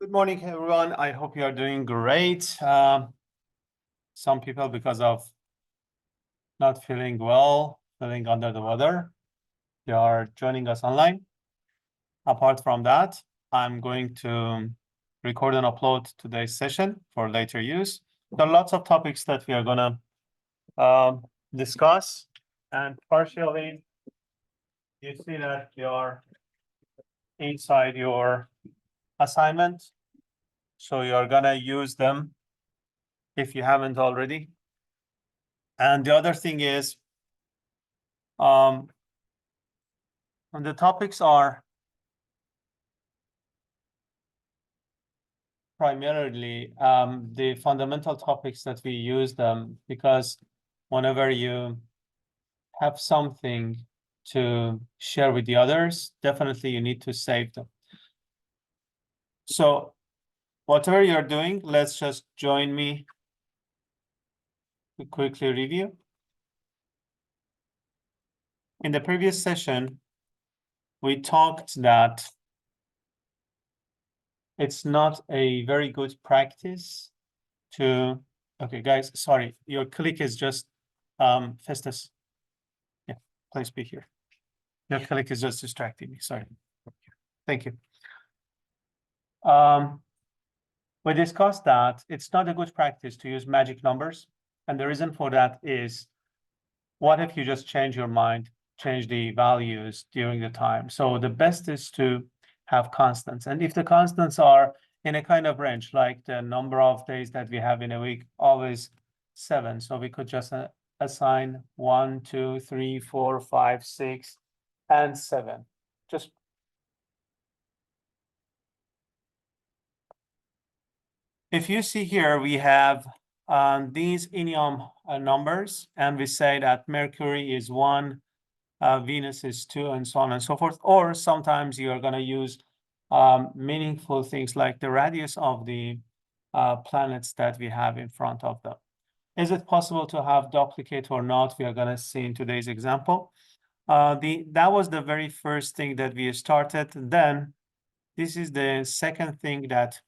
Good morning, everyone. I hope you are doing great. Some people, because of not feeling well, feeling under the weather, they are joining us online. Apart from that, I'm going to record and upload today's session for later use. There are lots of topics that we are going to discuss, and partially you see that you're inside your assignment. So you're gonna use them if you haven't already. And the other thing is, and the topics are primarily the fundamental topics that we use them, because whenever you have something to share with the others, definitely you need to save them. So whatever you're doing, let's just join me to quickly review. In the previous session, we talked that it's not a very good practice to, okay, guys, sorry, your click is just Festus. Yeah, please be here. Your click is just distracting me, sorry. Thank you. We discussed that it's not a good practice to use magic numbers. And the reason for that is, what if you just change your mind, change the values during the time? So the best is to have constants. And if the constants are in a kind of range, like the number of days that we have in a week, always 7. So we could just assign 1, 2, 3, 4, 5, 6, and 7. Just if you see here, we have these Enum numbers, and we say that Mercury is 1, Venus is 2, and so on and so forth. Or sometimes you are going to use meaningful things like the radius of the planets that we have in front of them. Is it possible to have duplicate or not? We are going to see in today's example. That was the very first thing that we started. Then this is the second thing that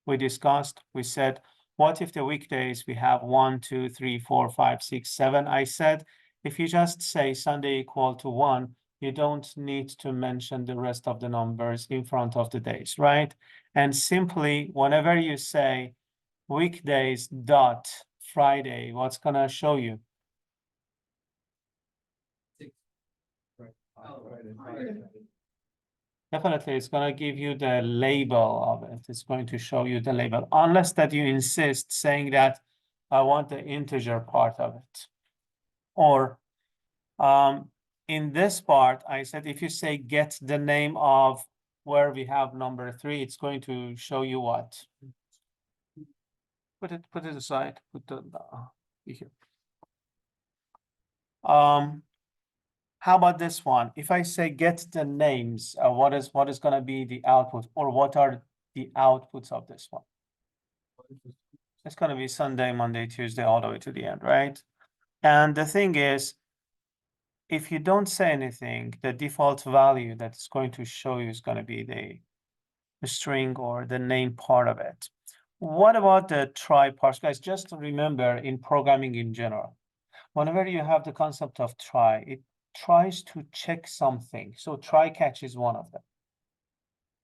we discussed. We said, what if the weekdays we have 1, 2, 3, 4, 5, 6, 7? I said, if you just say Sunday equal to 1, you don't need to mention the rest of the numbers in front of the days, right? And simply, whenever you say weekdays dot Friday, what's gonna show you? Definitely, it's going to give you the label of it. It's going to show you the label, unless that you insist saying that I want the integer part of it. Or in this part, I said, if you say get the name of where we have number 3, it's going to show you what? Put it aside, put the here. How about this one? If I say get the names, what is going to be the output, or what are the outputs of this one? It's going to be Sunday, Monday, Tuesday, all the way to the end, right? And the thing is, if you don't say anything, the default value that it's going to show you is going to be the string or the name part of it. What about the try parse? Guys, just remember, in programming in general, whenever you have the concept of try, it tries to check something. So try catch is one of them,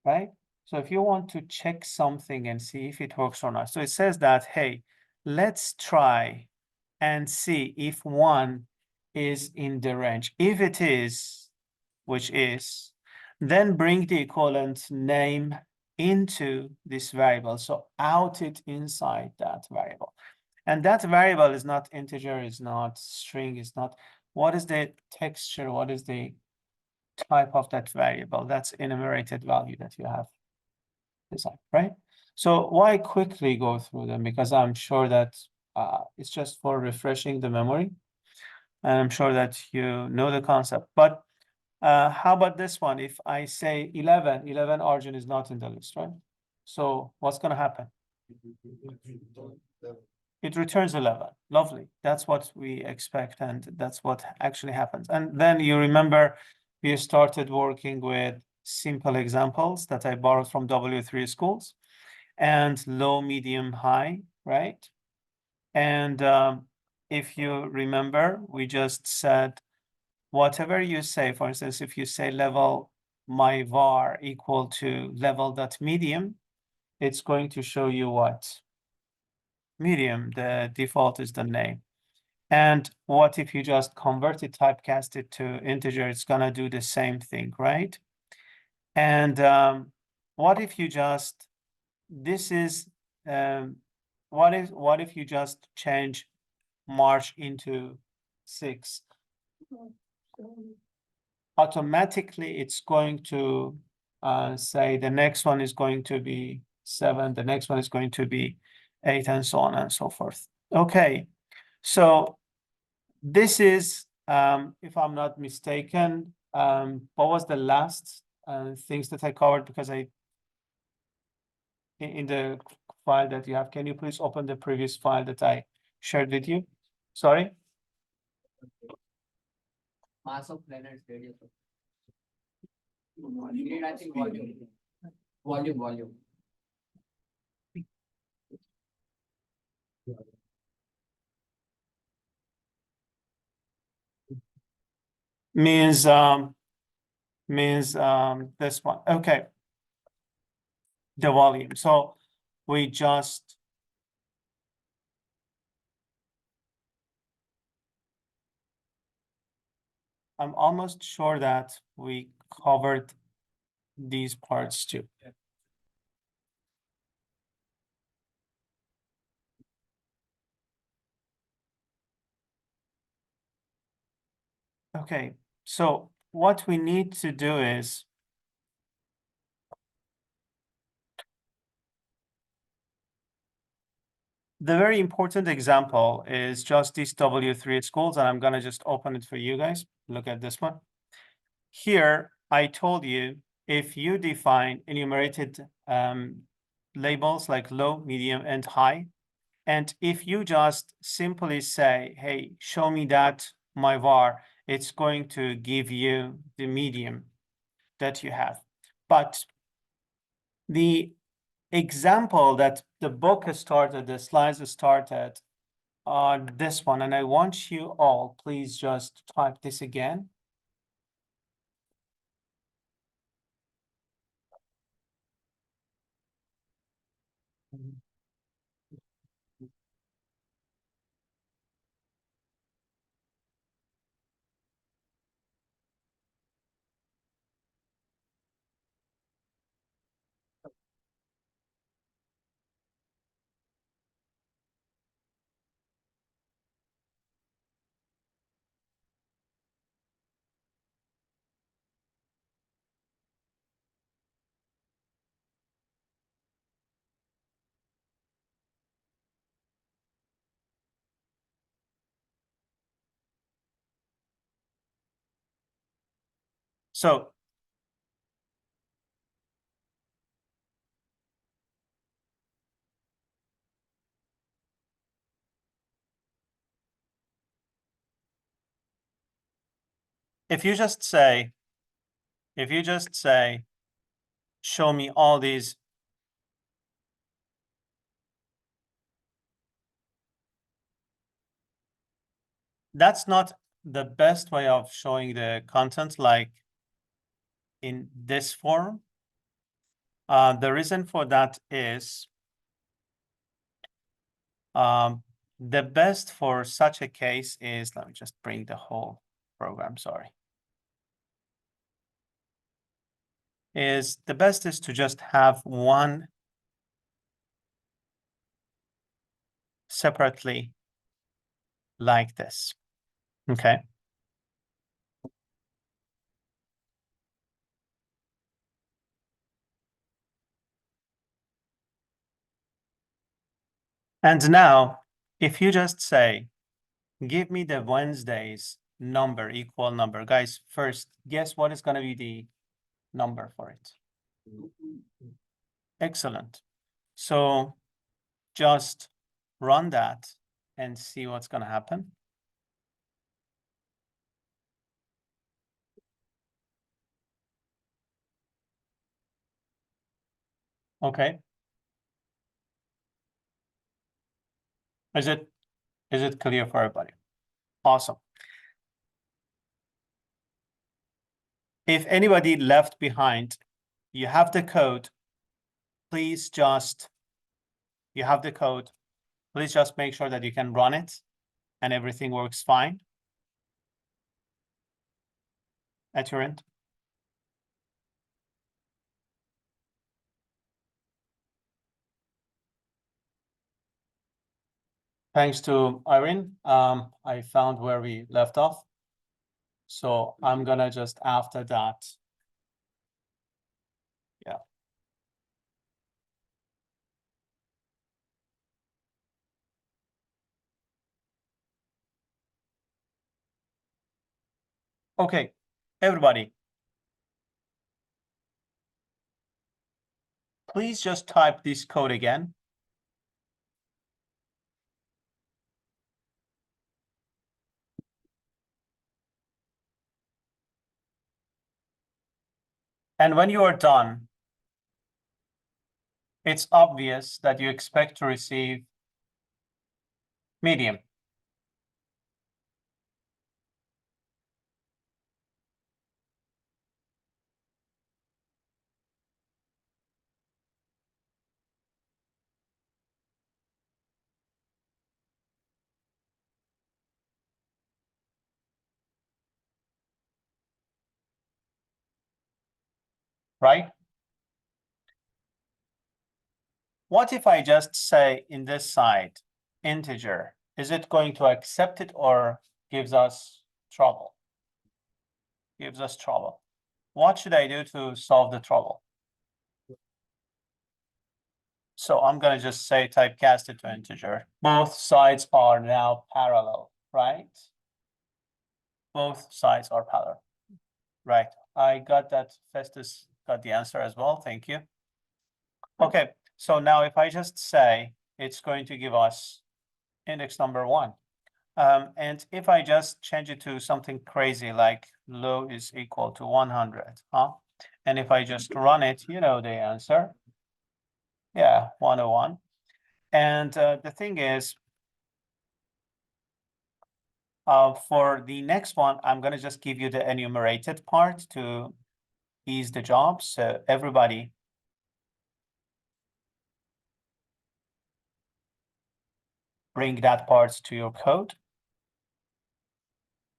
right? So if you want to check something and see if it works or not. So it says that, hey, let's try and see if 1 is in the range. If it is, which is, then bring the equivalent name into this variable. So out it inside that variable. And that variable is not integer, is not string, is not, what is the texture? What is the type of that variable? That's enumerated value that you have designed, right? So why quickly go through them? Because I'm sure that it's just for refreshing the memory. And I'm sure that you know the concept. But how about this one? If I say 11 origin is not in the list, right? So what's going to happen? It returns 11. Lovely. That's what we expect, and that's what actually happens. And then you remember we started working with simple examples that I borrowed from W3 schools. and low, medium, high, right? And if you remember, we just said whatever you say, for instance, if you say level my var equal to level.medium, it's going to show you what? Medium, the default is the name. And what if you just convert it, typecast it to integer, it's gonna do the same thing, right? And what if you just, this is, what if you just change March into 6? Automatically, it's going to say the next one is going to be 7, the next one is going to be 8, and so on and so forth. Okay, so this is, if I'm not mistaken, what was the last things that I covered? Because in the file that you have, can you please open the previous file that I shared with you? Sorry? Mass of planets, radius of. You need, I think, volume. Volume. Means this one. Okay. The volume. So we just I'm almost sure that we covered these parts too. Okay, so what we need to do is the very important example is just these W3 schools, and I'm gonna just open it for you guys. Look at this one. Here, I told you if you define enumerated labels like low, medium, and high, and if you just simply say, hey, show me that my var, it's going to give you the medium that you have. But the example that the book has started, the slides started on this one, and I want you all, please just type this again. So if you just say, show me all these, that's not the best way of showing the content like in this form. The reason for that is the best for such a case is, let me just bring the whole program, sorry. Is the best is to just have one separately like this, okay? And now, if you just say, give me the Wednesday's number, equal number, guys, first, guess what is gonna be the number for it? Excellent. So just run that and see what's gonna happen. Okay. Is it clear for everybody? Awesome. If anybody left behind, you have the code. Please just, you have the code. Please just make sure that you can run it and everything works fine at your end. Thanks to Irene, I found where we left off. So I'm gonna just after that. Yeah. Okay, everybody. Please just type this code again. And when you are done, it's obvious that you expect to receive medium. Right? What if I just say in this side, integer, is it going to accept it or gives us trouble? Gives us trouble. What should I do to solve the trouble? So I'm gonna just say typecast it to integer. Both sides are now parallel, right? Both sides are parallel. Right, I got that. Festus got the answer as well, thank you. Okay, so now if I just say it's going to give us index number 1. And if I just change it to something crazy like low is equal to 100, huh? And if I just run it, you know the answer. Yeah, 101. And the thing is, for the next one, I'm gonna just give you the enumerated part to ease the job. So everybody, bring that part to your code.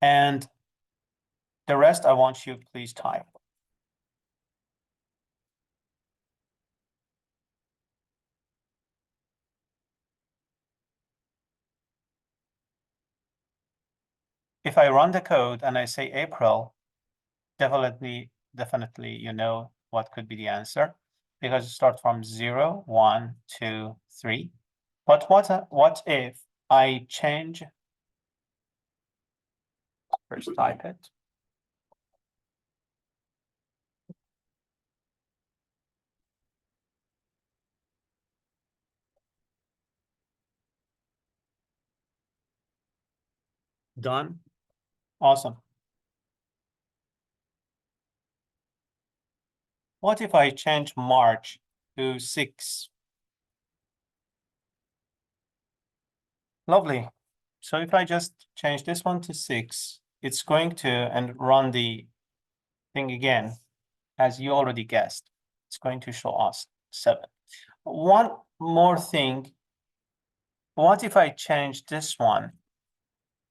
And the rest, I want you please type. If I run the code and I say April, definitely you know what could be the answer, because it starts from 0, 1, 2, 3. But what if I change? First type it. Done. Awesome. What if I change March to 6? Lovely. So if I just change this one to 6, it's going to and run the thing again, as you already guessed, it's going to show us 7. One more thing. What if I change this one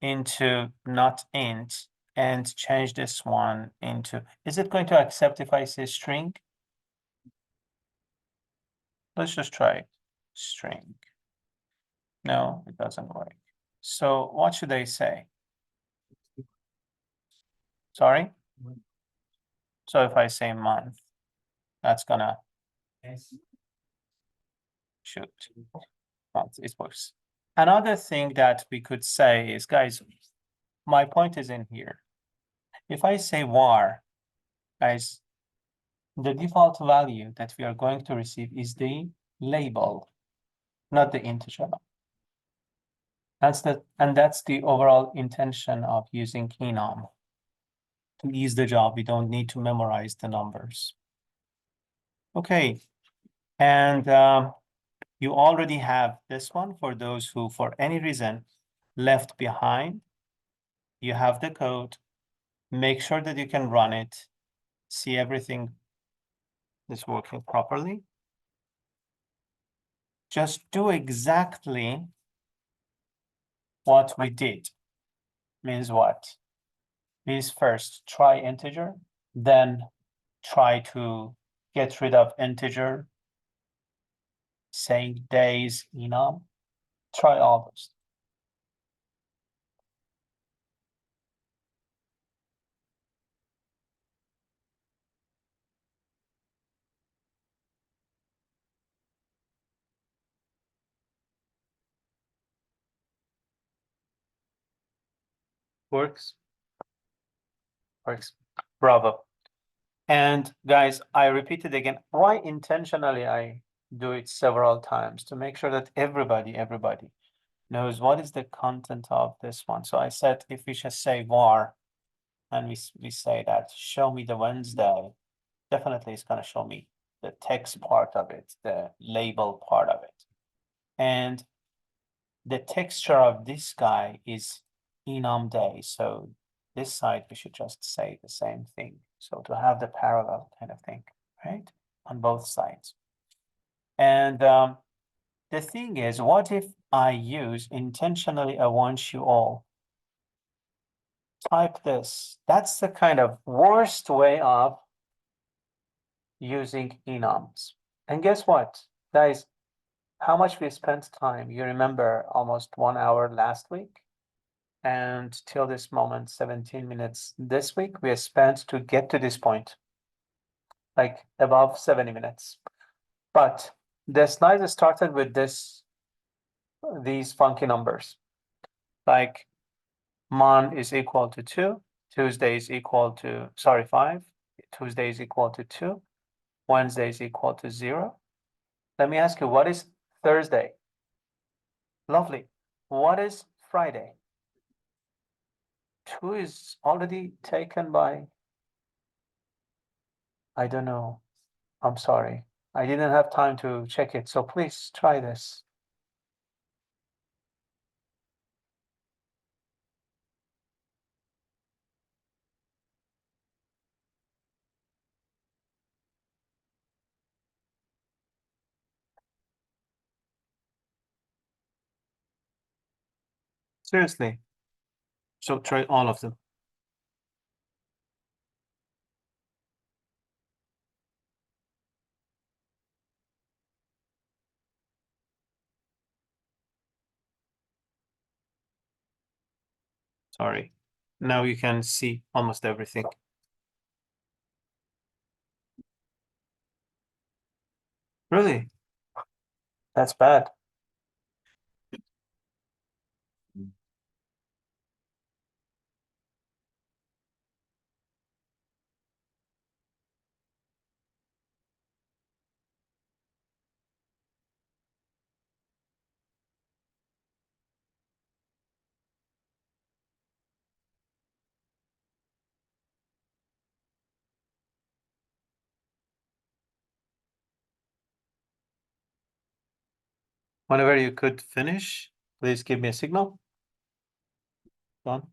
into not int and change this one into, is it going to accept if I say string? Let's just try it. String. No, it doesn't work. So what should I say? Sorry? So if I say month, that's gonna shoot. Month, it works. Another thing that we could say is, guys, my point is in here. If I say var, guys, the default value that we are going to receive is the label, not the integer. That's the overall intention of using Enum. To ease the job, we don't need to memorize the numbers. Okay, and You already have this one for those who, for any reason, left behind. You have the code. Make sure that you can run it, see everything is working properly. Just do exactly what we did. Means what? Means first try integer, then try to get rid of integer, saying days, enum. Try all those. Works. Works. Bravo. And guys, I repeat it again. Why intentionally I do it several times to make sure that everybody knows what is the content of this one. So I said if we just say var and we say that show me the Wednesday, definitely it's gonna show me the text part of it, the label part of it. And the texture of this guy is enum day. So this side we should just say the same thing. So to have the parallel kind of thing, right? On both sides. And the thing is, what if I use intentionally, I want you all type this? That's the kind of worst way of using enums. And guess what, guys? How much we spent time? You remember almost 1 hour last week, and till this moment, 17 minutes this week we have spent to get to this point, like above 70 minutes. But the slide started with these funky numbers, like Mon is equal to 2, Tuesday is equal to, sorry, 5, Tuesday is equal to 2, Wednesday is equal to 0. Let me ask you, what is Thursday? Lovely. What is Friday? 2 is already taken by, I don't know. I'm sorry. I didn't have time to check it, so please try this. Seriously. So try all of them. Sorry. Now you can see almost everything. Really? That's bad. Whenever you could finish, please give me a signal. Done.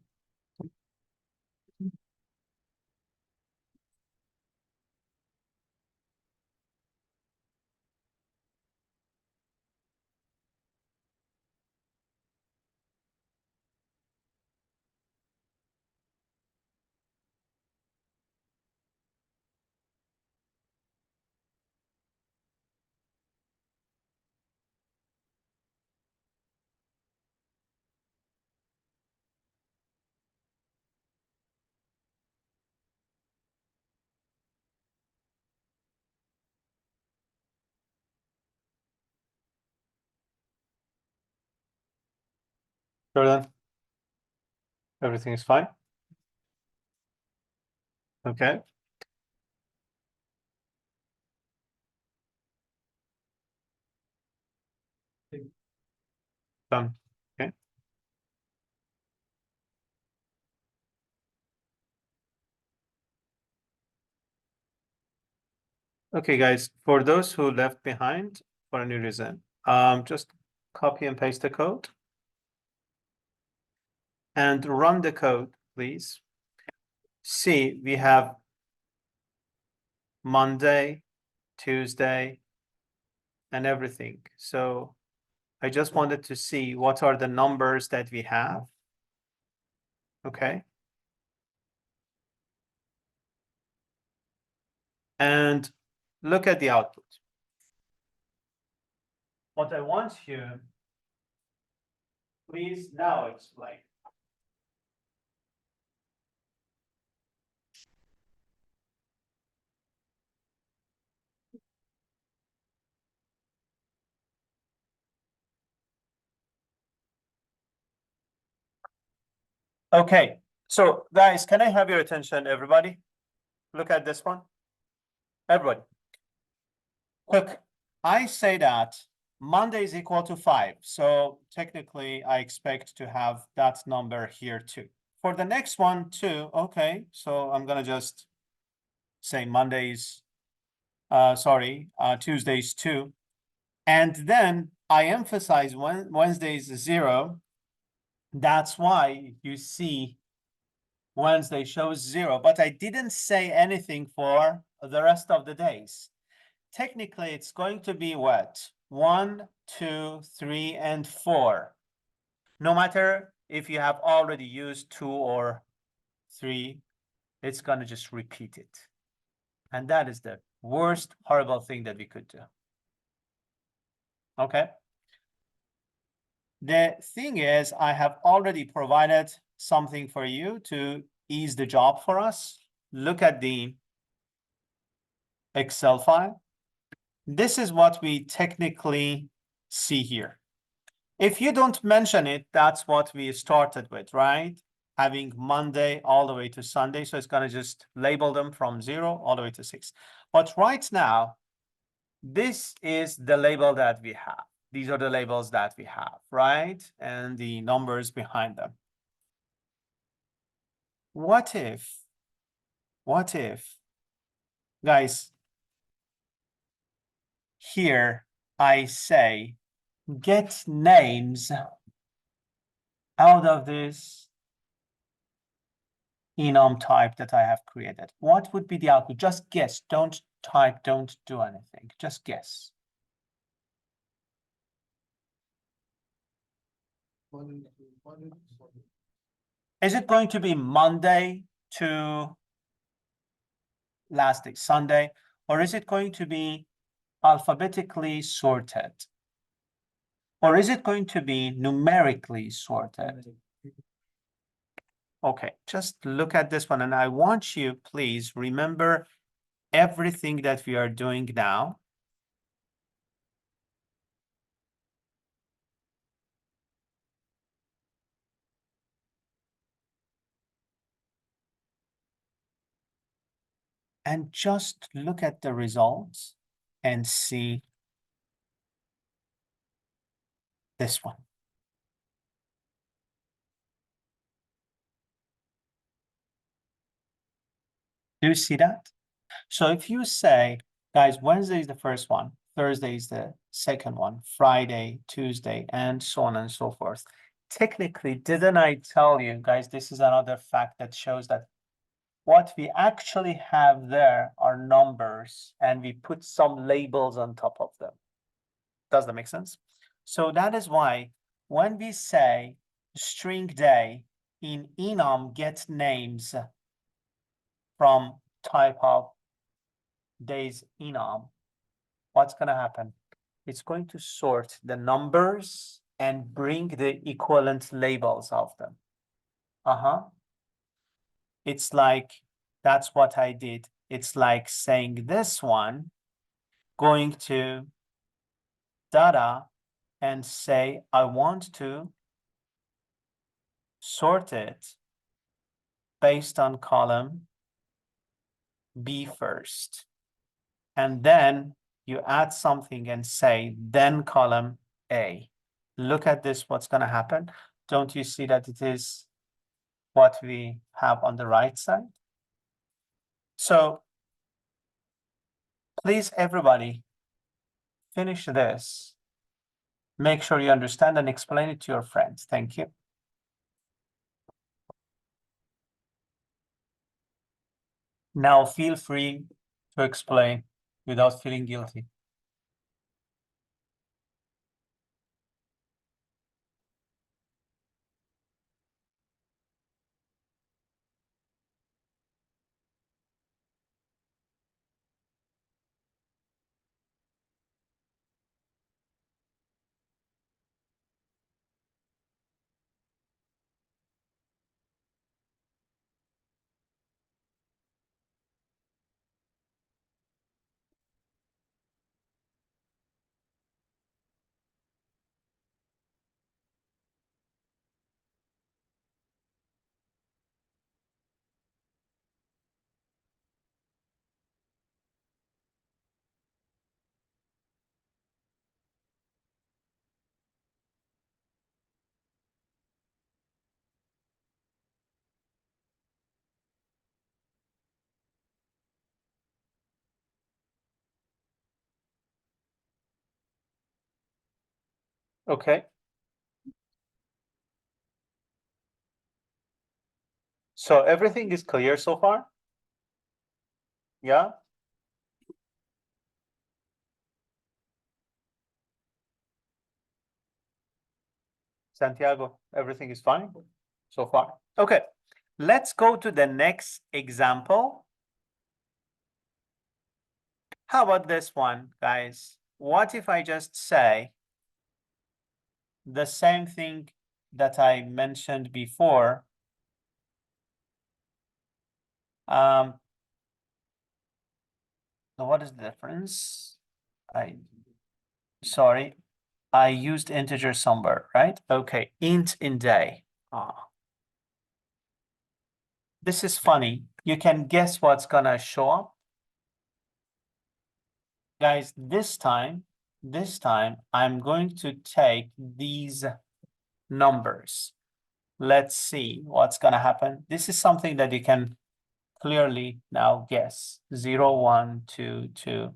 Jordan, everything is fine? Okay. Done. Okay. Okay, guys, for those who left behind for any reason, Just copy and paste the code. And run the code, please. See, we have Monday, Tuesday, and everything. So I just wanted to see what are the numbers that we have. Okay. And look at the output. What I want you, please now explain. Okay, so guys, can I have your attention, everybody? Look at this one. Everybody. Quick, I say that Monday is equal to 5. So technically, I expect to have that number here too. For the next one too, okay, so I'm gonna just say Mondays, Tuesdays too. And then I emphasize when Wednesdays 0. That's why you see Wednesday shows 0, but I didn't say anything for the rest of the days. Technically, it's going to be what? 1, 2, 3, and 4. No matter if you have already used 2 or 3, it's going to just repeat it. And that is the worst horrible thing that we could do. Okay. The thing is, I have already provided something for you to ease the job for us. Look at the Excel file. This is what we technically see here. If you don't mention it, that's what we started with, right? Having Monday all the way to Sunday. So it's going to just label them from 0 all the way to 6. But right now, this is the label that we have. These are the labels that we have, right? And the numbers behind them. What if, guys, here I say, get names out of this enum type that I have created. What would be the output? Just guess. Don't type, don't do anything. Just guess. Is it going to be Monday to last day, Sunday, or is it going to be alphabetically sorted? Or is it going to be numerically sorted? Okay, just look at this one. And I want you, please remember everything that we are doing now. And just look at the results and see this one. Do you see that? So if you say, guys, Wednesday is the first one, Thursday is the second one, Friday, Tuesday, and so on and so forth. Technically, didn't I tell you, guys, this is another fact that shows that what we actually have there are numbers and we put some labels on top of them. Does that make sense? So that is why when we say string day in enum get names from type of days enum, what's going to happen? It's going to sort the numbers and bring the equivalent labels of them. It's like, that's what I did. It's like saying this one, going to data and say, I want to sort it based on column B first. And then you add something and say, then column A. Look at this, what's going to happen. Don't you see that it is what we have on the right side? So please, everybody, finish this Make sure you understand and explain it to your friends. Thank you. Now feel free to explain without feeling guilty. Okay. So everything is clear so far? Yeah? Santiago, everything is fine so far? Okay. Let's go to the next example. How about this one, guys? What if I just say the same thing that I mentioned before? Now what is the difference? Sorry, I used integer somewhere, right? Okay, int in day. This is funny. You can guess what's gonna show up. Guys, this time, I'm going to take these numbers. Let's see what's gonna happen. This is something that you can clearly now guess. 0, 1, 2, 2,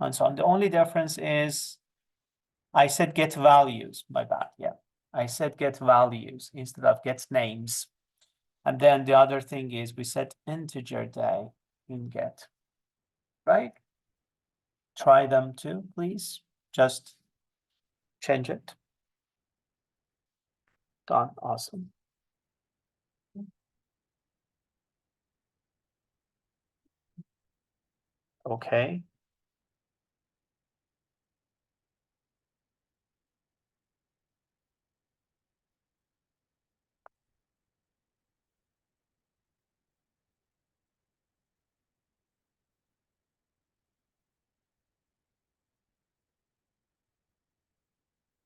and so on. The only difference is I said get values, my bad, yeah. I said get values instead of get names. And then the other thing is we said integer day in get, right? Try them too, please. Just change it. Done, awesome. Okay.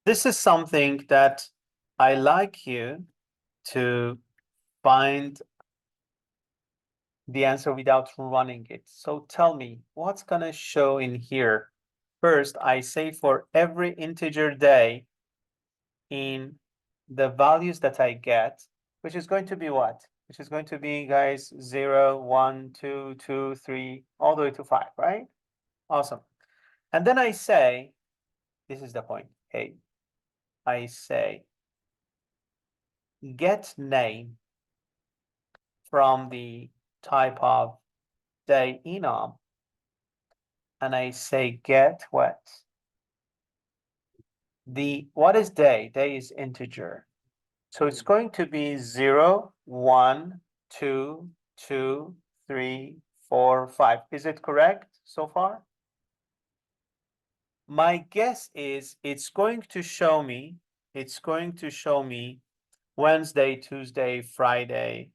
This is something that I like you to find the answer without running it. So tell me, what's gonna show in here? First, I say for every integer day in the values that I get, which is going to be what? Which is going to be, guys, 0, 1, 2, 2, 3, all the way to 5, right? Awesome. And then I say, this is the point. Hey, I say get name from the type of day enum, and I say get what? What is day? Day is integer. So it's going to be 0, 1, 2, 2, 3, 4, 5. Is it correct so far? My guess is it's going to show me Wednesday, Tuesday, Friday,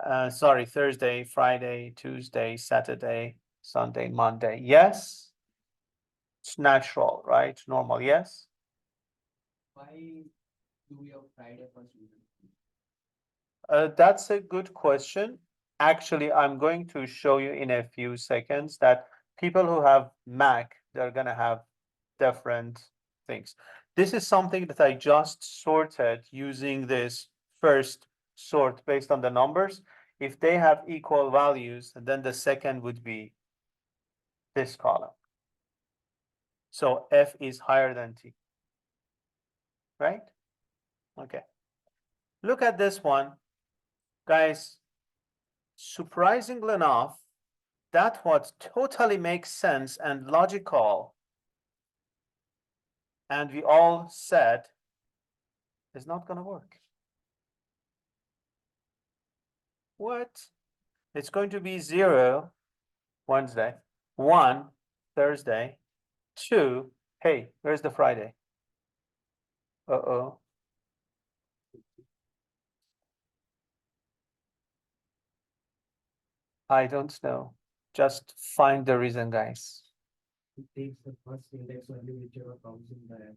Thursday, Friday, Tuesday, Saturday, Sunday, Monday. Yes, it's natural, right? Normal, yes. Why do we have Friday for students? That's a good question. Actually, I'm going to show you in a few seconds that people who have Mac, they're gonna have different things. This is something that I just sorted using this first sort based on the numbers. If they have equal values, then the second would be this column. So F is higher than T. right? Okay. Look at this one, guys. Surprisingly enough, that what totally makes sense and logical, and we all said is not going to work. What? It's going to be 0 Wednesday, 1 Thursday, 2. Hey, where's the Friday? Uh-oh. I don't know. Just find the reason, guys. It takes the first index only whichever comes in the.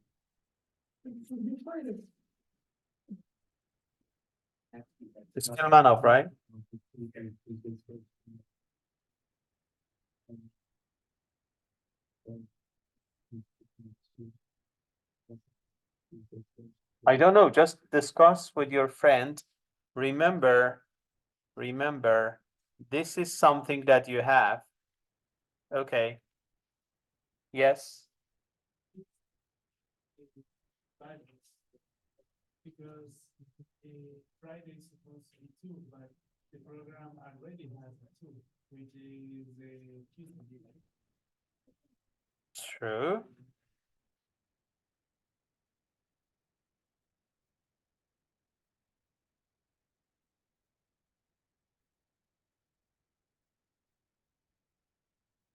It's still man up, right? I don't know. Just discuss with your friend. Remember, this is something that you have. Okay. Yes. Because Friday is supposed to be 2, but the program already has a 2, which is Tuesday. True.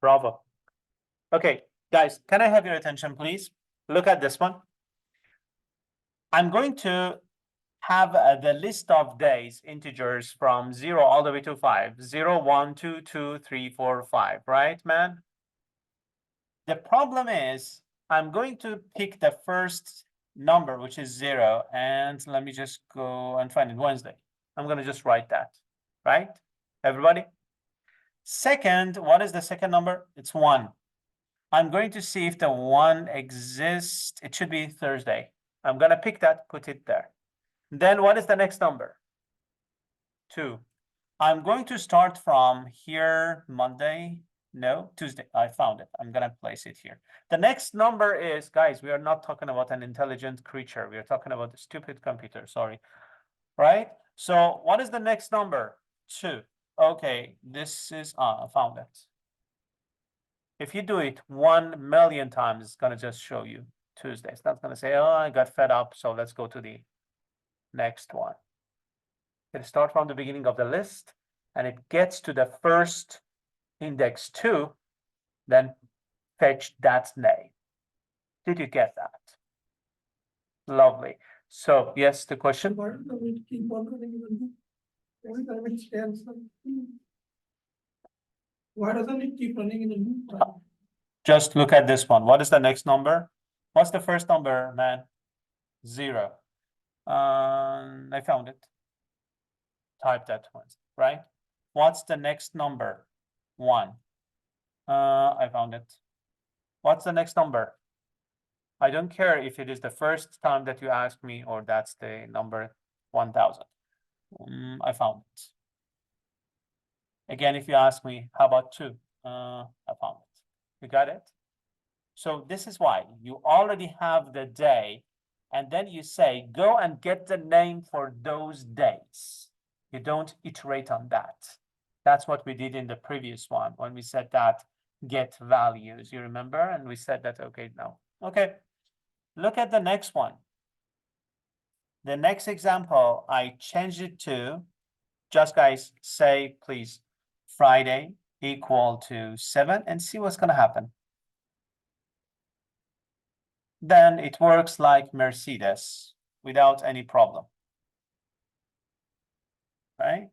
Bravo. Okay, guys, can I have your attention, please? Look at this one. I'm going to have the list of days, integers from 0 all the way to 5. 0, 1, 2, 2, 3, 4, 5, right, man? The problem is I'm going to pick the first number, which is 0, and let me just go and find it, Wednesday. I'm going to just write that, right? Everybody? Second, what is the second number? It's 1. I'm going to see if the 1 exists. It should be Thursday. I'm going to pick that, put it there. Then what is the next number? 2. I'm going to start from here, Monday. No, Tuesday. I found it. I'm going to place it here. The next number is, guys, we are not talking about an intelligent creature. We are talking about a stupid computer. Sorry. Right? So what is the next number? 2. Okay, this is, I found it. If you do it 1,000,000 times, it's going to just show you Tuesday. It's not going to say, oh, I got fed up. So let's go to the next one. It starts from the beginning of the list and it gets to the first index 2, then fetch that name. Did you get that? Lovely. So yes, the question. Why doesn't it keep on running in the loop? Every time it scans something. Why doesn't it keep running in a loop? Just look at this one. What is the next number? What's the first number, man? 0. I found it. Type that once, right? What's the next number? 1. I found it. What's the next number? I don't care if it is the first time that you ask me or that's the number 1000. I found it. Again, if you ask me, how about 2? I found it. You got it? So this is why you already have the day, and then you say, go and get the name for those days. You don't iterate on that. That's what we did in the previous one when we said that get values. You remember? And we said that, okay, no. Okay, look at the next one. The next example, I changed it to, just guys, say, please, Friday equal to 7 and see what's going to happen. Then it works like Mercedes without any problem, right?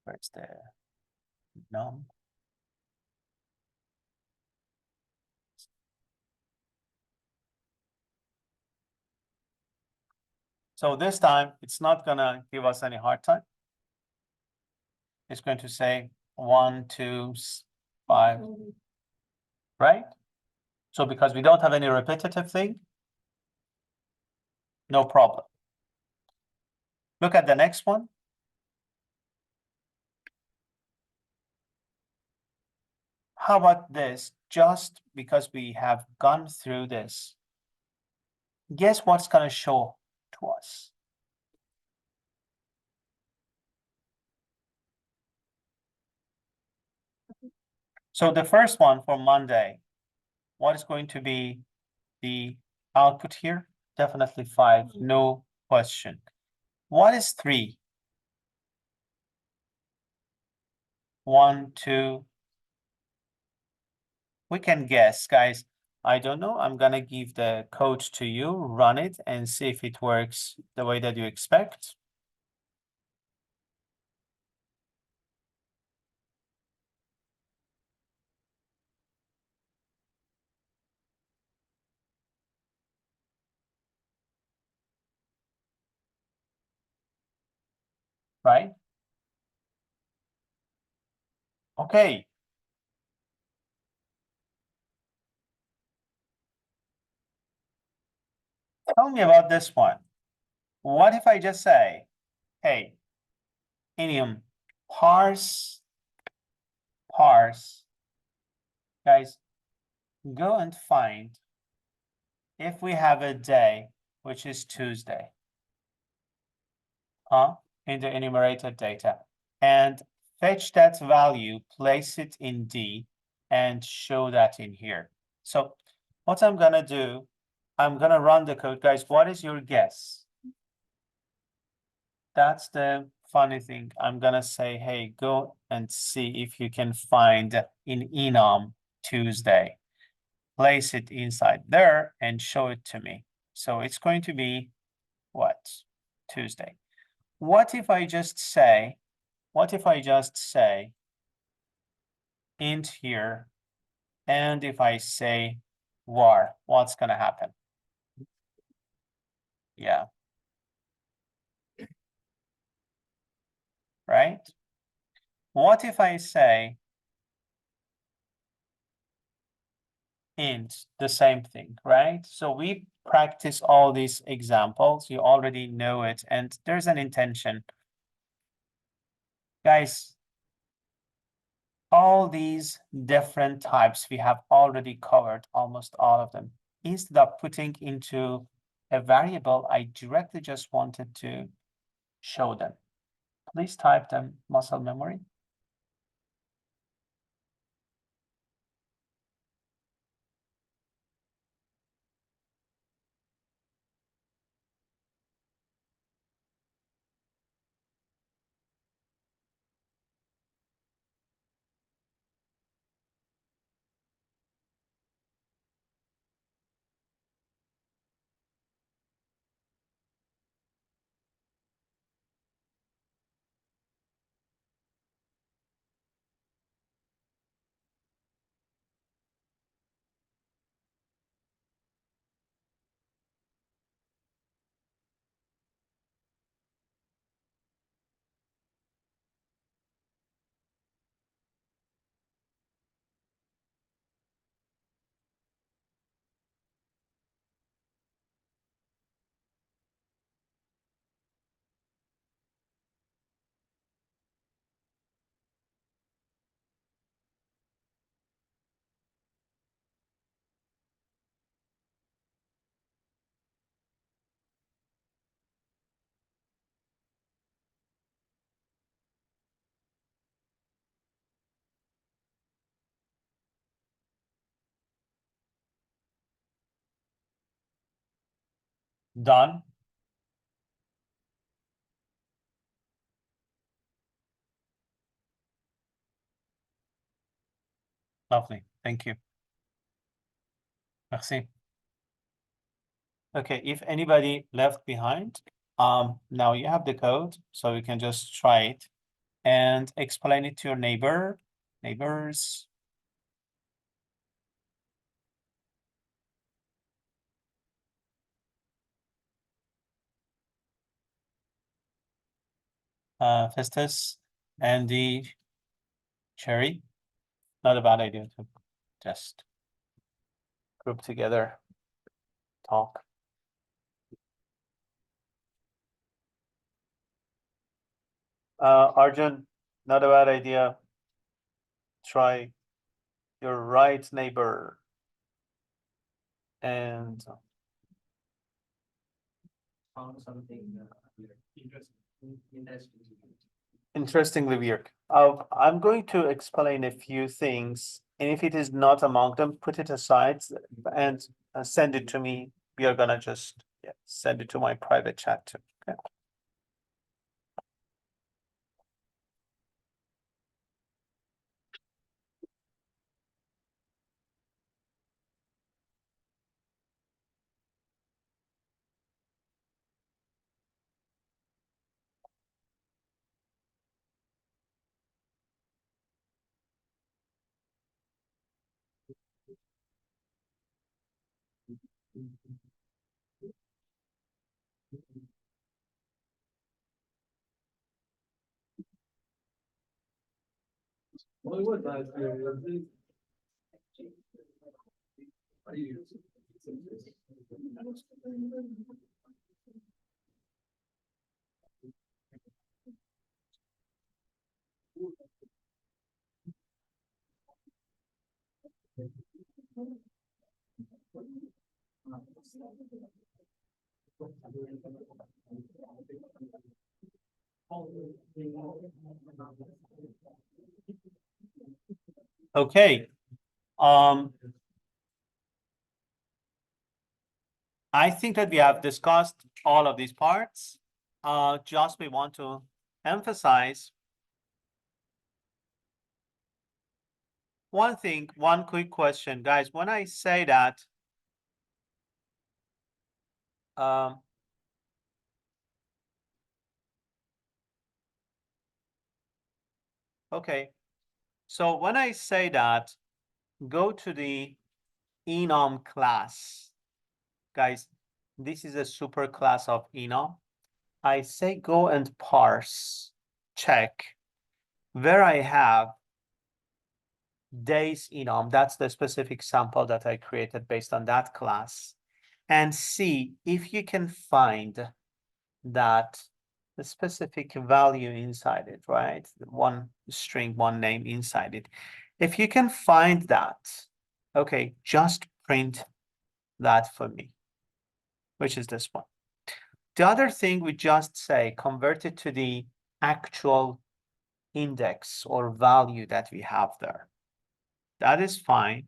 Where's the num? So this time it's not gonna give us any hard time. It's going to say 1, 2, 5, right? So because we don't have any repetitive thing, no problem. Look at the next one. How about this? Just because we have gone through this, Guess what's gonna show to us? So the first one for Monday, what is going to be the output here? Definitely 5, no question. What is 3? 1, 2. We can guess, guys. I don't know. I'm gonna give the code to you, run it, and see if it works the way that you expect. Right? Okay. Tell me about this one. What if I just say, hey, Enum, parse, guys, go and find if we have a day, which is Tuesday, in the enumerated data, and fetch that value, place it in D, and show that in here. So what I'm gonna do, I'm gonna run the code. Guys, what is your guess? That's the funny thing. I'm gonna say, hey, go and see if you can find in Enum Tuesday. Place it inside there and show it to me. So it's going to be what? Tuesday. What if I just say int here, and if I say var, what's gonna happen? Yeah. Right? What if I say int, the same thing, right? So we practice all these examples, you already know it, and there's an intention. Guys, all these different types, we have already covered almost all of them. Instead of putting into a variable, I directly just wanted to show them. Please type them muscle memory. Done. Lovely. Thank you. Merci. Okay, if anybody left behind, now you have the code, so you can just try it and explain it to your neighbors. Festus, Andy, Cherry. Not a bad idea to just group together, talk. Arjun, not a bad idea. Try your right neighbor and found something interesting. Interestingly weird. I'm going to explain a few things, and if it is not among them, put it aside and send it to me. We are gonna just send it to my private chat too. Okay. Okay. I think that we have discussed all of these parts. Just we want to emphasize one thing, one quick question, guys. When I say that, okay. So when I say that, go to the Enum class, guys. This is a super class of Enum. I say go and parse, check where I have days enum. That's the specific sample that I created based on that class, and see if you can find that the specific value inside it, right? One string, one name inside it. If you can find that, okay, just print that for me, which is this one. The other thing we just say, convert it to the actual index or value that we have there. That is fine.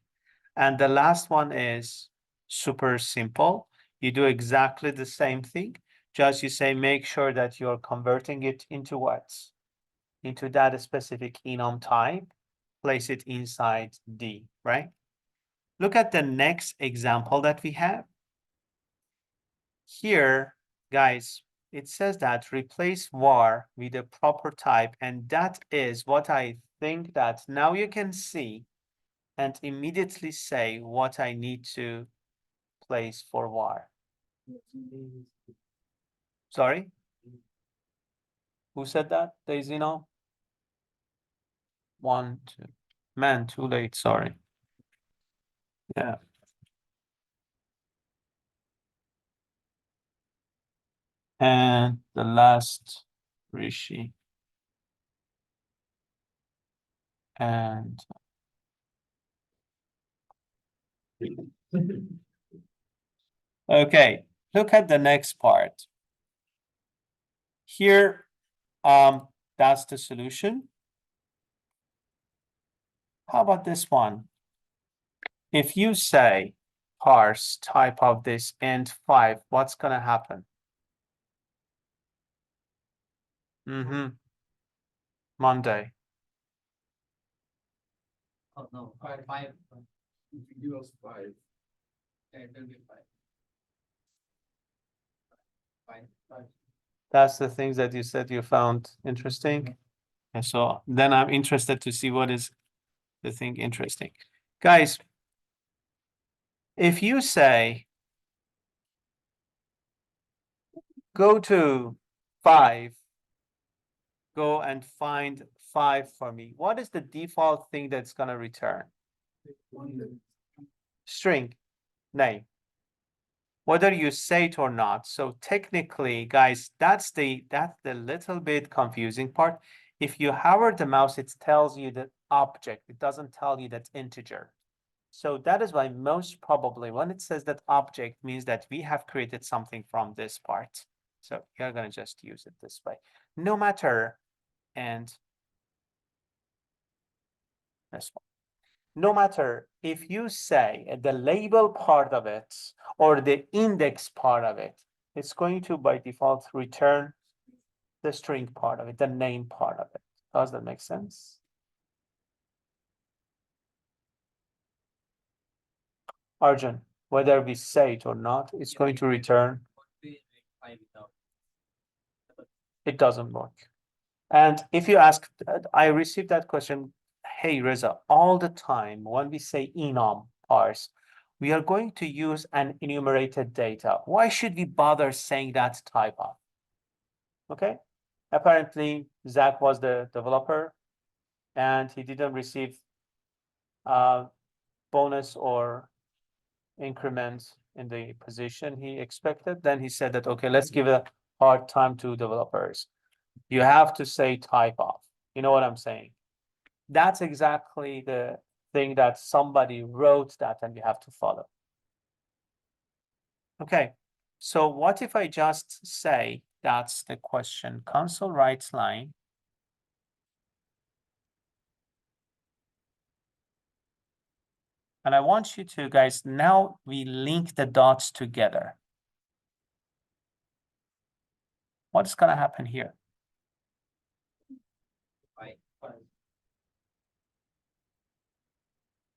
And the last one is super simple. You do exactly the same thing. Just you say, make sure that you're converting it into what? Into that specific enum type. Place it inside D, right? Look at the next example that we have. Here, guys, it says that replace var with a proper type. And that is what I think that now you can see and immediately say what I need to place for var. Sorry? Who said that? Daisy, no? 1, 2. Man, too late, sorry. Yeah. And the last Rishi. And okay, look at the next part. Here, that's the solution. How about this one? If you say parse type of this int 5, what's gonna happen? Monday. Oh, no, five. If you give us five, it will be five. Five. That's the things that you said you found interesting. And so then I'm interested to see what is the thing interesting. Guys, if you say go to 5, go and find 5 for me, what is the default thing that's gonna return? String name, whether you say it or not. So technically, guys, that's the little bit confusing part. If you hover the mouse, it tells you the object. It doesn't tell you that integer. So that is why most probably when it says that object means that we have created something from this part. So you're gonna just use it this way. No matter, and this one. No matter if you say the label part of it or the index part of it, it's going to by default return the string part of it, the name part of it. Does that make sense? Arjun, whether we say it or not, it's going to return. It doesn't work. And if you ask, I received that question, hey Reza, all the time when we say enum parse, we are going to use an enumerated data. Why should we bother saying that type of? Okay, apparently Zach was the developer and he didn't receive bonus or increment in the position he expected. Then he said that, okay, let's give a hard time to developers. You have to say type of, you know what I'm saying? That's exactly the thing that somebody wrote that and we have to follow. Okay, so what if I just say, that's the question, console writes line. And I want you to, guys, now we link the dots together. What's gonna happen here?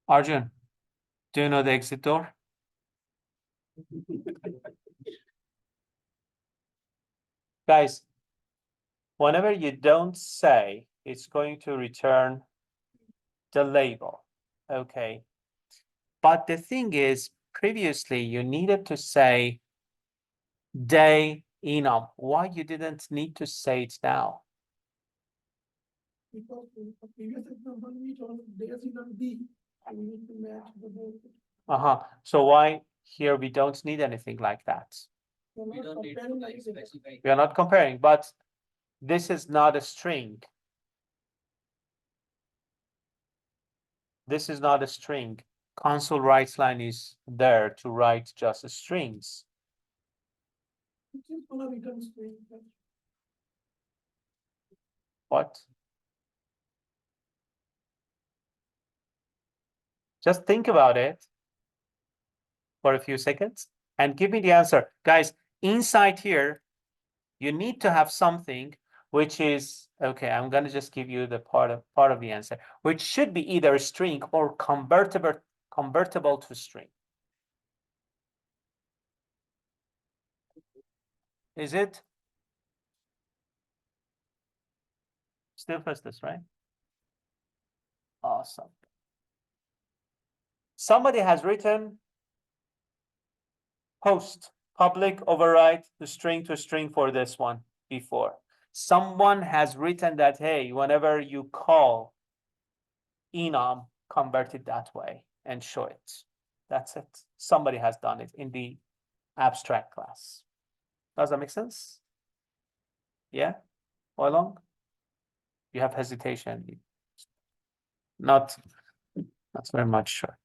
Arjun, do you know the exit door? Guys, whenever you don't say, it's going to return the label, okay? But the thing is, previously you needed to say day enum. Why you didn't need to say it now? Because in the previous example, we told days in a D, and we need to match the both. So why here we don't need anything like that? We We're not don't need to comparing like like this. specify. We are not comparing, but this is not a string. This is not a string. Console writes line is there to write just strings. It's just gonna return string. What? Just think about it for a few seconds and give me the answer. Guys, inside here, you need to have something which is, okay, I'm gonna just give you the part of the answer, which should be either a string or convertible to string. Is it? Still press this, right? Awesome. Somebody has written post public override the string to string for this one before. Someone has written that, hey, whenever you call enum, convert it that way and show it. That's it. Somebody has done it in the abstract class. Does that make sense? Yeah? Oilong? You have hesitation. Not very much sure.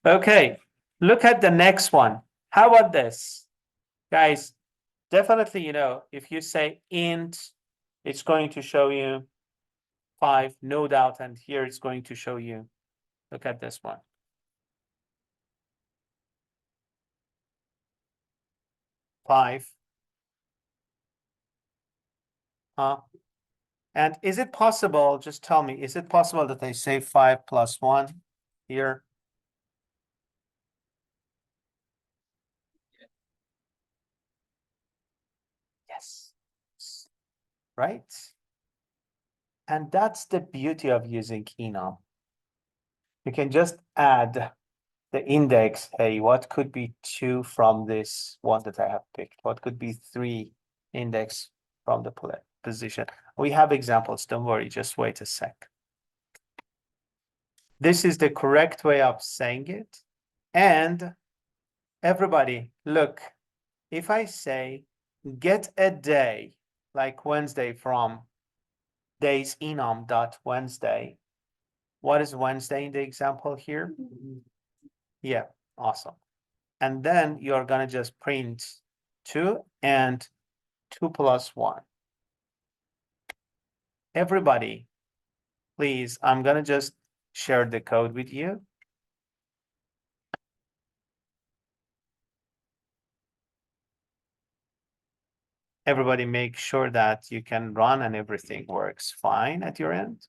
Okay, look at the next one. How about this? Guys, definitely, you know, if you say int, it's going to show you 5, no doubt, and here it's going to show you, look at this one. 5. And is it possible, just tell me, is it possible that I say 5 plus 1 here? Yes. Right? And that's the beauty of using enum. You can just add the index. Hey, what could be 2 from this one that I have picked? What could be 3 index from the position? We have examples, don't worry, just wait a sec. This is the correct way of saying it. And everybody, look, if I say get a day like Wednesday from days enum dot Wednesday, what is Wednesday in the example here? Yeah, awesome. And then you're gonna just print 2 and 2 plus 1. Everybody, please, I'm gonna just share the code with you. Everybody make sure that you can run and everything works fine at your end.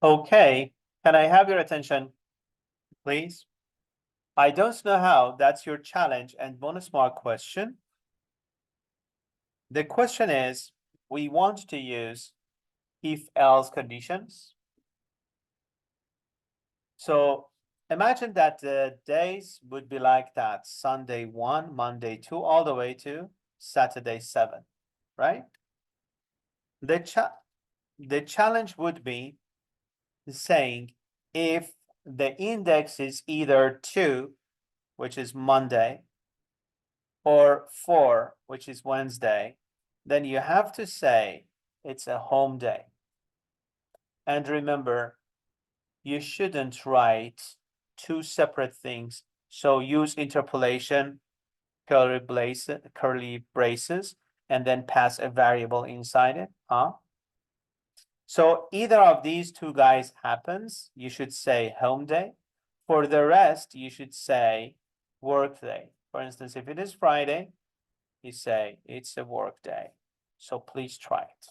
Okay, can I have your attention, please? I don't know how, that's your challenge and bonus mark question. The question is, we want to use if-else conditions. So imagine that the days would be like that, Sunday 1, Monday 2, all the way to Saturday 7, right? The challenge would be saying if the index is either 2, which is Monday, or 4, which is Wednesday, then you have to say it's a home day. And remember, you shouldn't write two separate things. So use interpolation, curly braces, and then pass a variable inside it, huh? So either of these two guys happens, you should say home day. For the rest, you should say work day. For instance, if it is Friday, you say it's a work day. So please try it.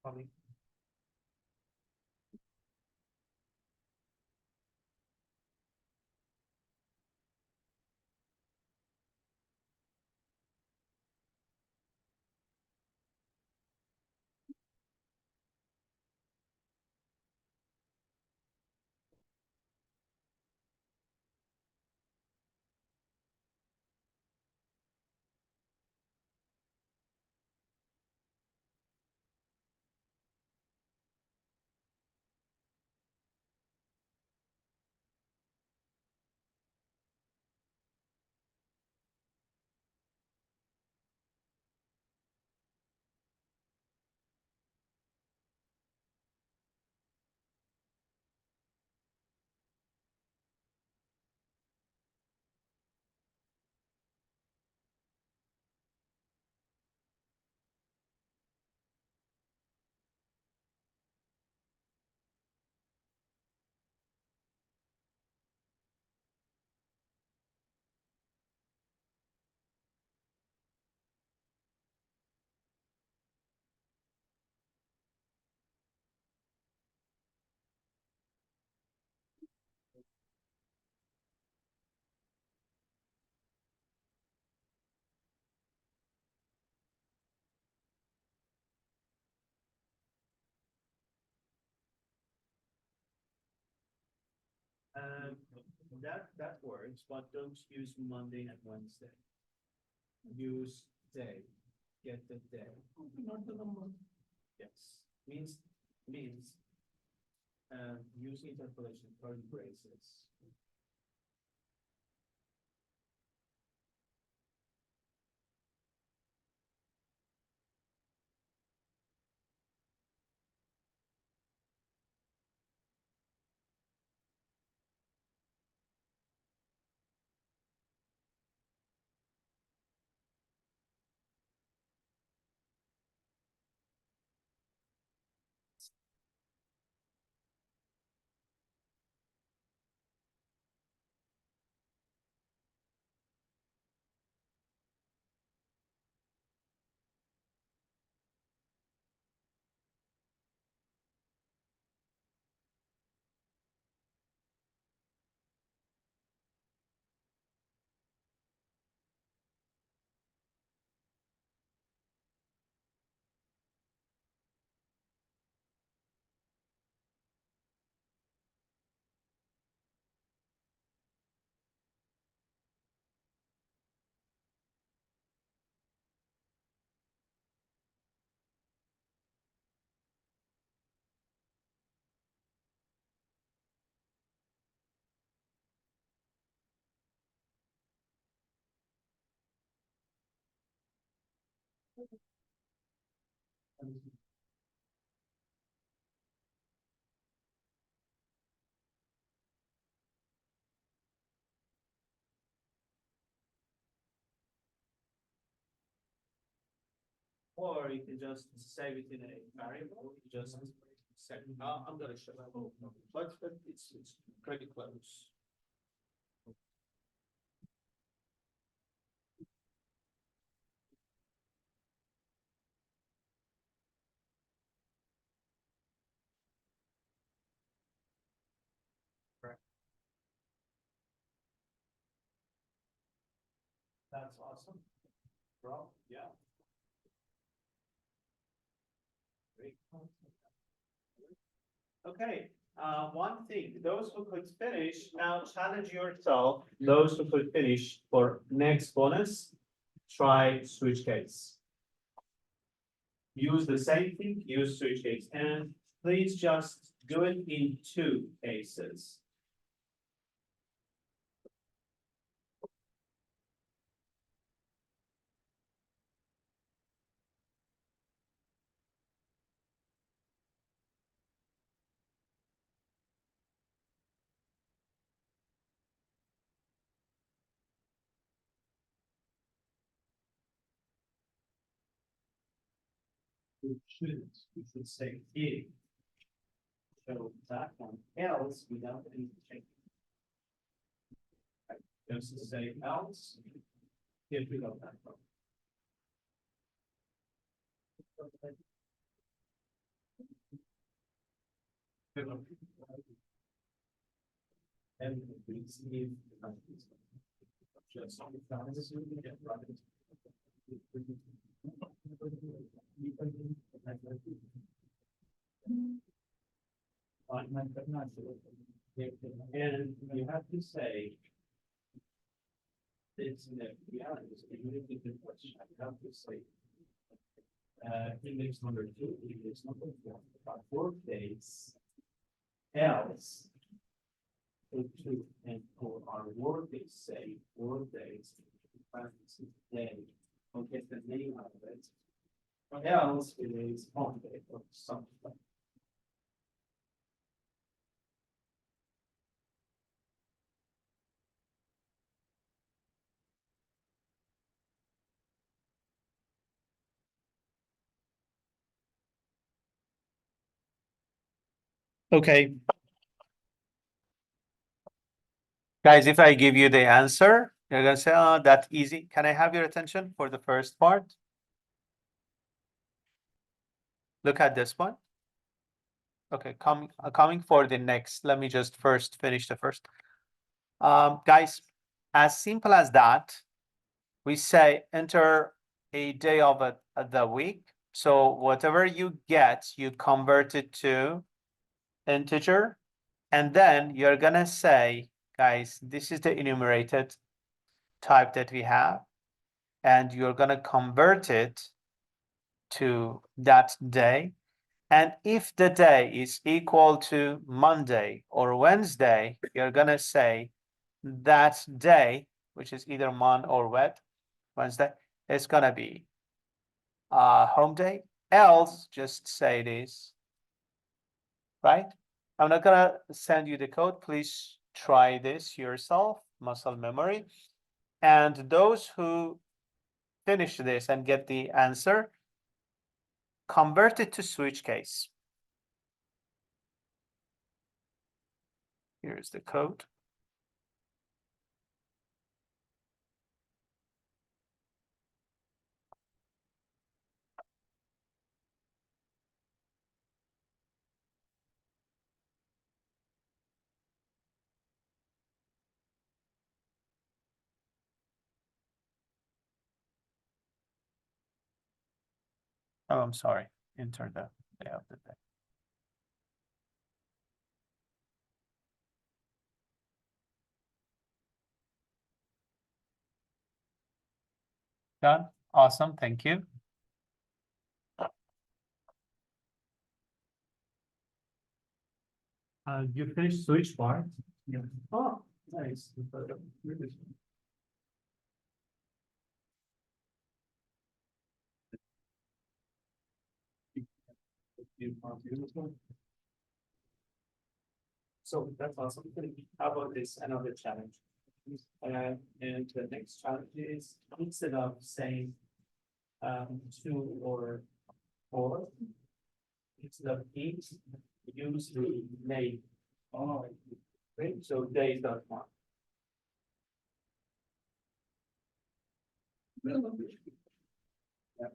coming. That works, but don't use Monday and Wednesday. Use day, get the day, Not the number. yes, means use interpolation curly braces. Or you can just save it in a variable, just set, I'm gonna show you. But it's pretty close. Correct. That's awesome. Bro, yeah. Great. Okay, one thing, those who could finish, now challenge yourself, those who could finish for next bonus, try switch case. Use the same thing, use switch case, and please just do it in 2 cases. We should say if. So that one, else without any change. Right, just to say else, if we got that from. And we see just and you have to say it's in the reality, it's a really good question. I have to say index number 2, index number 4, about work days, else, two, and for our work days, say, work days, day, we'll get the name out of it. Or else it is home day or something. Okay. Guys, if I give you the answer, you're gonna say, oh, that's easy. Can I have your attention for the first part? Look at this one. Okay, coming for the next. Let me just first finish the first. Guys, as simple as that, we say enter a day of the week. So whatever you get, you convert it to integer. And then you're gonna say, guys, this is the enumerated type that we have. And you're gonna convert it to that day. And if the day is equal to Monday or Wednesday, you're gonna say that day, which is either Mon or Wednesday, is gonna be home day. Else, just say this, right? I'm not gonna send you the code. Please try this yourself, muscle memory. And those who finish this and get the answer, convert it to switch case. Here's the code. Oh, I'm sorry. Enter the day of the day. Done. Awesome. Thank you. You finished switch part? Yeah. Oh, nice. So that's awesome. How about this? Another challenge. And the next challenge is instead of saying 2 or 4, instead of 8, use the name. Oh, right. So days.1. Yeah.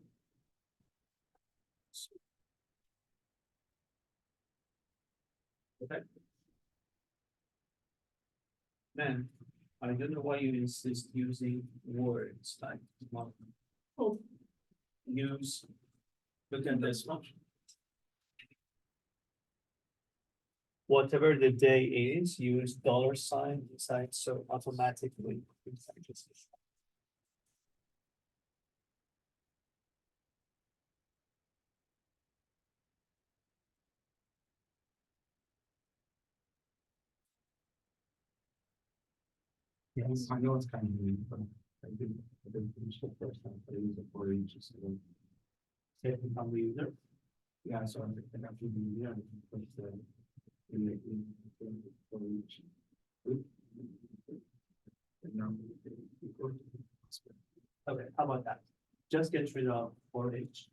Okay. Then I don't know why you insist using words like month. Oh, use. Look at this one. Whatever the day is, use $sign inside, so automatically. Yes, I know it's kind of weird, but I didn't finish the first time, but I use it for each. Say if I'm the user. Yeah, so I have to be here and push the for each. Okay, how about that? Just get rid of for each.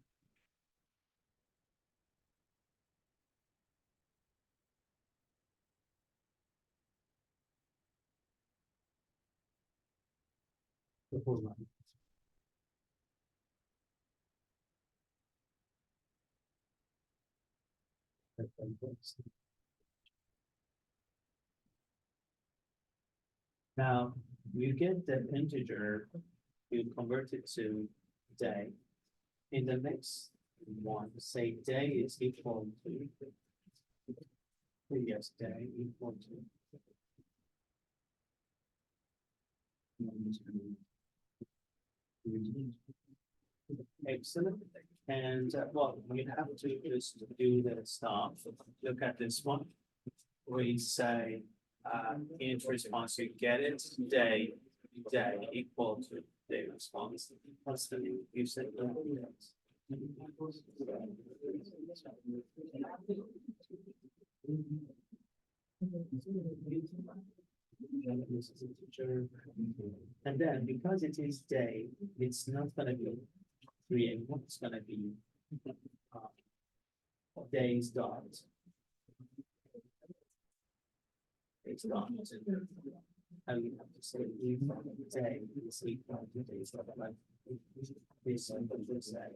The whole line. Now, you get the integer, you convert it to day. In the next one, say day is equal to. Yes, day equal to. Excellent. And well, we have to just do the stuff. Look at this one. We say, in response, you get it, day equal to day response. What's the new? You said. And then because it is day, it's not gonna be 3 it's gonna be days dot. Days dot. And we have to say if day is equal to days dot, like this simple to say.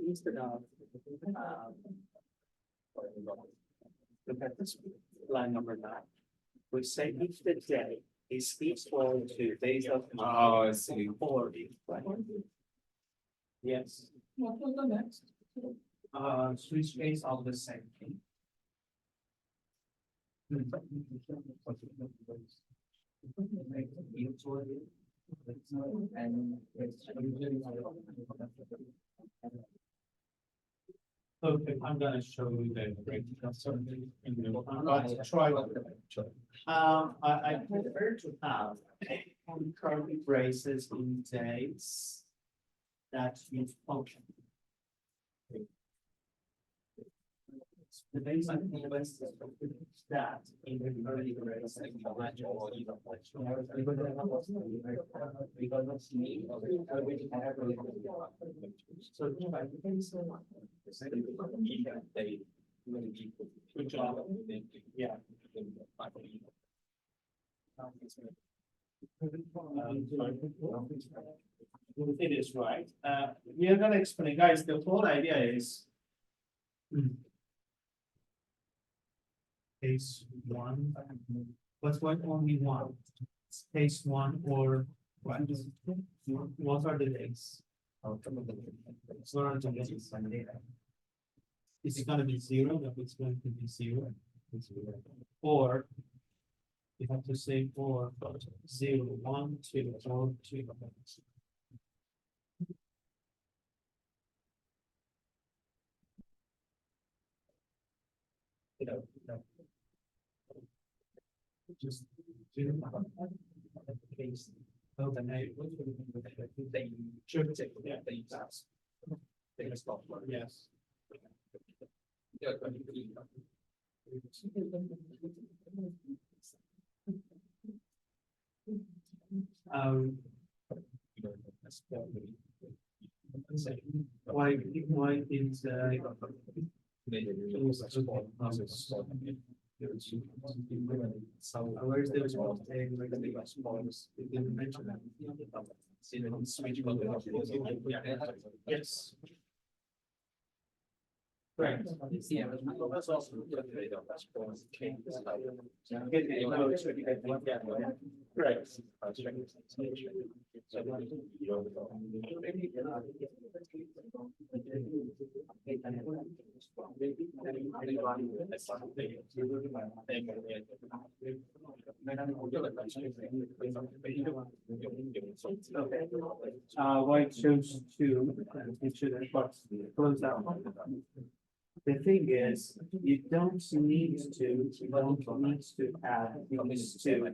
Instead of look at this line number 9. We say if the day is equal to days of Oh, I see. 40, right? Yes. What was the next? Switch case all the same thing. Okay, I'm gonna show you the breakdown. Try. I prefer to have curly braces in days that use function. The days I think that in the curly braces. So good job. Yeah. It is right. We are gonna explain, guys, the whole idea is. Case 1, what's what only one? Case 1 or what? What are the days? What are the days? Is it gonna be 0? That it's going to be 0. Or you have to say 4, 0, 1, 2, 4, 2. Just do the case. Oh, the name. Sure, yeah, they use that. Yes. Why is so where's the response? We didn't mention that. Yes. Correct. Yeah. Correct. Why choose to close out. The thing is, you don't need to add these two,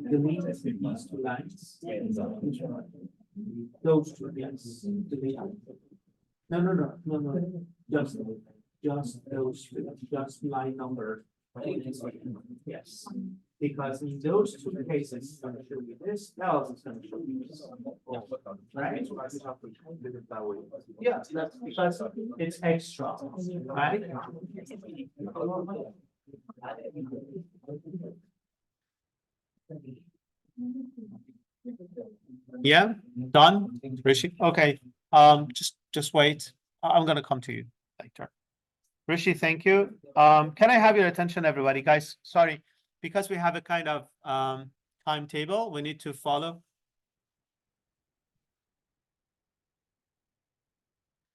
delete these 2 lines. Those 2, yes, delete. No, just those 2, just line number. Yes, because in those 2 cases, it's gonna show you this, else it's gonna show you this. Right? Yeah, that's because it's extra, right? Yeah, done, Rishi. Okay, just wait. I'm gonna come to you later. Rishi, thank you. Can I have your attention, everybody? Guys, sorry, because we have a kind of timetable we need to follow.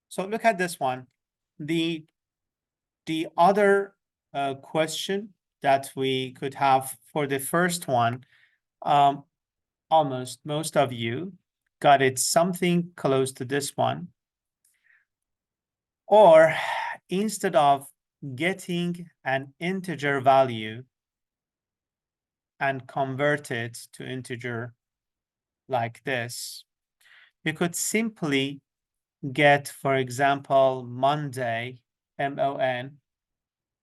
So look at this one. The other question that we could have for the first one, almost most of you got it something close to this one. Or instead of getting an integer value and convert it to integer like this, you could simply get, for example, Monday, MON,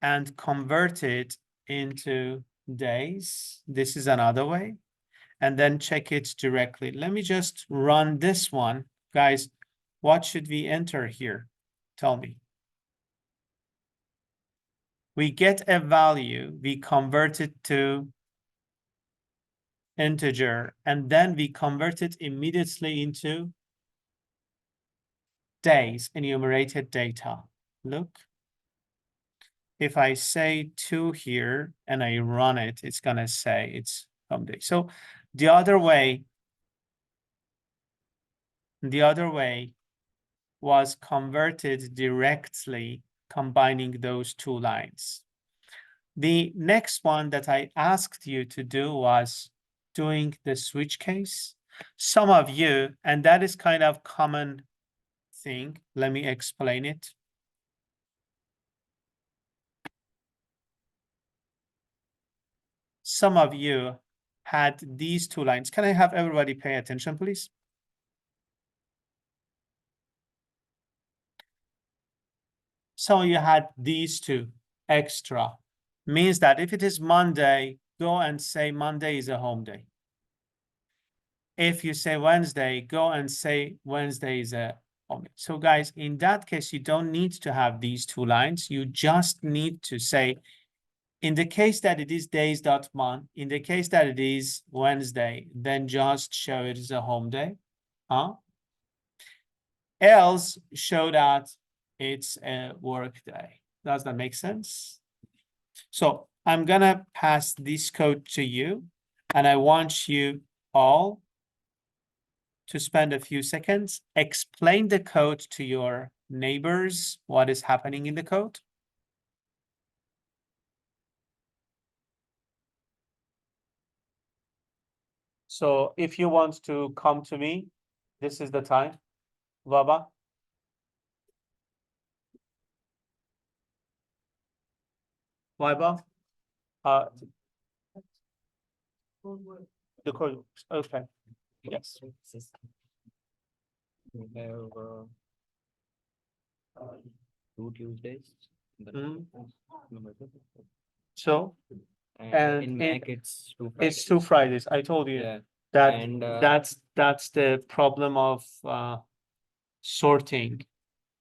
and convert it into days. This is another way. And then check it directly. Let me just run this one. Guys, what should we enter here? Tell me. We get a value, we convert it to integer, and then we convert it immediately into days, enumerated data. Look. If I say 2 here and I run it, it's gonna say it's someday. So the other way was converted directly combining those two lines. The next one that I asked you to do was doing the switch case. Some of you, and that is kind of common thing, let me explain it. Some of you had these two lines. Can I have everybody pay attention, please? So you had these two extra. Means that if it is Monday, go and say Monday is a home day. If you say Wednesday, go and say Wednesday is a home day. So guys, in that case, you don't need to have these two lines. You just need to say, in the case that it is days.month, in the case that it is Wednesday, then just show it as a home day. Else show that it's a work day. Does that make sense? So I'm gonna pass this code to you, and I want you all to spend a few seconds, explain the code to your neighbors, what is happening in the code. So if you want to come to me, this is the time. Baba. Baba. The code. Okay. Yes. We have 2 Tuesdays. So And in and Mac, it's 2 Fridays. it's 2 Fridays. I told you Yeah. that And that's the problem of sorting.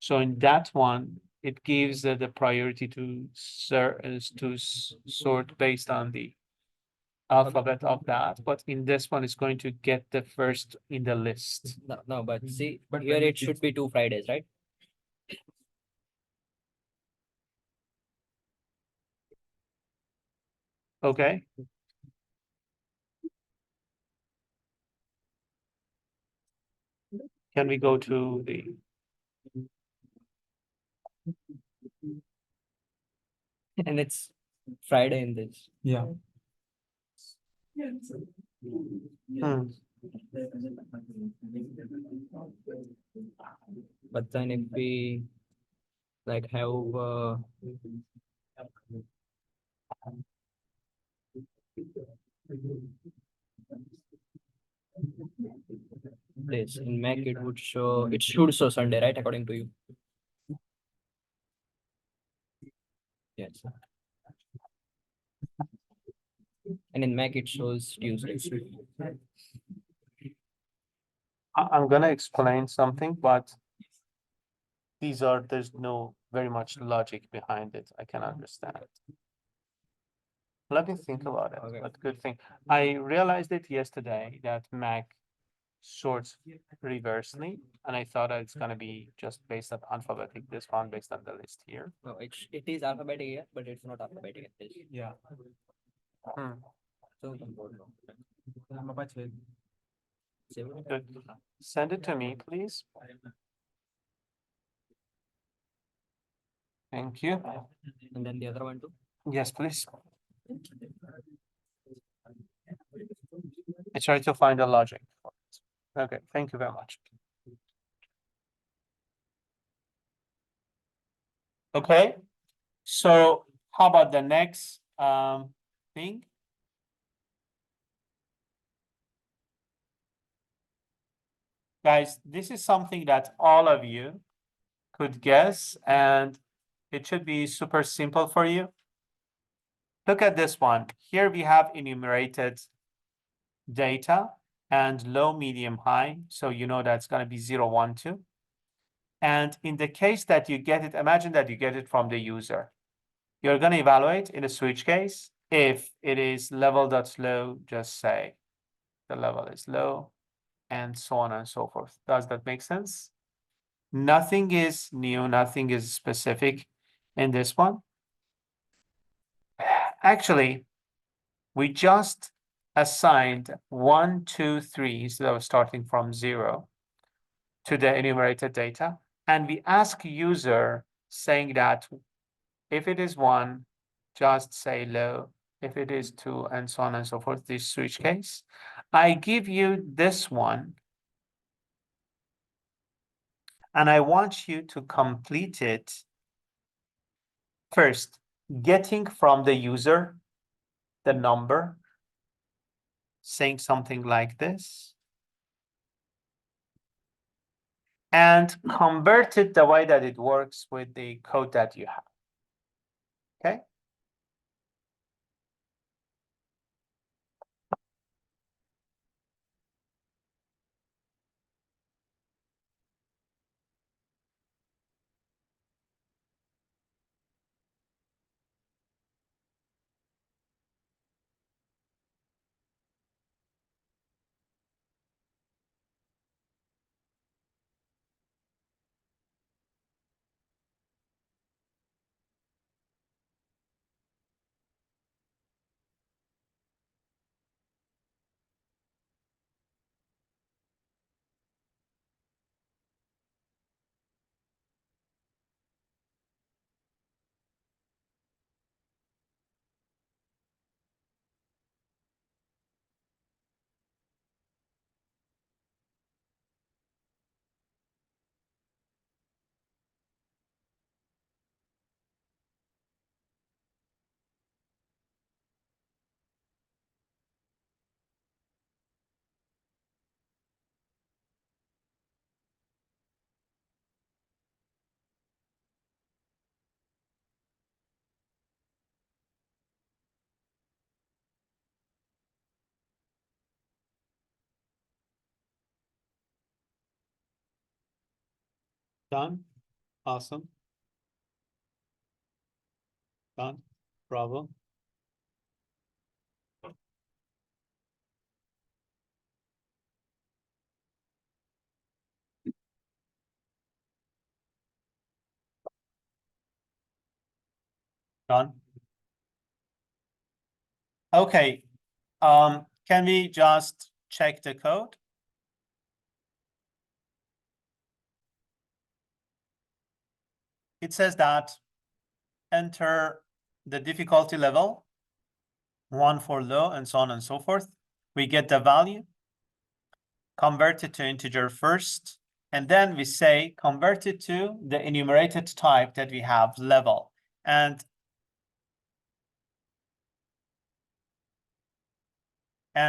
So in that one, it gives the priority to sort based on the alphabet of that. But in this one, it's going to get the first in the list. no, but see, here it should be 2 Fridays, right? Okay. Can we go to the And it's Friday in this. Yeah. But then if we like have this in Mac, it would show, it should show Sunday, right? According to you. Yes. And in Mac, it shows Tuesday. I'm gonna explain something, but there's no very much logic behind it. I can understand it. Let me think about it, Okay. but good thing. I realized it yesterday that Mac sort reversely, and I thought it's gonna be just based on alphabetic, this one based on the list here. No, it is alphabetic here, but it's not alphabetic. Yeah. Hmm, So good. Send it to me, please. Thank you. and then the other one too. Yes, please. I try to find a logic for it. Okay, thank you very much. Okay, so how about the next thing? Guys, this is something that all of you could guess, and it should be super simple for you. Look at this one. Here we have enumerated data and low, medium, high. So you know that's going to be 0, 1, 2. And in the case that you get it, imagine that you get it from the user. You're going to evaluate in a switch case. If it is level.low, just say the level is low, and so on and so forth. Does that make sense? Nothing is new, nothing is specific in this one. Actually, we just assigned 1, 2, 3 instead of starting from 0 to the enumerated data. And we ask user saying that if it is 1, just say low. If it is 2, and so on and so forth, this switch case. I give you this one, and I want you to complete it first, getting from the user the number, saying something like this, and convert it the way that it works with the code that you have. Okay. Done. Awesome. Done. Bravo. Done. Okay. Can we just check the code? It says that enter the difficulty level, 1 for low, and so on and so forth. We get the value, convert it to integer first, and then we say convert it to the enumerated type that we have, level. And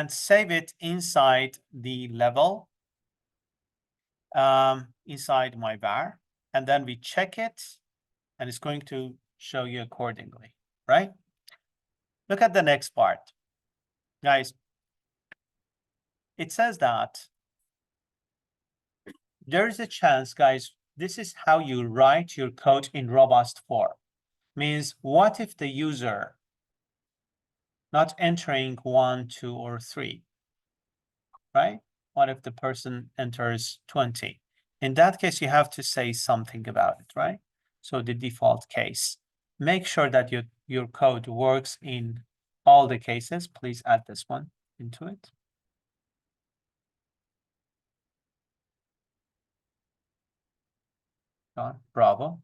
save it inside the level, inside my var, and then we check it, and it's going to show you accordingly, right? Look at the next part. Guys, it says that there is a chance, guys, this is how you write your code in robust form. Means what if the user not entering 1, 2, or 3, right? What if the person enters 20? In that case, you have to say something about it, right? So the default case. Make sure that your code works in all the cases. Please add this one into it. Bravo.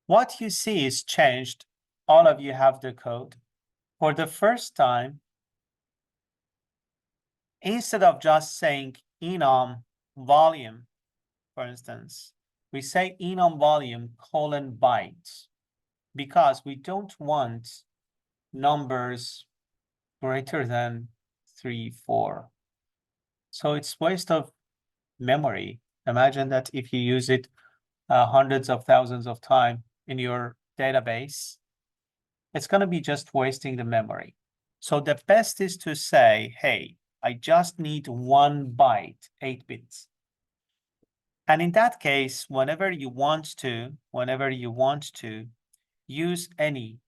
What you see is changed. All of you have the code. For the first time, instead of just saying enum volume, for instance, we say enum volume : bytes, because we don't want numbers greater than 3, 4. So it's waste of memory. Imagine that if you use it hundreds of thousands of times in your database, it's going to be just wasting the memory. So the best is to say, hey, I just need 1 byte, 8 bits. And in that case, whenever you want to use anything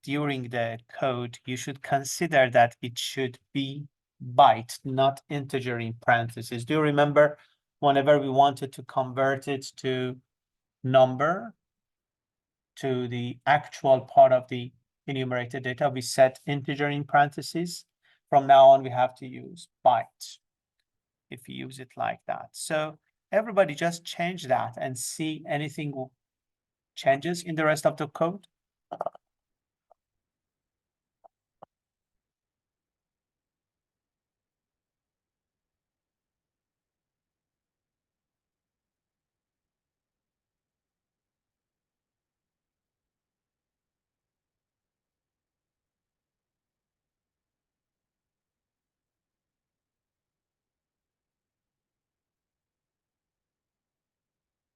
during the code, you should consider that it should be byte, not integer in parentheses. Do you remember whenever we wanted to convert it to number, to the actual part of the enumerated data, we set integer in parentheses? From now on, we have to use byte if you use it like that. So everybody just change that and see anything changes in the rest of the code.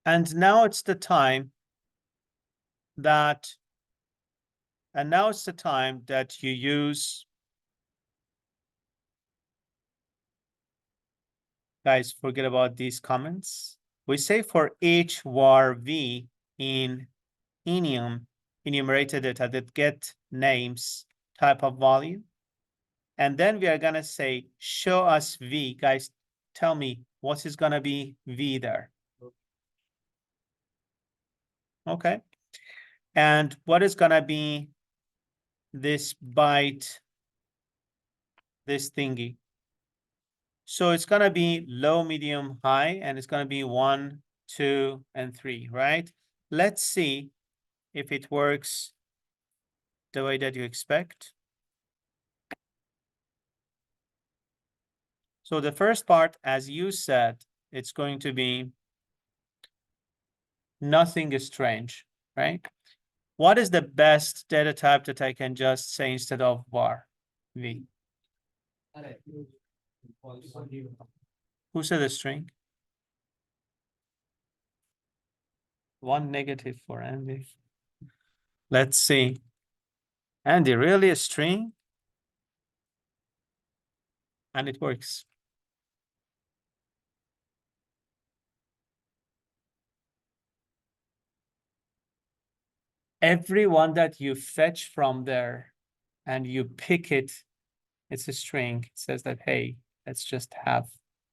And now it's the time that you use, guys, forget about these comments. We say for each var v in enum enumerated data that get names type of value. And then we are gonna say, show us v. Guys, tell me what is gonna be v there. Okay. And what is gonna be this byte, this thingy? So it's gonna be low, medium, high, and it's gonna be 1, 2, and 3, right? Let's see if it works the way that you expect. So the first part, as you said, it's going to be nothing strange, right? What is the best data type that I can just say instead of var v? Who said a string? 1 negative for Andy. Let's see. Andy, really a string? And it works. Everyone that you fetch from there and you pick it, it's a string. It says that, hey, let's just have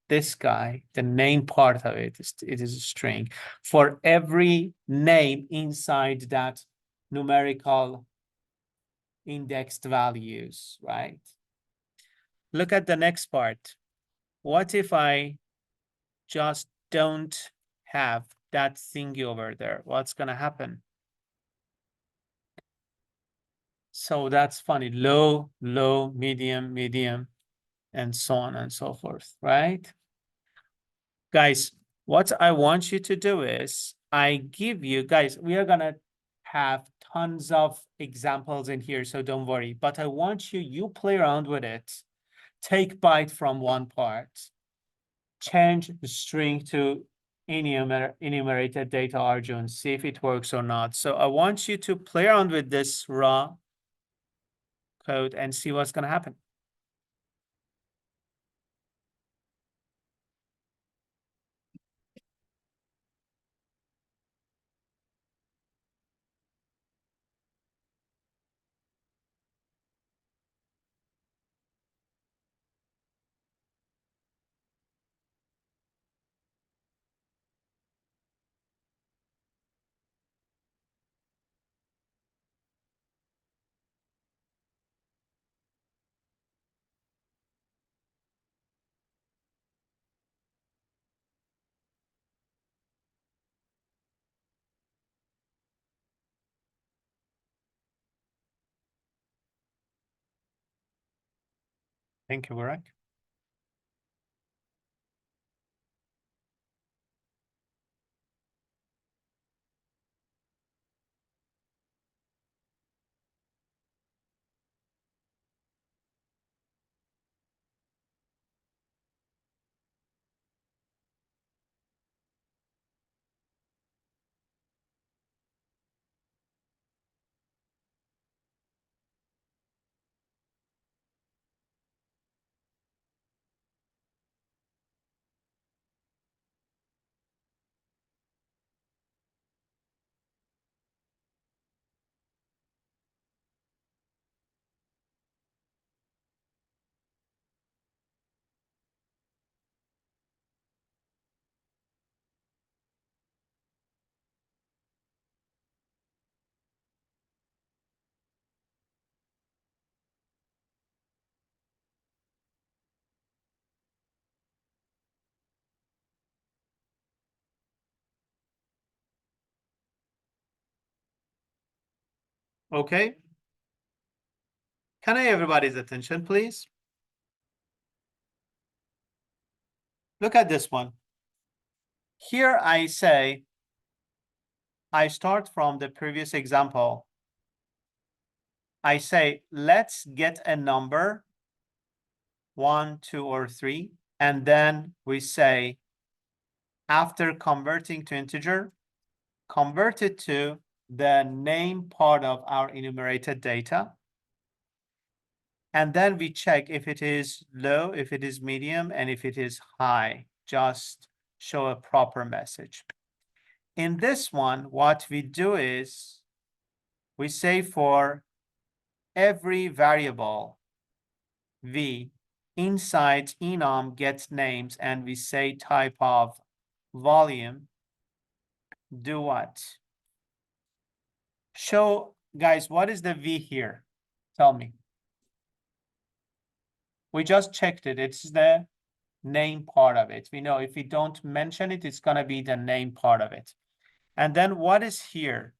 this guy, the name part of it is a string. For every name inside that numerical indexed values, right? Look at the next part. What if I just don't have that thingy over there? What's gonna happen? So that's funny. Low, low, medium, medium, and so on and so forth, right? Guys, what I want you to do is I give you guys, we are gonna have tons of examples in here, so don't worry. But I want you play around with it. take byte from one part, change the string to enumerated data argent, see if it works or not. So I want you to play around with this raw code and see what's going to happen. Thank you, Barak. Okay. Can I have everybody's attention, please? Look at this one. Here I say, I start from the previous example. I say, let's get a number, 1, 2, or 3. And then we say, after converting to integer, convert it to the name part of our enumerated data. And then we check if it is low, if it is medium, and if it is high, just show a proper message. In this one, what we do is we say for every variable v inside enum get names, and we say type of volume, do what? Show, guys, what is the v here? Tell me. We just checked it. It's the name part of it. We know if we don't mention it, it's going to be the name part of it. And then what is here?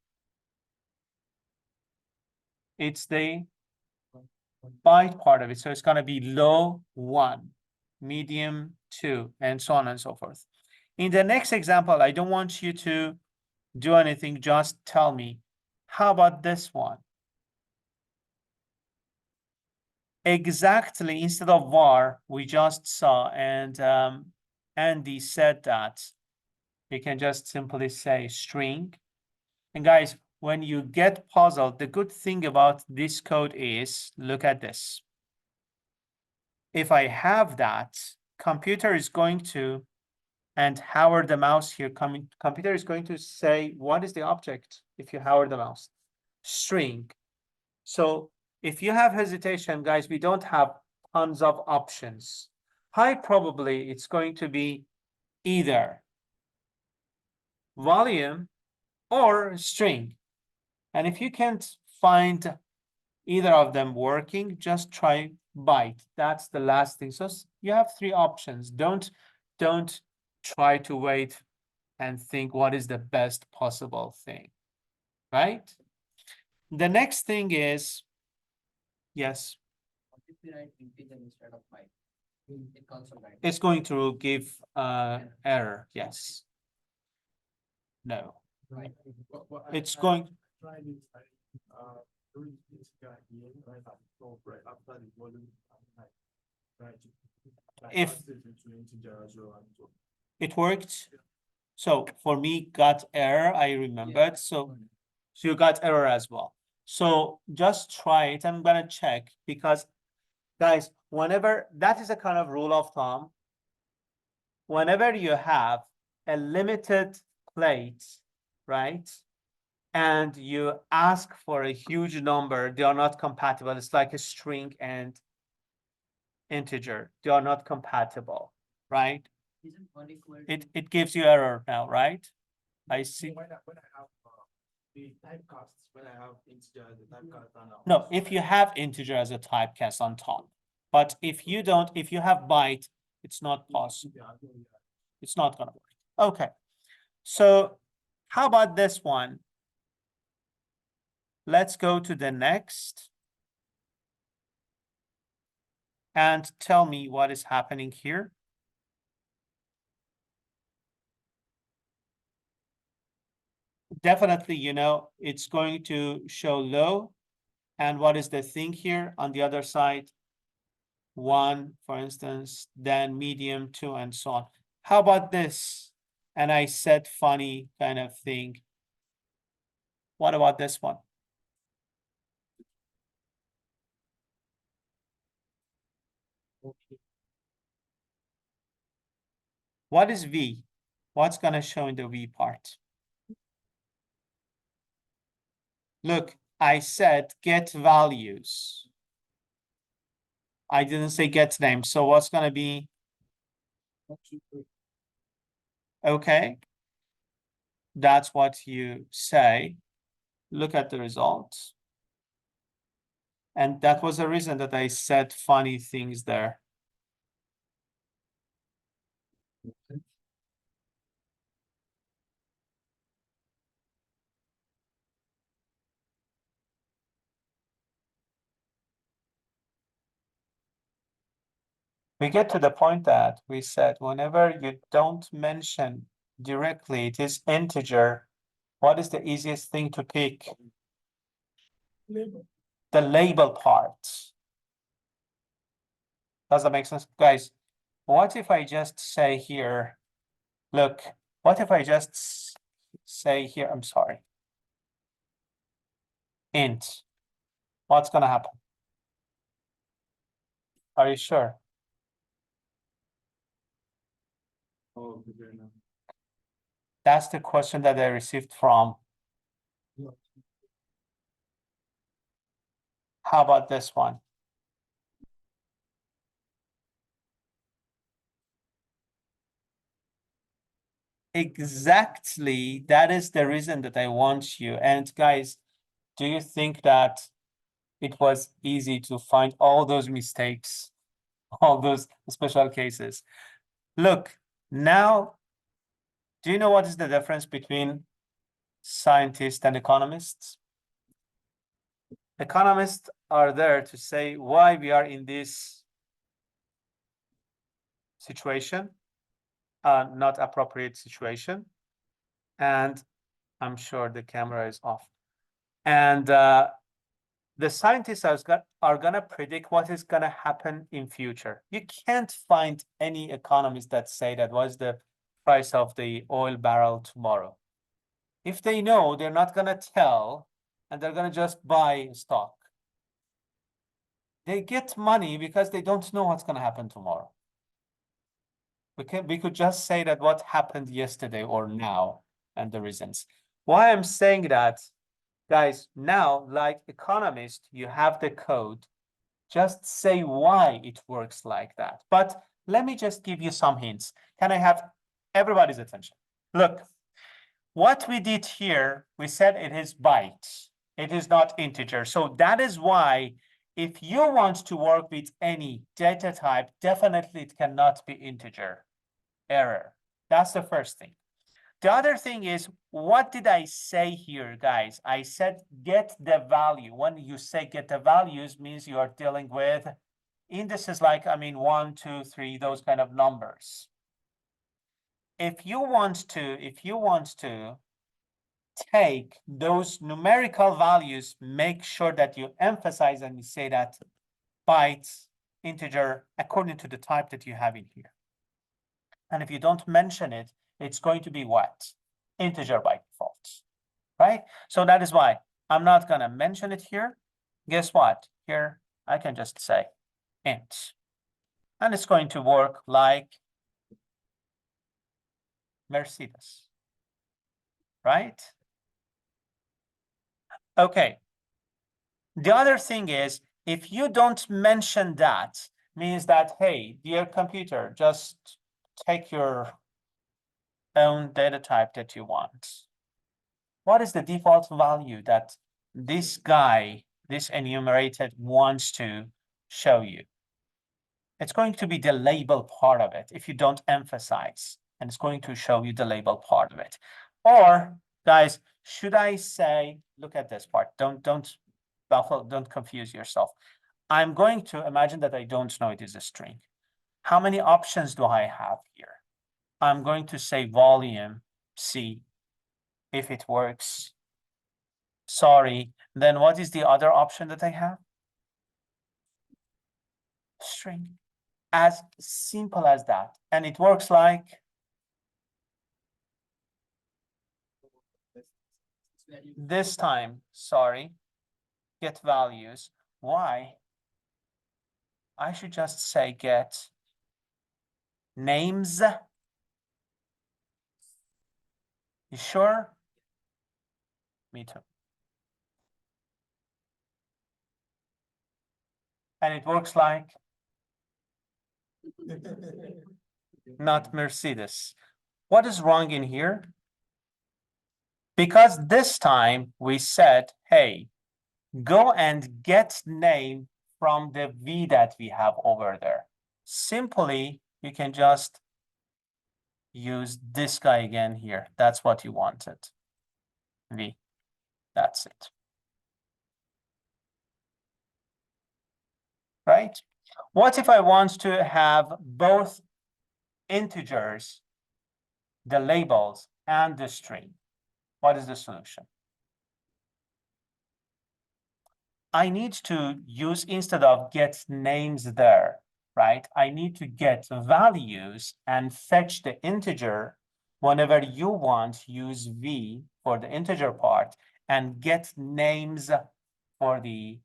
It's the byte part of it. So it's going to be low 1, medium 2, and so on and so forth. In the next example, I don't want you to do anything. Just tell me, how about this one? Exactly, instead of var, we just saw, and Andy said that you can just simply say string. And guys, when you get puzzled, the good thing about this code is, look at this. If I have that, computer is going to, and hover the mouse here, computer is going to say, what is the object if you hover the mouse? String. So if you have hesitation, guys, we don't have tons of options. High probably it's going to be either volume or string. And if you can't find either of them working, just try byte. That's the last thing. So you have 3 options. Don't try to wait and think what is the best possible thing, right? The next thing is, yes. If we write integer instead of byte, it console byte. It's going to give error, yes. No. Right. It's going, Try this, doing this guy here, right after the volume. Right. If- Translate it to integer as well and so- It worked. So for me, got error, I remembered. So you got error as well. So just try it. I'm gonna check because guys, whenever that is a kind of rule of thumb, whenever you have a limited plate, right? And you ask for a huge number, they are not compatible. It's like a string and integer. They are not compatible, right? Isn't one equal to? It gives you error now, right? I see. When I have the typecasts, when I have integer as a typecast and No, if you have integer as a typecast on top, but if you don't, if you have byte, it's not possible. It's not gonna work. Okay. So how about this one? Let's go to the next. And tell me what is happening here. Definitely, you know, it's going to show low. And what is the thing here on the other side? 1, for instance, then medium, 2, and so on. How about this? And I said funny kind of thing. What about this one? What is V? What's gonna show in the V part? Look, I said get values. I didn't say get names. So what's gonna be? Okay. That's what you say. Look at the results. And that was the reason that I said funny things there. We get to the point that we said whenever you don't mention directly it is integer, what is the easiest thing to pick? Label. The label part. Does that make sense? Guys, what if I just say here, look, what if I just say here, I'm sorry, int, what's gonna happen? Are you sure? Oh, okay, now. That's the question that I received from. How about this one? Exactly, that is the reason that I want you. And guys, do you think that it was easy to find all those mistakes, all those special cases? Look, now, do you know what is the difference between scientists and economists? Economists are there to say why we are in this situation, not appropriate situation. And I'm sure the camera is off. And the scientists are gonna predict what is gonna happen in future. You can't find any economists that say that what's the price of the oil barrel tomorrow. If they know, they're not gonna tell, and they're gonna just buy stock. They get money because they don't know what's gonna happen tomorrow. We could just say that what happened yesterday or now and the reasons. Why I'm saying that, guys, now, like economist, you have the code. Just say why it works like that. But let me just give you some hints. Can I have everybody's attention? Look, what we did here, we said it is byte. It is not integer. So that is why if you want to work with any data type, definitely it cannot be integer. Error. That's the first thing. The other thing is, what did I say here, guys? I said get the value. When you say get the values, means you are dealing with indices like, I mean, 1, 2, 3, those kind of numbers. If you want to take those numerical values, make sure that you emphasize and you say that bytes integer according to the type that you have in here. And if you don't mention it, it's going to be what? Integer by default, right? So that is why I'm not gonna mention it here. Guess what? Here, I can just say int. And it's going to work like Mercedes, right? Okay. The other thing is, if you don't mention that, means that, hey, dear computer, just take your own data type that you want. What is the default value that this guy, this enumerated, wants to show you? It's going to be the label part of it if you don't emphasize, and it's going to show you the label part of it. Or, guys, should I say, look at this part, don't baffle, don't confuse yourself. I'm going to imagine that I don't know it is a string. How many options do I have here? I'm going to say volume, see if it works. Sorry, then what is the other option that I have? String. As simple as that. And it works like this time, sorry, get values. Why? I should just say get names. You sure? Me too. And it works like not Mercedes. What is wrong in here? Because this time we said, hey, go and get name from the V that we have over there. Simply, you can just use this guy again here. That's what you wanted. V. That's it. Right? What if I want to have both integers, the labels, and the string? What is the solution? I need to use, instead of get names there, right? I need to get values and fetch the integer. Whenever you want, use V for the integer part and get names for the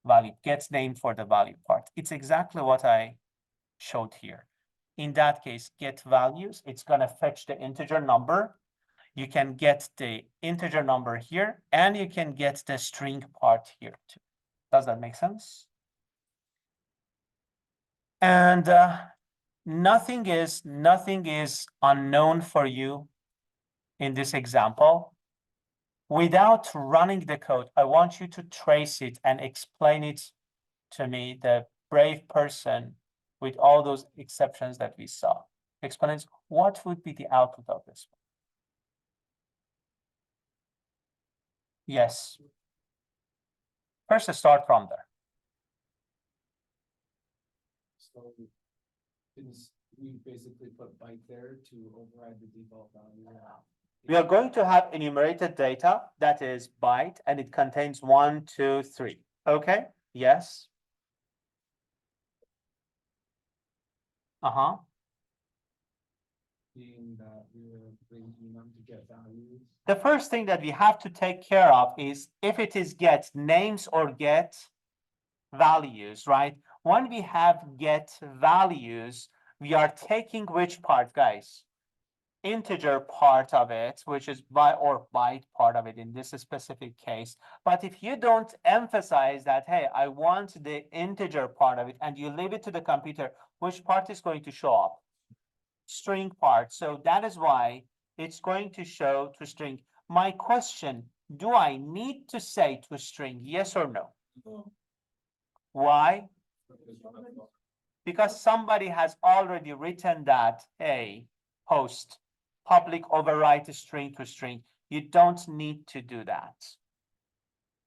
value, gets name for the value part. It's exactly what I showed here. In that case, get values, it's gonna fetch the integer number. You can get the integer number here, and you can get the string part here too. Does that make sense? And nothing is unknown for you in this example. Without running the code, I want you to trace it and explain it to me, the brave person with all those exceptions that we saw. Explains what would be the output of this one. Yes. First, start from there. So since we basically put byte there to override the default value. We are going to have enumerated data that is byte, and it contains 1, 2, 3. Okay, yes. Uh-huh. Being that we're bringing them to get values. The first thing that we have to take care of is if it is get names or get values, right? When we have get values, we are taking which part, guys? Integer part of it, which is byte part of it in this specific case. But if you don't emphasize that, hey, I want the integer part of it, and you leave it to the computer, which part is going to show up? String part. So that is why it's going to show to string. My question, do I need to say to string yes or no? Why? Because somebody has already written that, hey, post public overwrite string to string. You don't need to do that,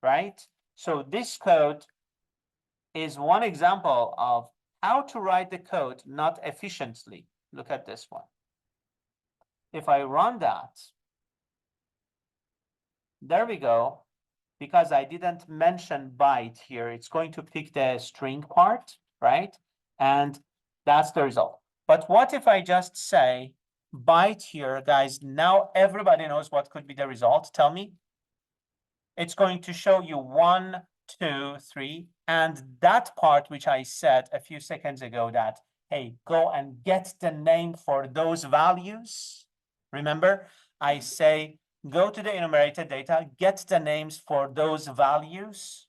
right? So this code is one example of how to write the code not efficiently. Look at this one. If I run that, there we go. Because I didn't mention byte here, it's going to pick the string part, right? And that's the result. But what if I just say byte here, guys? Now everybody knows what could be the result. Tell me. It's going to show you 1, 2, 3, and that part which I said a few seconds ago that, hey, go and get the name for those values. Remember, I say, go to the enumerated data, get the names for those values,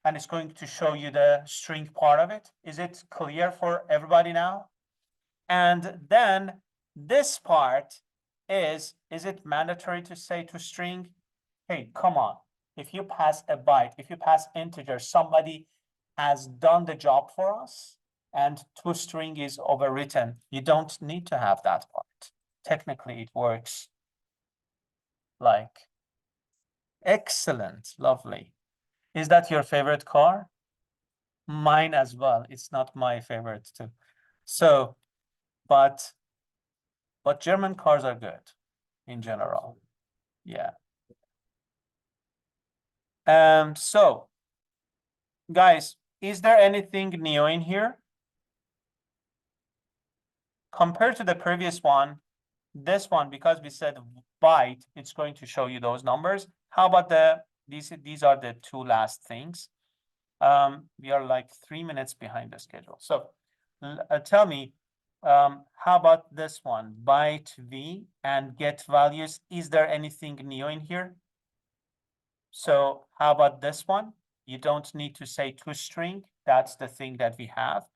and it's going to show you the string part of it. Is it clear for everybody now? And then this part is it mandatory to say to string? Hey, come on. If you pass a byte, if you pass integer, somebody has done the job for us and toString is overwritten. You don't need to have that part. Technically, it works like excellent, lovely. Is that your favorite car? Mine as well. It's not my favorite too. So, but German cars are good in general. Yeah. So guys, is there anything new in here? Compared to the previous one, this one, because we said byte, it's going to show you those numbers. How about these are the two last things. We are like 3 minutes behind the schedule. So tell me, how about this one, byte v and get values? Is there anything new in here? So how about this one? You don't need to say toString. That's the thing that we have.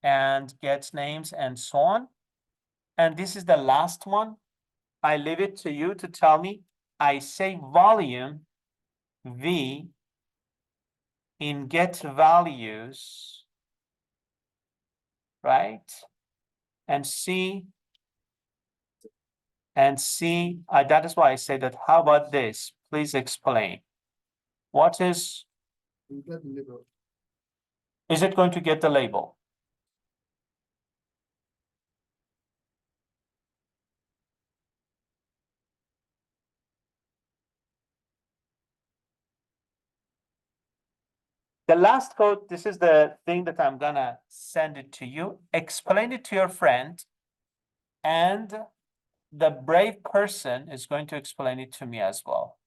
And get names and so on. And this is the last one. I leave it to you to tell me. I say volume v in get values, right? And see, that is why I say that. How about this? Please explain. What is it going to get the label? The last code, this is the thing that I'm gonna send it to you. Explain it to your friend, and the brave person is going to explain it to me as well.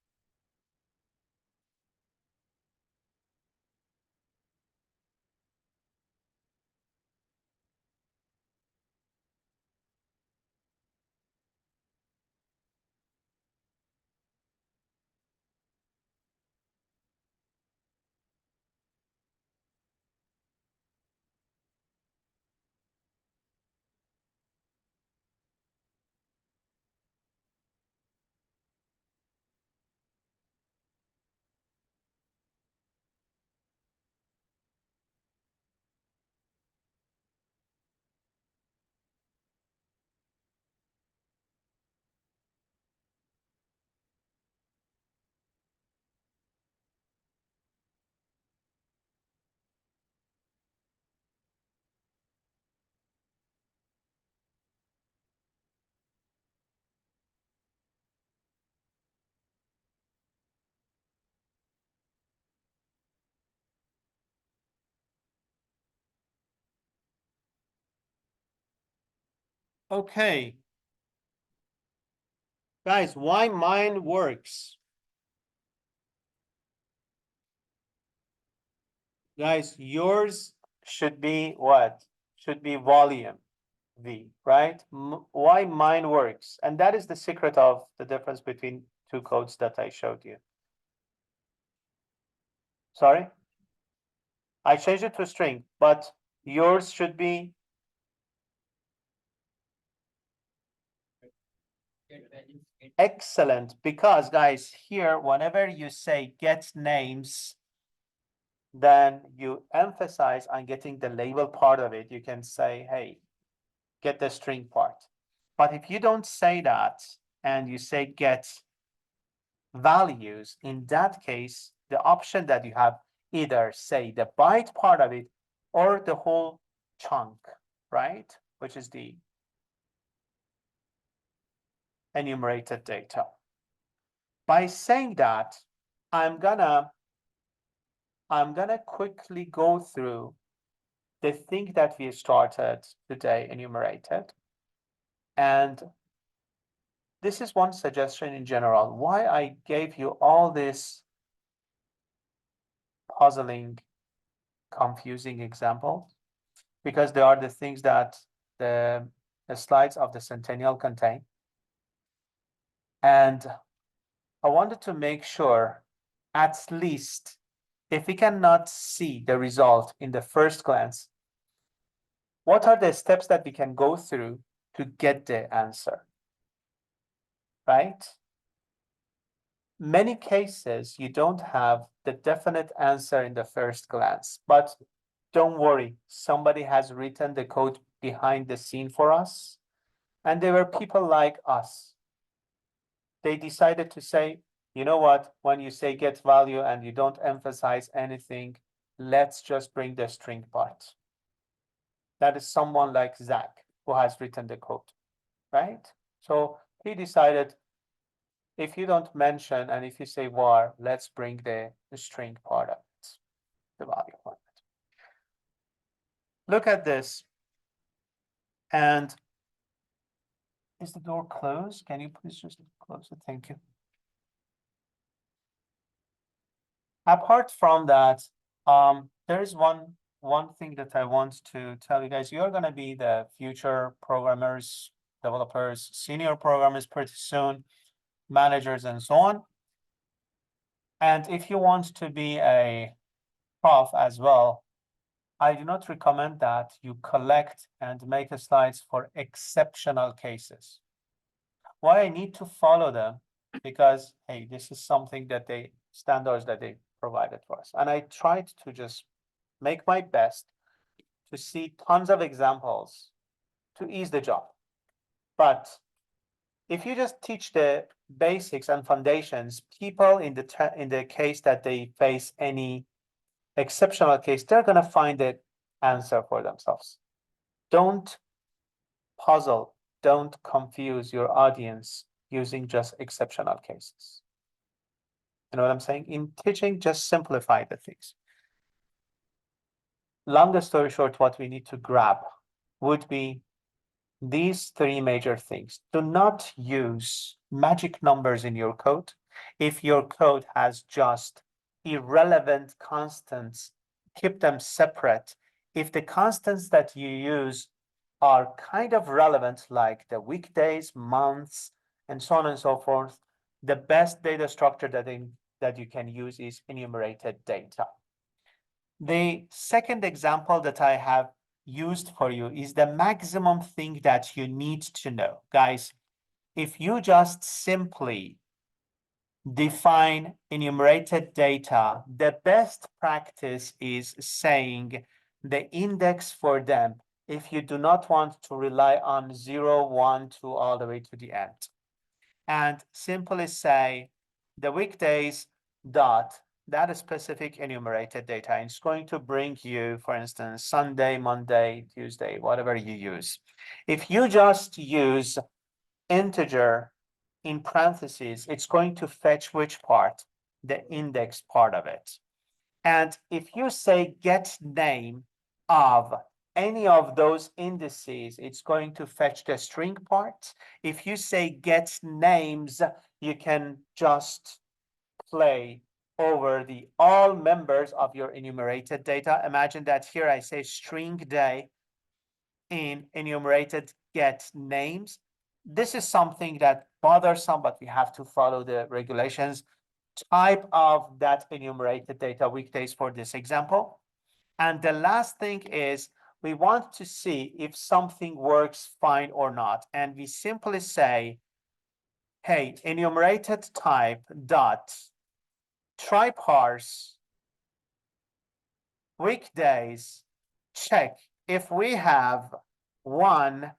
Okay. Guys, why mine works? Guys, yours should be what? Should be volume v, right? Why mine works? And that is the secret of the difference between two codes that I showed you. Sorry? I changed it to string, but yours should be excellent, because guys, here, whenever you say get names, then you emphasize on getting the label part of it. You can say, hey, get the string part. But if you don't say that and you say get values, in that case, the option that you have, either say the byte part of it or the whole chunk, right? Which is the enumerated data. By saying that, I'm gonna quickly go through the thing that we started today enumerated. And this is one suggestion in general, why I gave you all this puzzling, confusing examples, because they are the things that the slides of the Centennial contain. And I wanted to make sure, at least, if we cannot see the result in the first glance, what are the steps that we can go through to get the answer, right? Many cases, you don't have the definite answer in the first glance, but don't worry, somebody has written the code behind the scene for us, and they were people like us. They decided to say, you know what, when you say get value and you don't emphasize anything, let's just bring the string part. That is someone like Zach who has written the code, right? So he decided, if you don't mention and if you say var, let's bring the string part of it, the value part. Look at this. And is the door closed? Can you please just close it? Thank you. Apart from that, there is one thing that I want to tell you guys. You're going to be the future programmers, developers, senior programmers pretty soon, managers, and so on. And if you want to be a prof as well, I do not recommend that you collect and make slides for exceptional cases. Why I need to follow them? Because, hey, this is something that standards that they provided for us. And I tried to just make my best to see tons of examples to ease the job. But if you just teach the basics and foundations, people in the case that they face any exceptional case, they're going to find the answer for themselves. Don't puzzle, don't confuse your audience using just exceptional cases. You know what I'm saying? In teaching, just simplify the things. Long story short, what we need to grab would be these three major things. Do not use magic numbers in your code. If your code has just irrelevant constants, keep them separate. If the constants that you use are kind of relevant, like the weekdays, months, and so on and so forth, the best data structure that you can use is enumerated data. The second example that I have used for you is the maximum thing that you need to know. Guys, if you just simply define enumerated data, the best practice is saying the index for them if you do not want to rely on 0, 1, 2, all the way to the end. And simply say the weekdays dot that specific enumerated data. And it's going to bring you, for instance, Sunday, Monday, Tuesday, whatever you use. If you just use integer in parentheses, it's going to fetch which part? The index part of it. And if you say get name of any of those indices, it's going to fetch the string part. If you say get names, you can just play over the all members of your enumerated data. Imagine that here I say string day in enumerated get names. This is something that bothersome, but we have to follow the regulations. Type of that enumerated data weekdays for this example. And the last thing is we want to see if something works fine or not. And we simply say, hey, enumerated type dot try parse weekdays, check if we have one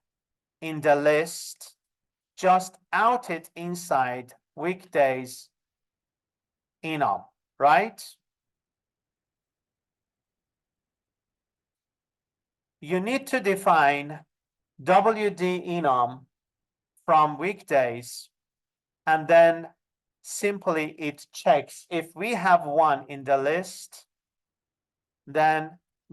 in the list, just out it inside weekdays enum, right? You need to define WD enum from weekdays, and then simply it checks if we have one in the list, then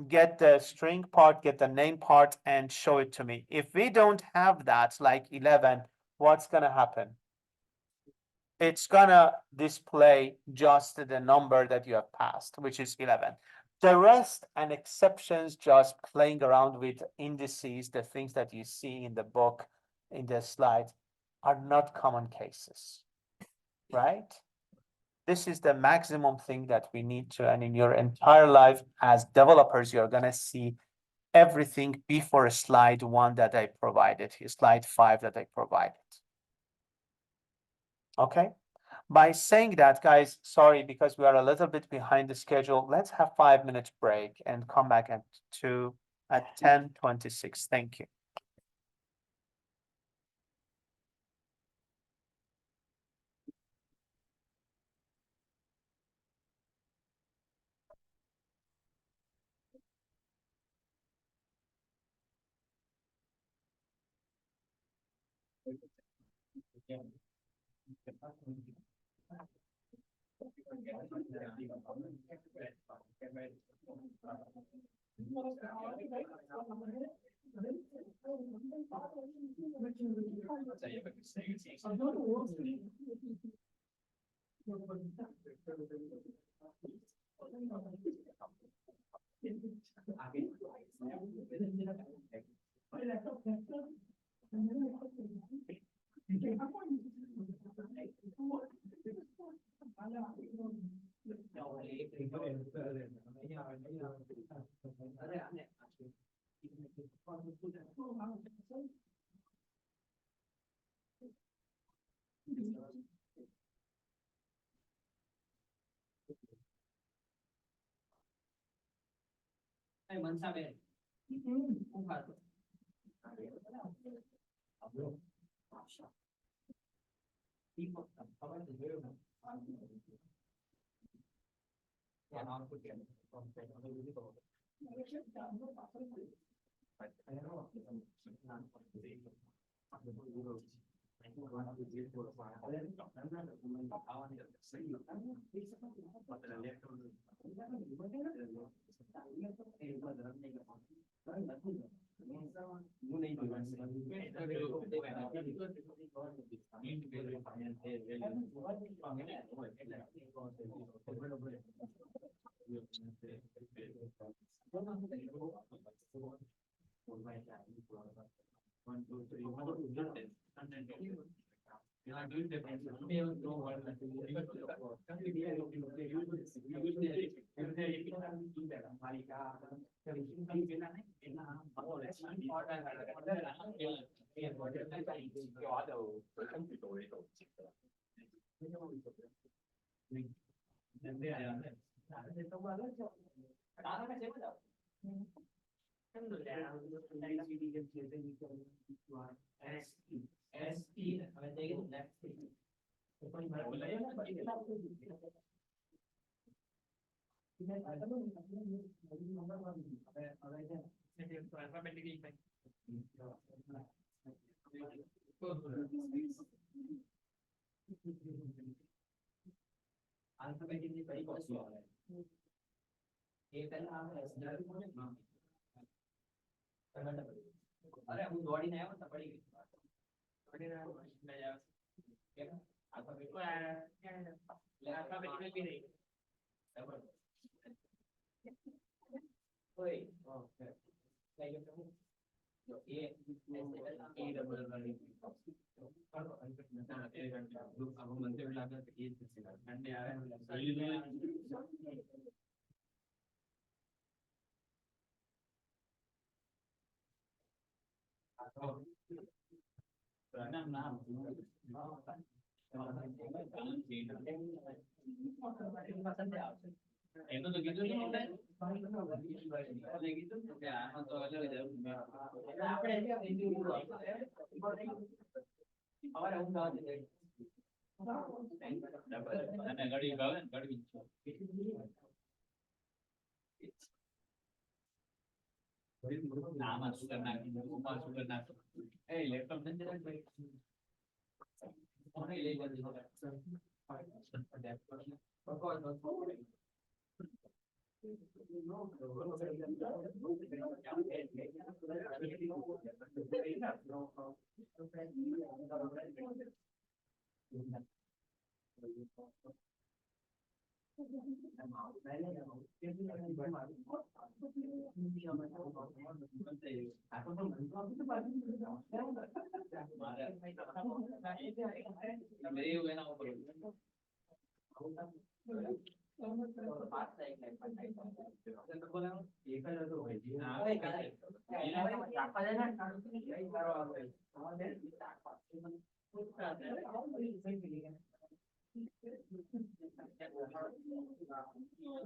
get the string part, get the name part, and show it to me. If we don't have that, like 11, what's gonna happen? It's gonna display just the number that you have passed, which is 11. The rest and exceptions, just playing around with indices, the things that you see in the book, in the slide, are not common cases, right? This is the maximum thing that we need to, and in your entire life as developers, you're gonna see everything before slide 1 that I provided, slide 5 that I provided. Okay, by saying that, guys, sorry, because we are a little bit behind the schedule, let's have 5 minutes break and come back at 10:26. Thank you.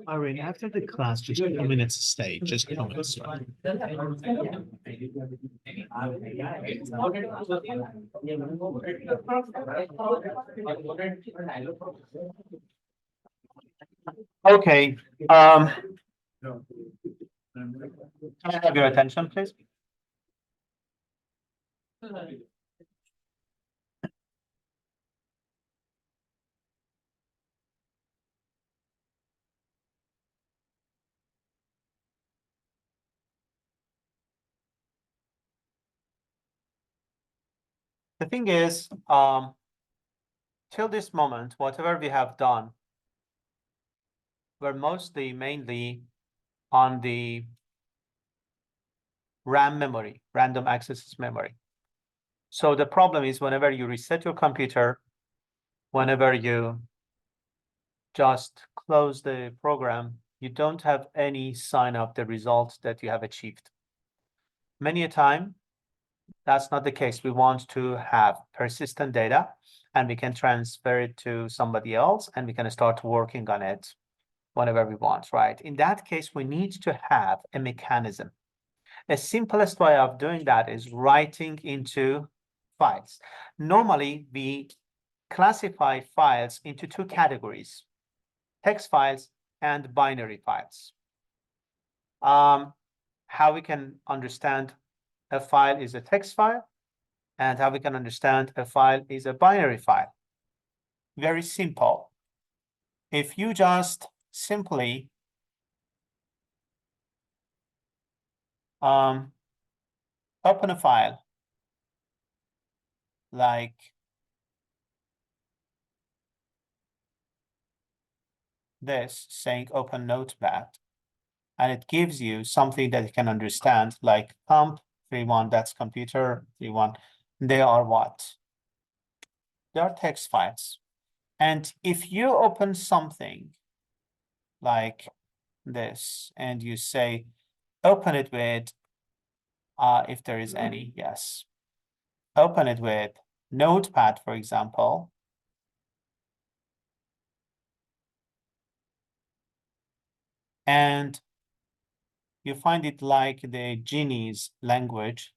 Irene, after the class, just 2 minutes to stay, just 2 minutes. Okay, can I have your attention, please? The thing is, till this moment, whatever we have done, we're mainly on the RAM memory, random access memory. So the problem is whenever you reset your computer, whenever you just close the program, you don't have any sign of the results that you have achieved. Many a time, that's not the case. We want to have persistent data and we can transfer it to somebody else and we can start working on it whenever we want, right? In that case, we need to have a mechanism. The simplest way of doing that is writing into files. Normally, we classify files into two categories, text files and binary files. How we can understand a file is a text file and how we can understand a file is a binary file. Very simple. If you just simply open a file like this, saying open notepad, and it gives you something that you can understand, like comp31, that's computer 31. They are what? They are text files. And if you open something like this and you say, open it with, if there is any, yes. Open it with Notepad, for example. And you find it like the Genie's language,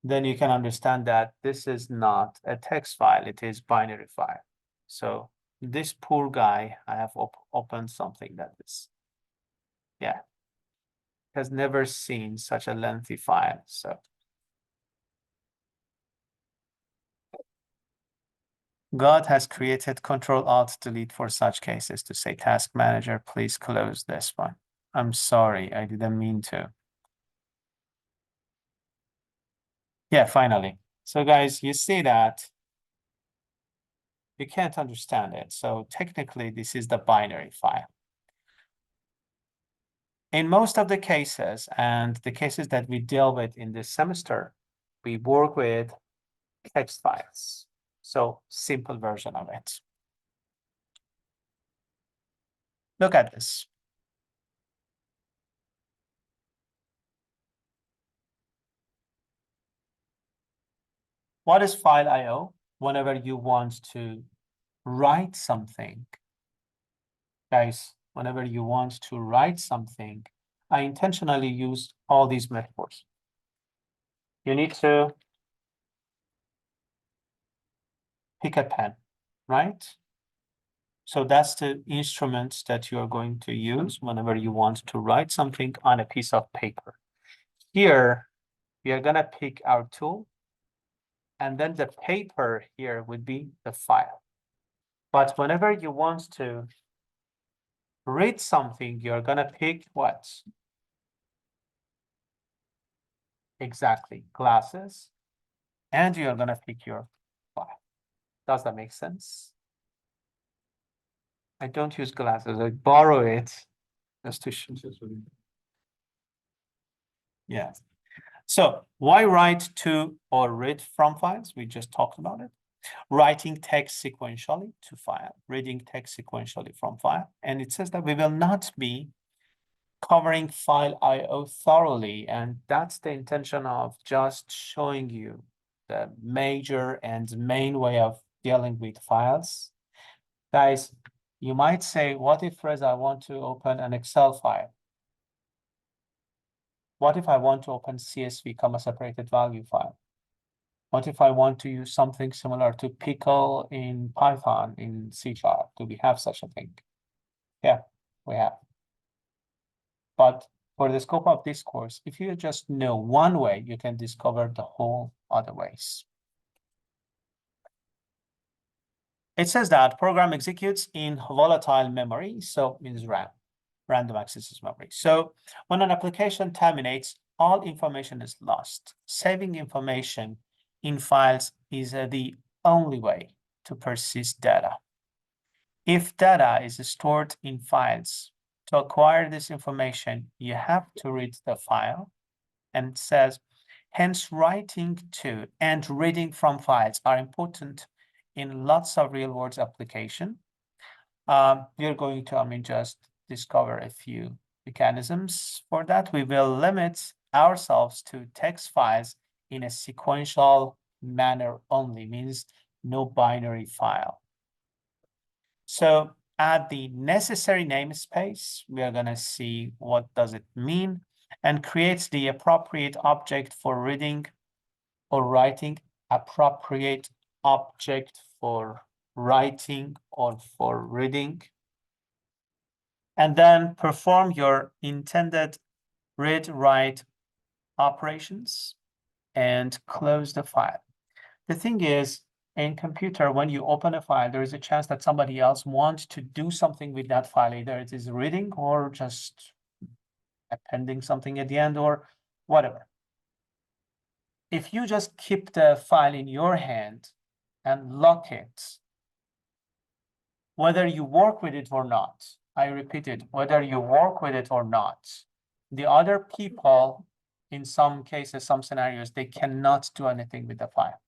then you can understand that this is not a text file, it is binary file. So this poor guy, I have opened something that is, yeah, has never seen such a lengthy file. So God has created Control-Alt-Delete for such cases to say, task manager, please close this one. I'm sorry, I didn't mean to. Yeah, finally. So guys, you see that you can't understand it. So technically, this is the binary file. In most of the cases, and the cases that we deal with in this semester, we work with text files. So simple version of it. Look at this. What is FileIO? Whenever you want to write something, guys, whenever you want to write something, I intentionally used all these metaphors. You need to pick a pen, right? So that's the instrument that you are going to use whenever you want to write something on a piece of paper. Here, we are gonna pick our tool, and then the paper here would be the file. But whenever you want to read something, you're gonna pick what? Exactly, glasses, and you're gonna pick your file. Does that make sense? I don't use glasses, I borrow it just to show. Yeah. So why write to or read from files? We just talked about it. Writing text sequentially to file, reading text sequentially from file. And it says that we will not be covering FileIO thoroughly. And that's the intention of just showing you the major and main way of dealing with files. Guys, you might say, what if, Reza, I want to open an Excel file? What if I want to open CSV, comma separated value file? What if I want to use something similar to pickle in Python in C#? Do we have such a thing? Yeah, we have. But for the scope of this course, if you just know one way, you can discover the whole other ways. It says that program executes in volatile memory, so means RAM, random access memory. So when an application terminates, all information is lost. Saving information in files is the only way to persist data. If data is stored in files, to acquire this information, you have to read the file. And it says, hence writing to and reading from files are important in lots of real-world application. We're going to, just discover a few mechanisms for that. We will limit ourselves to text files in a sequential manner only, means no binary file. So add the necessary namespace. We are going to see what does it mean, and create the appropriate object for reading or writing, appropriate object for writing or for reading. And then perform your intended read-write operations and close the file. The thing is, in computer, when you open a file, there is a chance that somebody else wants to do something with that file. Either it is reading or just appending something at the end or whatever. If you just keep the file in your hand and lock it, whether you work with it or not, I repeat it, whether you work with it or not, the other people, in some cases, some scenarios, they cannot do anything with the file.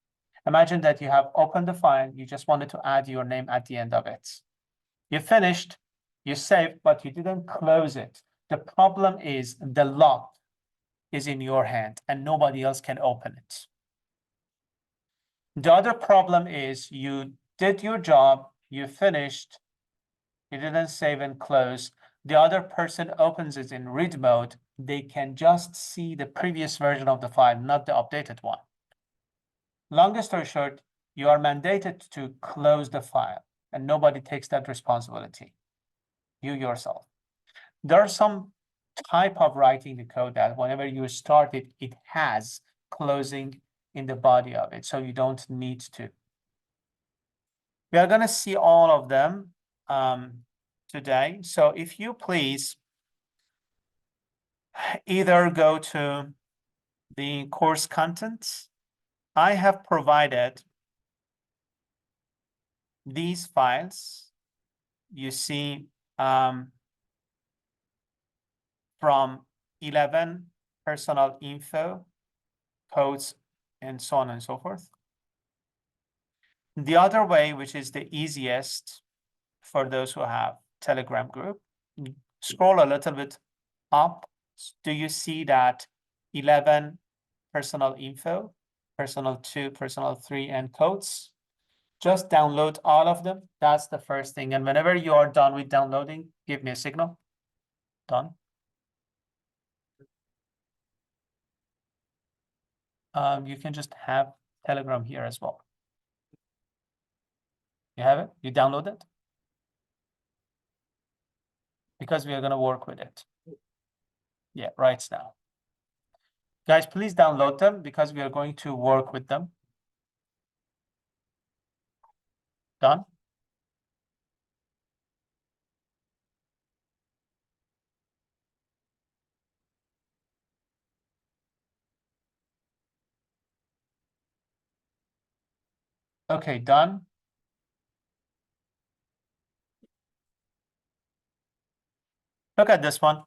Imagine that you have opened the file, you just wanted to add your name at the end of it. You finished, you saved, but you didn't close it. The problem is the lock is in your hand and nobody else can open it. The other problem is you did your job, you finished, you didn't save and close. The other person opens it in read mode. They can just see the previous version of the file, not the updated one. Long story short, you are mandated to close the file and nobody takes that responsibility. You yourself. There are some type of writing the code that whenever you start it, it has closing in the body of it. So you don't need to. We are going to see all of them today. So if you please either go to the course contents, I have provided these files. You see from 11 personal info, codes, and so on and so forth. The other way, which is the easiest for those who have Telegram group, scroll a little bit up. Do you see that 11 personal info, personal 2, personal 3, and codes? Just download all of them. That's the first thing. And whenever you are done with downloading, give me a signal. Done. You can just have Telegram here as well. You have it? You download it? Because we are going to work with it. Yeah, right now. Guys, please download them because we are going to work with them. Done? Okay, done. Look at this one.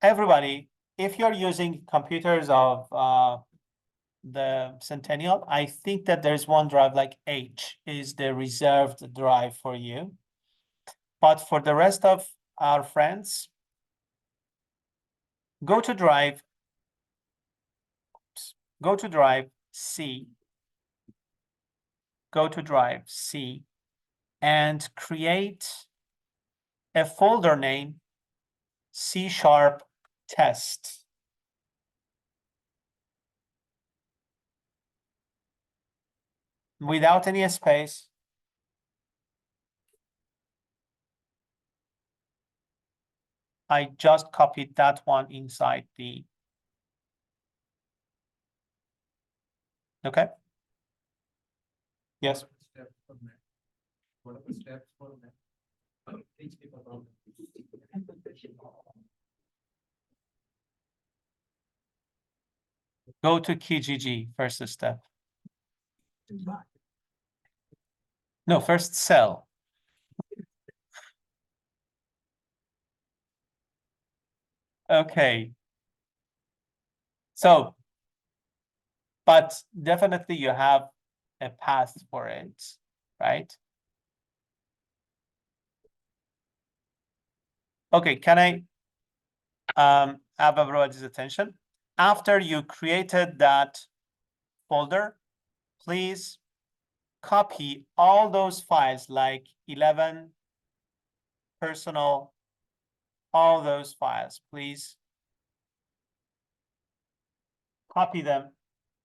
Everybody, if you're using computers of the Centennial, I think that there's one drive like H is the reserved drive for you. But for the rest of our friends, go to drive C, go to drive C, and create a folder name C# test. Without any space. I just copied that one inside the. Okay. Yes. Steps from that. What are the steps for that? Teach people about it. Go to KGG, first step. No, first cell. Okay. So, but definitely you have a path for it, right? Okay, can I have everybody's attention? After you created that folder, please copy all those files like 11 personal, all those files, please copy them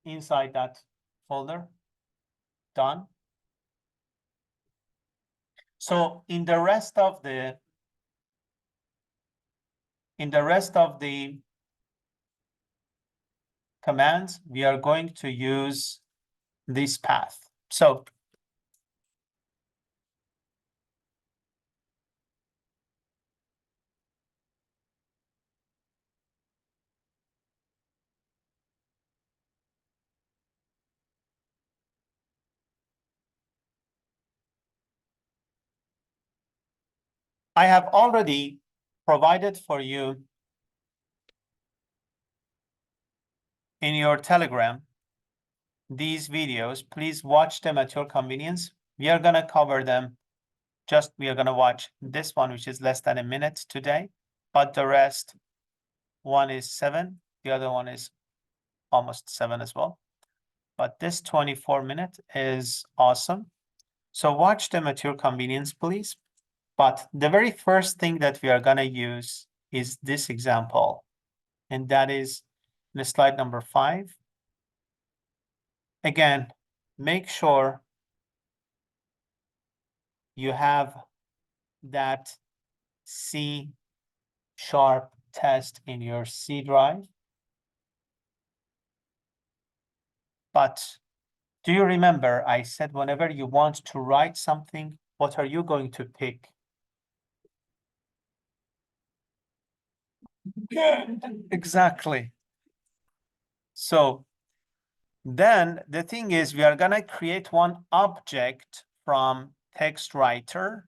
inside that folder. Done. So in the rest of the commands, we are going to use this path. So I have already provided for you in your Telegram these videos. Please watch them at your convenience. We are going to cover them. We are going to watch this one, which is less than a minute today, but the rest, one is 7, the other one is almost 7 as well. But this 24-minute is awesome. So watch them at your convenience, please. But the very first thing that we are going to use is this example, and that is in slide number 5. Again, make sure you have that C# test in your C drive. But do you remember I said whenever you want to write something, what are you going to pick? Exactly. So then the thing is, we are going to create one object from text writer,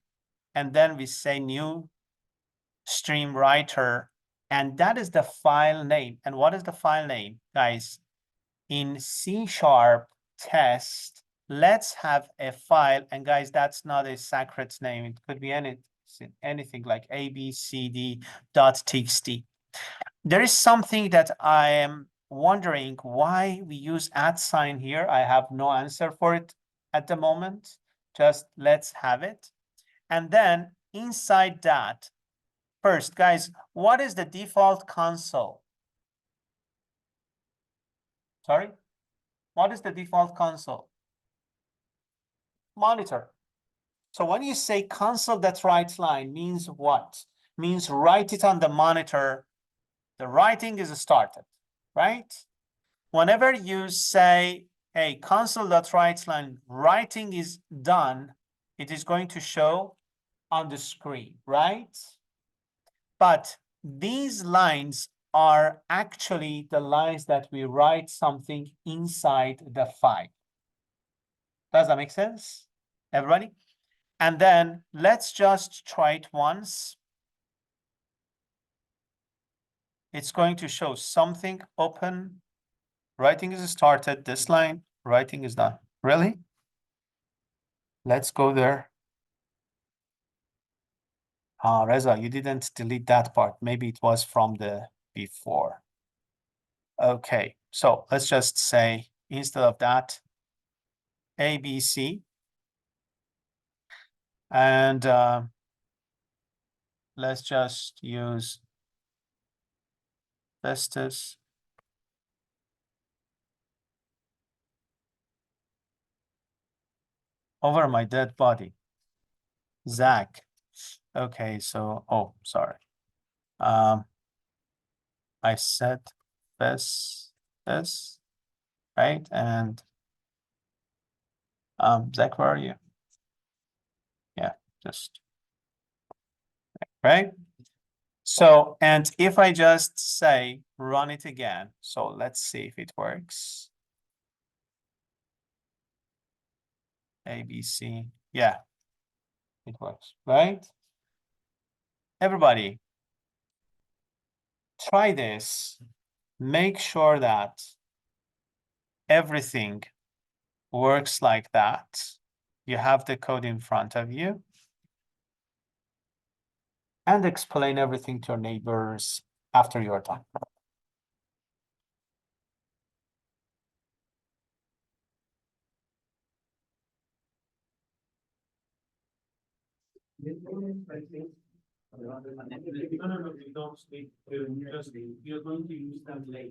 and then we say new stream writer, and that is the file name. And what is the file name, guys? In C# test, let's have a file, and guys, that's not a sacred name. It could be anything like abcd.txt. There is something that I am wondering why we use @ here. I have no answer for it at the moment. Just let's have it. And then inside that, first, guys, what is the default console? Sorry? What is the default console? Monitor. So when you say console.writeLine means what? Means write it on the monitor. The writing is started, right? Whenever you say, hey, console.writeLine writing is done, it is going to show on the screen, right? But these lines are actually the lines that we write something inside the file. Does that make sense, everybody? And then let's just try it once. It's going to show something open. Writing is started, this line, writing is done. Really? Let's go there. Ah, Reza, you didn't delete that part. Maybe it was from the before. Okay, so let's just say instead of that, ABC. And let's just use Vestas. Over my dead body. Zach. Okay, so, oh, sorry. I said this, right? And Zach, where are you? Yeah, just right. So, and if I just say run it again, so let's see if it works. ABC, yeah, it works, right? Everybody, try this. Make sure that everything works like that. You have the code in front of you. And explain everything to your neighbors after you're done. No, you don't speak to just, you're going to use them later.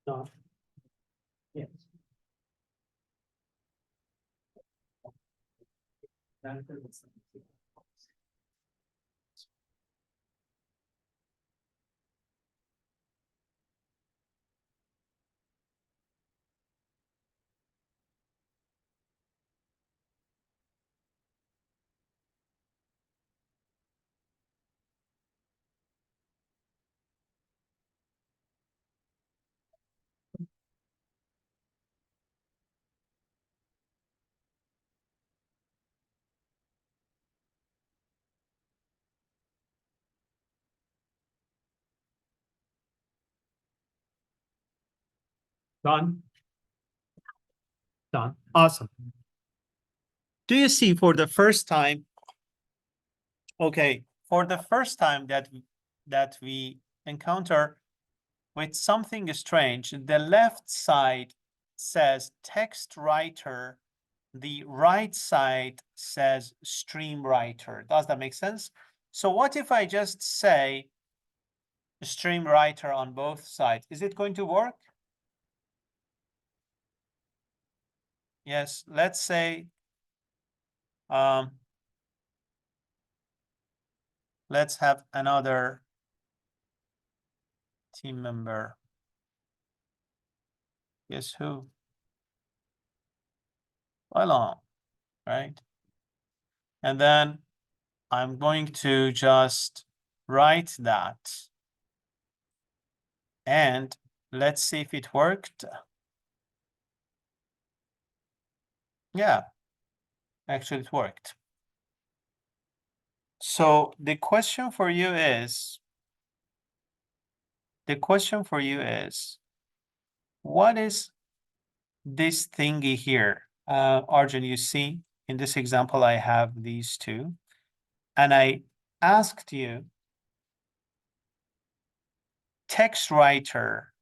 No. Yes. Done. Done. Awesome. Do you see for the first time? Okay, for the first time that we encounter with something strange, the left side says text writer, the right side says stream writer. Does that make sense? So what if I just say stream writer on both sides? Is it going to work? Yes, let's say, let's have another team member. Guess who? Along, right? And then I'm going to just write that. And let's see if it worked. Yeah, actually it worked. So the question for you is, what is this thingy here? Arjun, you see, in this example, I have these two, and I asked you text writer,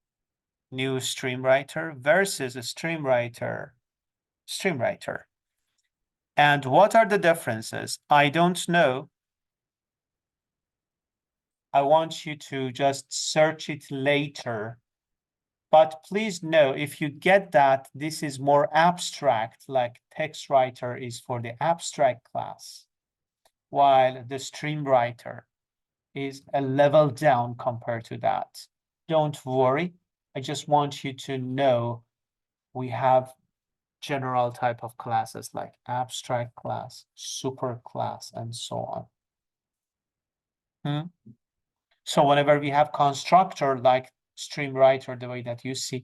new stream writer versus a stream writer. And what are the differences? I don't know. I want you to just search it later. But please know, if you get that, this is more abstract, like text writer is for the abstract class, while the stream writer is a level down compared to that. Don't worry. I just want you to know we have general type of classes like abstract class, super class, and so on. So whenever we have constructor like stream writer, the way that you see,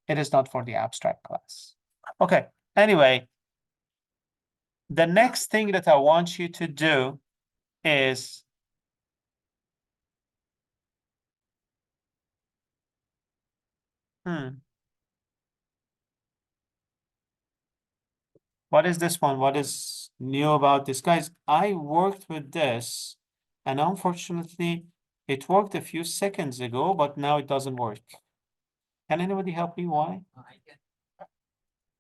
it is not for the abstract class. Okay, anyway, the next thing that I want you to do is what is this one? What is new about this? Guys, I worked with this, and unfortunately, it worked a few seconds ago, but now it doesn't work. Can anybody help me? Why?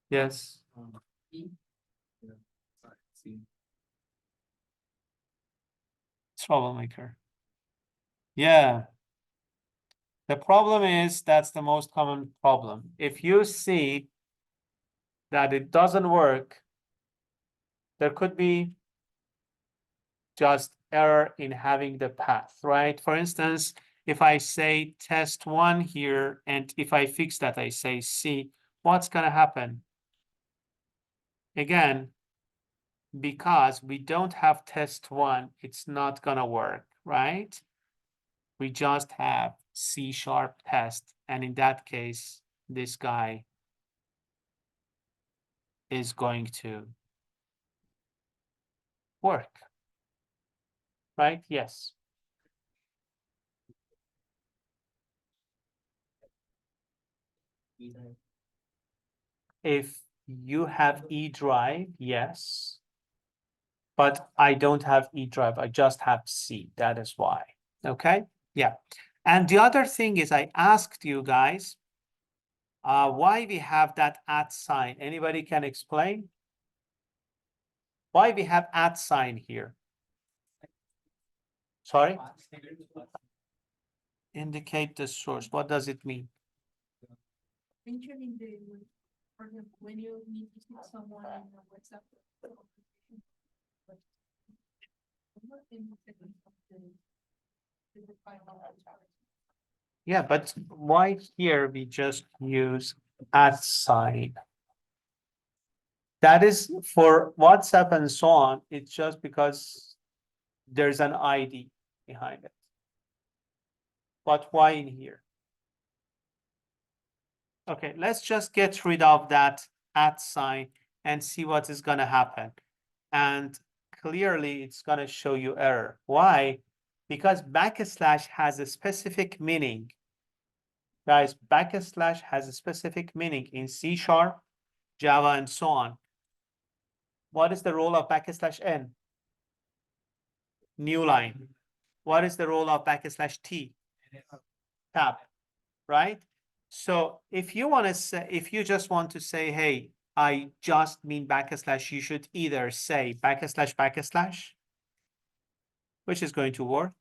Yes. Troublemaker. Yeah. The problem is that's the most common problem. If you see that it doesn't work, there could be just error in having the path, right? For instance, if I say test one here, and if I fix that, I say C, what's gonna happen? Again, because we don't have test one, it's not gonna work, right? We just have C# test, and in that case, this guy is going to work, right? Yes. If you have E drive, yes. But I don't have E drive, I just have C, that is why, okay? Yeah, and the other thing is I asked you guys why we have that @ sign. Anybody can explain? Why we have @ sign here? Sorry? Indicate the source, what does it mean? Mentioning the, for example, when you need to see someone in a WhatsApp. Yeah, but why here we just use @ sign? That is for WhatsApp and so on, it's just because there's an ID behind it. But why in here? Okay, let's just get rid of that @ sign and see what is gonna happen. And clearly it's gonna show you error. Why? Because backslash has a specific meaning. Guys, backslash has a specific meaning in C#, Java, and so on. What is the role of backslash n? New line. What is the role of backslash t? Tab, right? So if you want to say, if you just want to say, hey, I just mean backslash, you should either say backslash, which is going to work.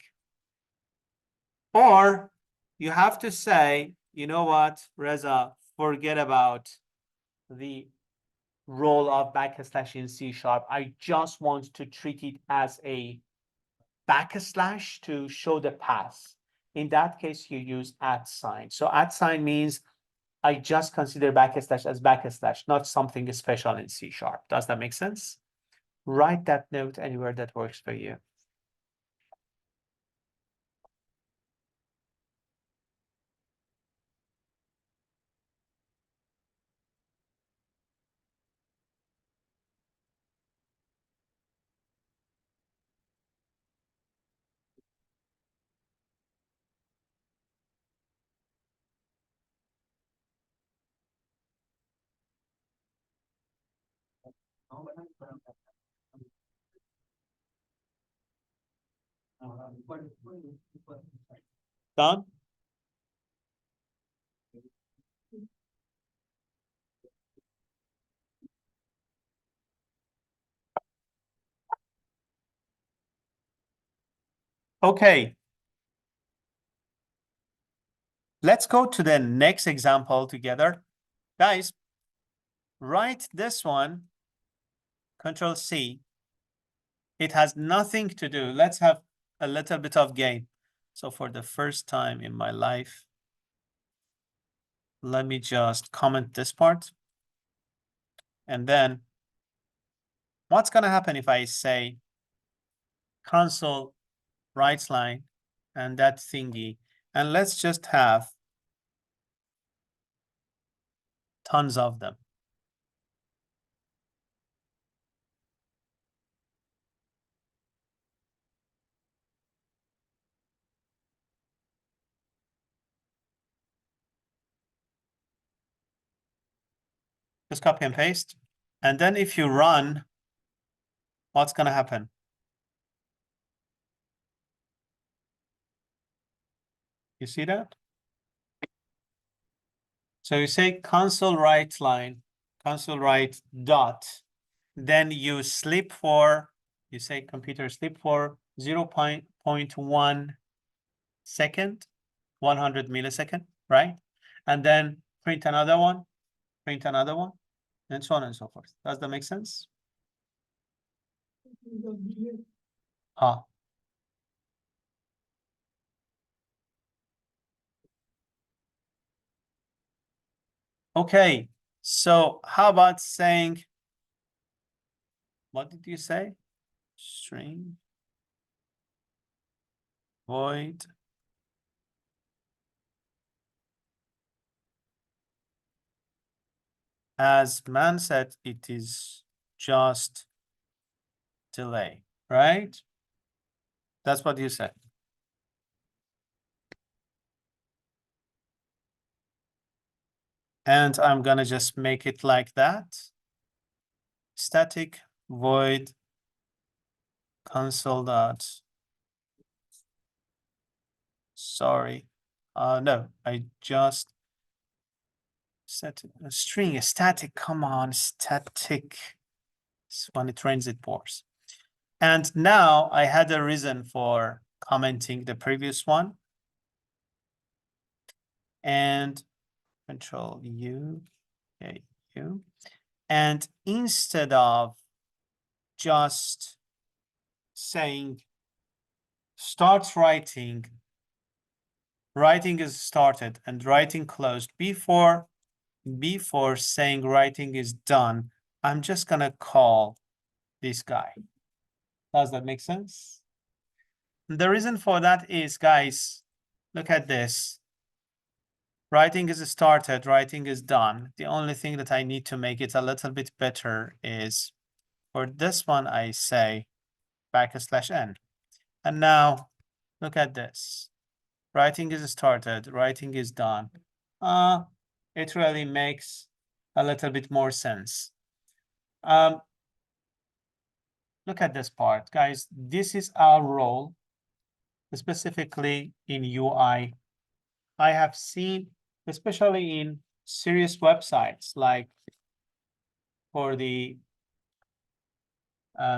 Or you have to say, you know what, Reza, forget about the role of backslash in C#. I just want to treat it as a backslash to show the path. In that case, you use @ sign. So @ sign means I just consider backslash as backslash, not something special in C#. Does that make sense? Write that note anywhere that works for you. Done? Okay. Let's go to the next example together. Guys, write this one, Control C. It has nothing to do. Let's have a little bit of game. So for the first time in my life, let me just comment this part. And then what's going to happen if I say console write line and that thingy, and let's just have tons of them. Just copy and paste. And then if you run, what's going to happen? You see that? So you say console write line, console write dot, then you sleep for, you say computer sleep for 0.1 second, 100 millisecond, right? And then print another one, and so on and so forth. Does that make sense? Huh. Okay, so how about saying, what did you say? String void as man said, it is just delay, right? That's what you said. And I'm gonna just make it like that. Static void console dot. Sorry. No, I just set a string, a static, come on, static. When it rains, it pours. And now I had a reason for commenting the previous one. And Control U, okay, U. And instead of just saying starts writing, writing is started and writing closed before saying writing is done, I'm just gonna call this guy. Does that make sense? The reason for that is, guys, look at this. Writing is started, writing is done. The only thing that I need to make it a little bit better is for this one, I say \n. And now look at this. Writing is started, writing is done. It really makes a little bit more sense. Look at this part, guys. This is our role, specifically in UI. I have seen, especially in serious websites like for the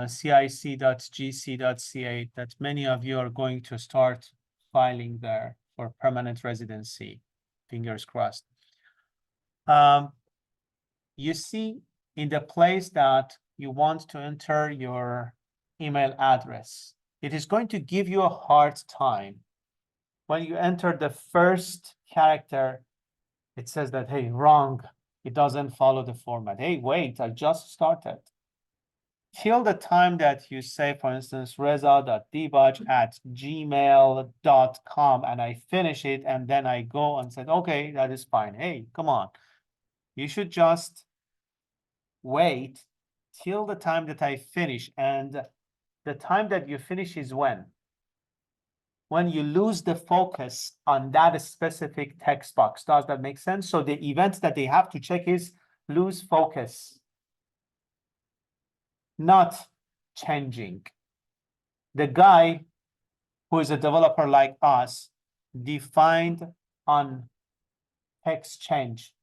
cic.gc.ca, that many of you are going to start filing there for permanent residency. Fingers crossed. You see in the place that you want to enter your email address, it is going to give you a hard time. When you enter the first character, it says that, hey, wrong. It doesn't follow the format. Hey, wait, I just started. Till the time that you say, for instance, reza.debaj@gmail.com, and I finish it, and then I go and said, okay, that is fine. Hey, come on. You should just wait till the time that I finish. And the time that you finish is when? When you lose the focus on that specific text box. Does that make sense? So the event that they have to check is lose focus. not changing. The guy who is a developer like us defined on text change.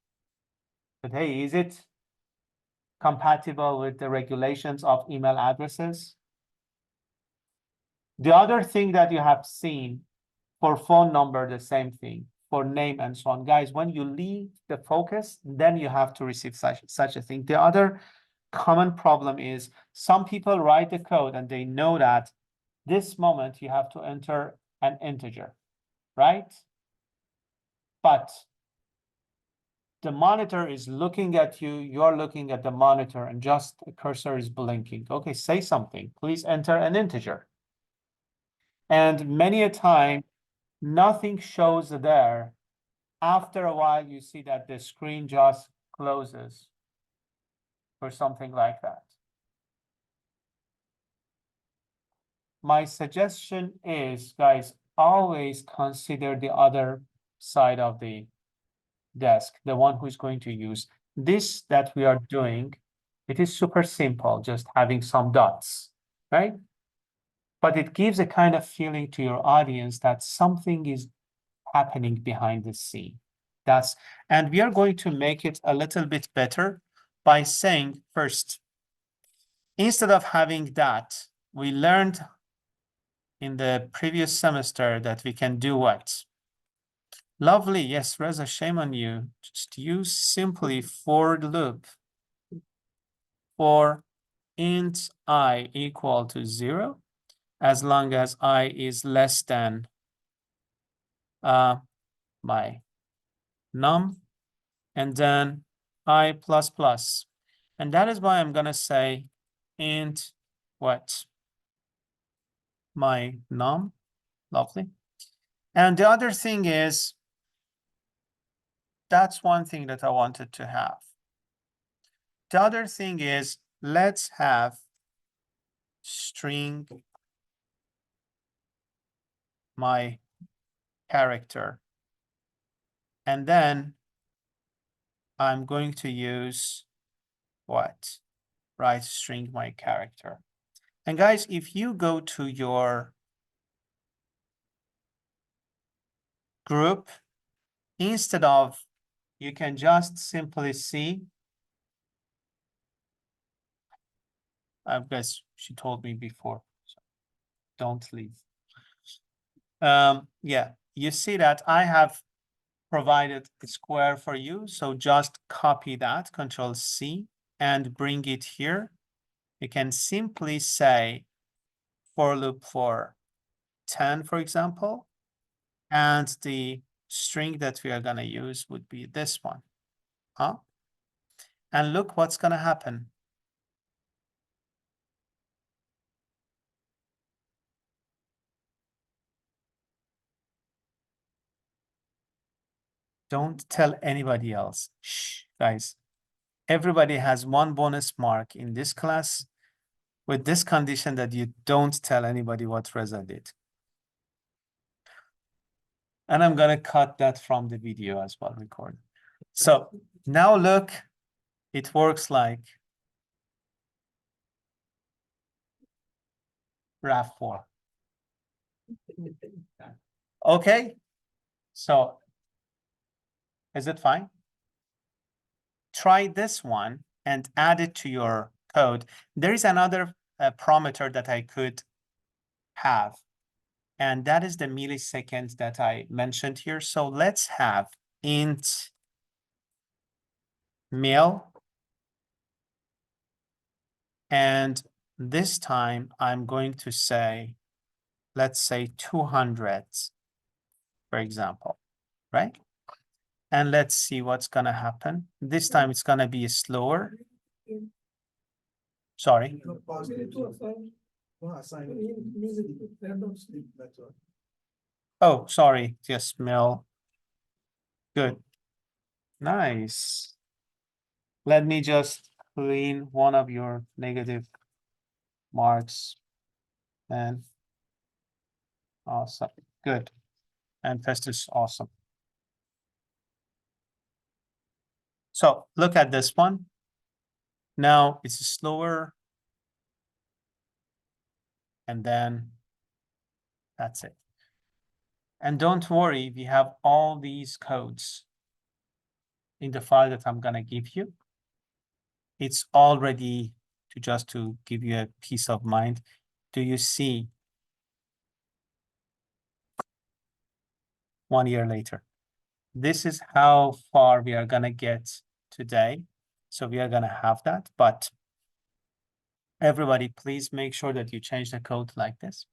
But hey, is it compatible with the regulations of email addresses? The other thing that you have seen for phone number, the same thing, for name and so on. Guys, when you leave the focus, then you have to receive such a thing. The other common problem is some people write the code and they know that this moment you have to enter an integer, right? But the monitor is looking at you, you're looking at the monitor, and just the cursor is blinking. Okay, say something. Please enter an integer. And many a time, nothing shows there. After a while, you see that the screen just closes or something like that. My suggestion is, guys, always consider the other side of the desk, the one who's going to use this that we are doing. It is super simple, just having some dots, right? But it gives a kind of feeling to your audience that something is happening behind the scene. And we are going to make it a little bit better by saying first, instead of having that, we learned in the previous semester that we can do what? Lovely, yes, Reza, shame on you. Just use simply for loop for int I equal to 0, as long as I is less than my num, and then I plus plus. And that is why I'm gonna say int what? My num, lovely. And the other thing is, that's one thing that I wanted to have. The other thing is, let's have string my character. And then I'm going to use what? Right, string my character. And guys, if you go to your group, instead of, you can just simply see, I guess she told me before, so don't leave. Yeah, you see that I have provided a square for you. So just copy that, Control C, and bring it here. You can simply say for loop for 10, for example, and the string that we are going to use would be this one. And look what's going to happen. Don't tell anybody else. Shh, guys. Everybody has one bonus mark in this class with this condition that you don't tell anybody what Reza did. And I'm gonna cut that from the video as well, record. So now look, it works like RAV4. Okay, so is it fine? Try this one and add it to your code. There is another parameter that I could have, and that is the milliseconds that I mentioned here. So let's have int mil, and this time I'm going to say, let's say 200, for example, right? And let's see what's gonna happen. This time it's gonna be slower. Sorry. Oh, sorry, just mil. Good. Nice. Let me just clean one of your negative marks. And awesome. Good. And Festus, awesome. So look at this one. Now it's slower. and then that's it. And don't worry, we have all these codes in the file that I'm gonna give you. It's all ready to just to give you a peace of mind. Do you see 1 year later? This is how far we are gonna get today. So we are gonna have that, but everybody, please make sure that you change the code like this.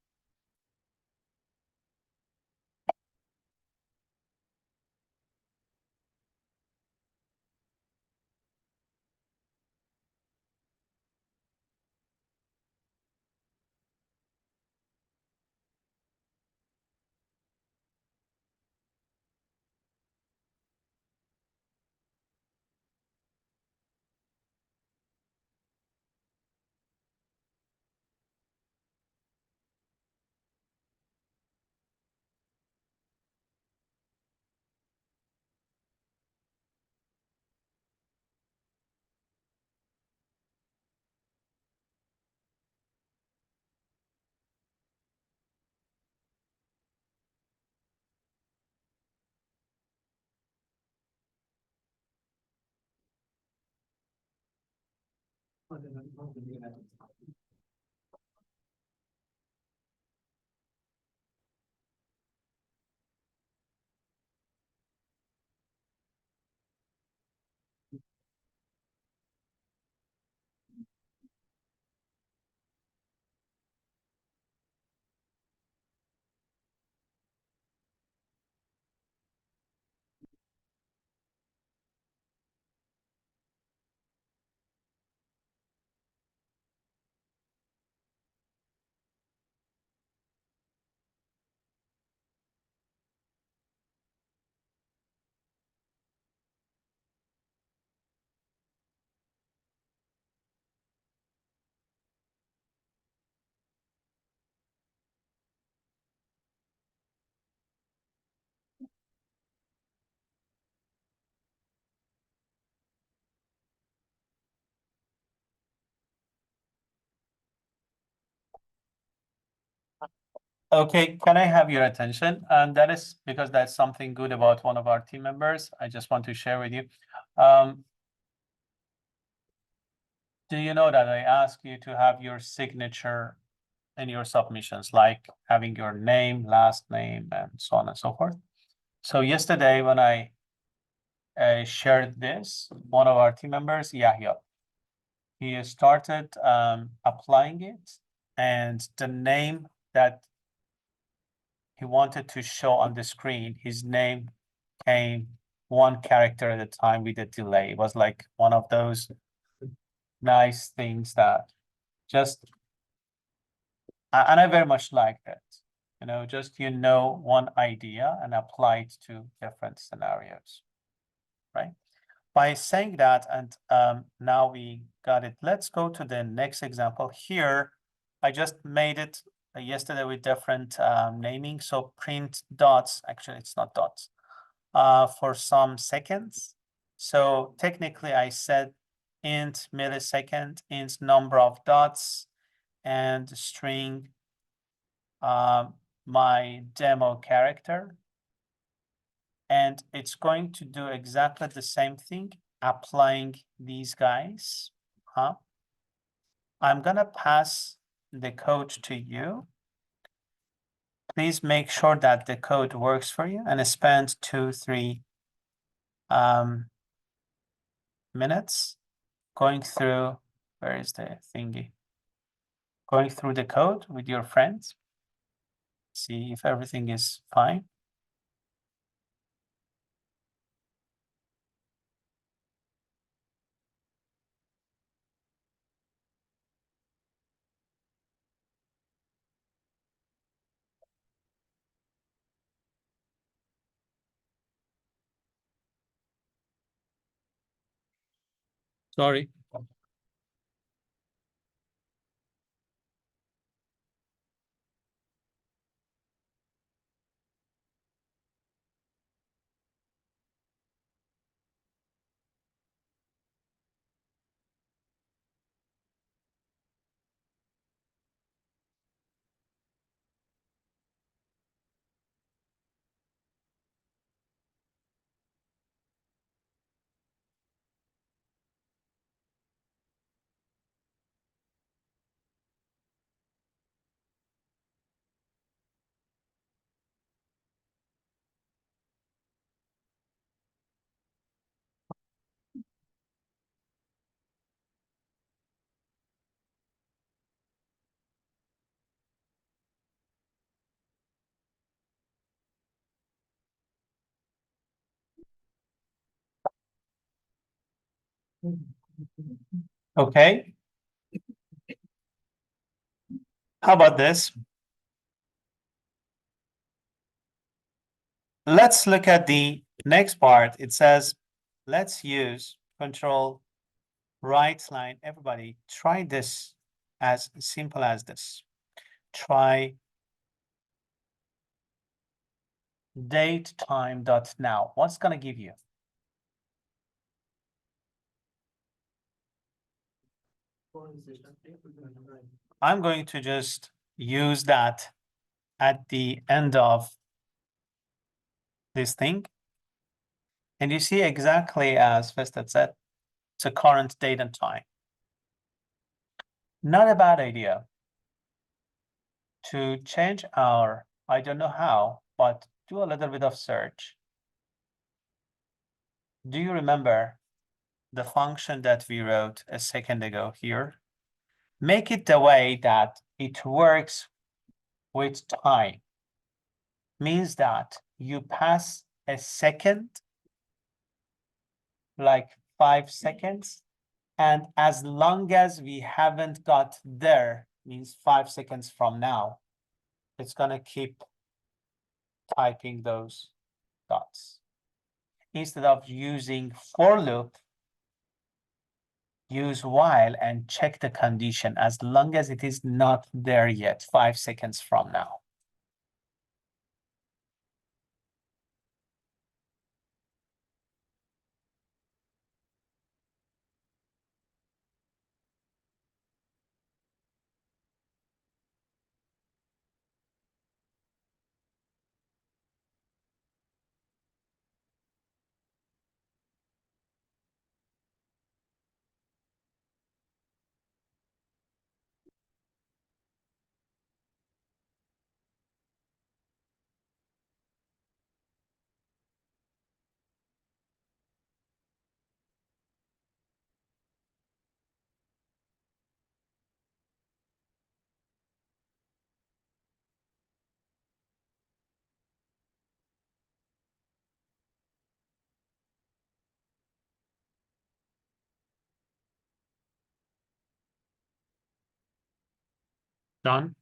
Okay, can I have your attention? And that is because that's something good about one of our team members. I just want to share with you. Do you know that I ask you to have your signature in your submissions, like having your name, last name, and so on and so forth? So yesterday when I shared this, one of our team members, Yahya, he started applying it, and the name that he wanted to show on the screen, his name came one character at a time with a delay. It was like one of those nice things that just, and I very much liked it. You know, just one idea and apply it to different scenarios, right? By saying that, and now we got it, let's go to the next example here. I just made it yesterday with different naming. So print dots, actually it's not dots, for some seconds. So technically I said int millisecond, int number of dots, and string my demo character. And it's going to do exactly the same thing, applying these guys. I'm gonna pass the code to you. Please make sure that the code works for you and spend 2-3 minutes going through, where is the thingy? Going through the code with your friends. See if everything is fine. Sorry. Okay. How about this? Let's look at the next part. It says, let's use control right line. Everybody try this as simple as this. Try date time dot now. What's gonna give you? I'm going to just use that at the end of this thing. And you see exactly as Fested said, it's a current date and time. Not a bad idea to change our, I don't know how, but do a little bit of search. Do you remember the function that we wrote a second ago here? Make it the way that it works with time. Means that you pass a second, like 5 seconds, and as long as we haven't got there, means 5 seconds from now, it's gonna keep typing those dots. Instead of using for loop, use while and check the condition as long as it is not there yet, 5 seconds from now. Done?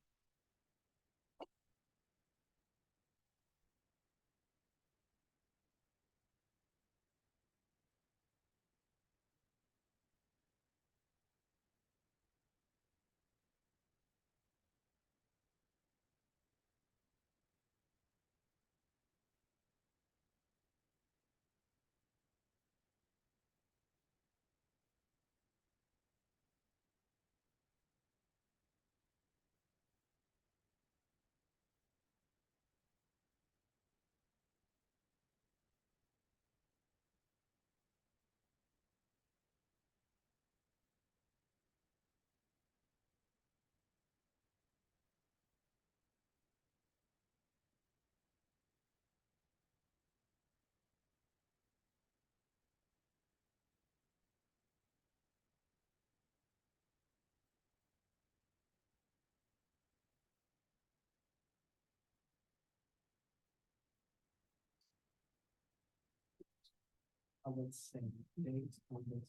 Let's say date on this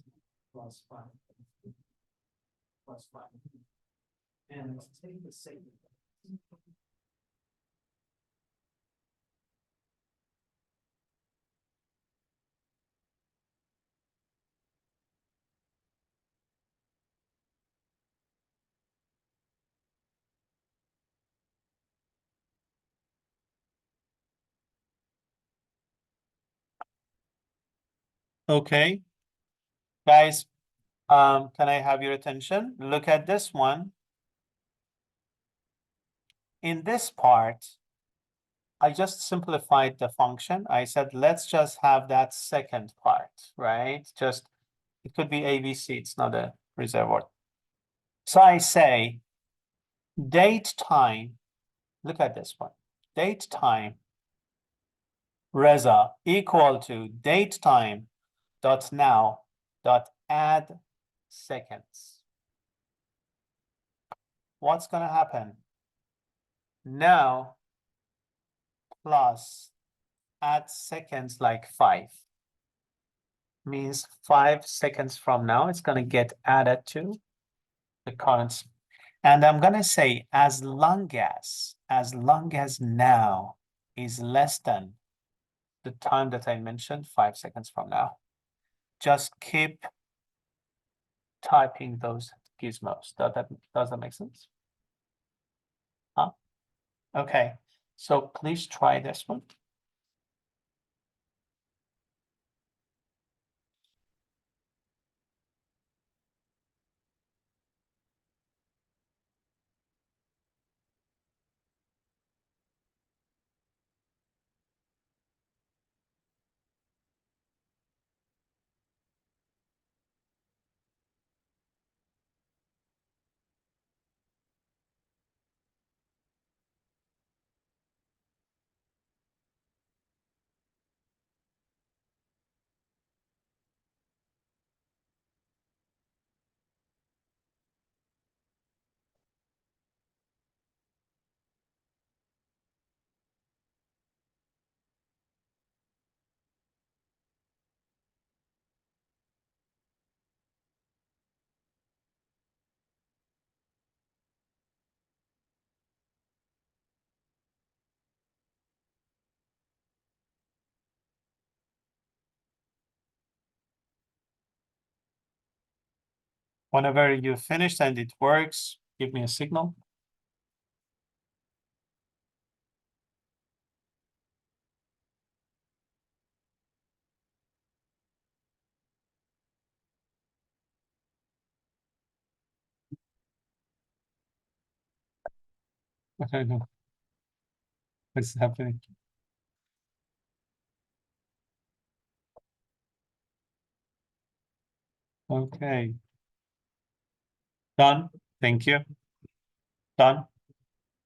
+5. +5. And take the same. Okay. Guys, can I have your attention? Look at this one. In this part, I just simplified the function. I said, let's just have that second part, right? Just, it could be ABC, it's not a reserved word. So I say, date time, look at this one, date time, Reza equal to date time dot now dot add seconds. What's gonna happen? Now plus add seconds like 5. means 5 seconds from now, it's gonna get added to the current. And I'm gonna say as long as now is less than the time that I mentioned, 5 seconds from now. Just keep typing those gizmos. Does that make sense? Huh? Okay, so please try this one. Whenever you finished and it works, give me a signal. I don't know what's happening. Okay. Done. Thank you. Done.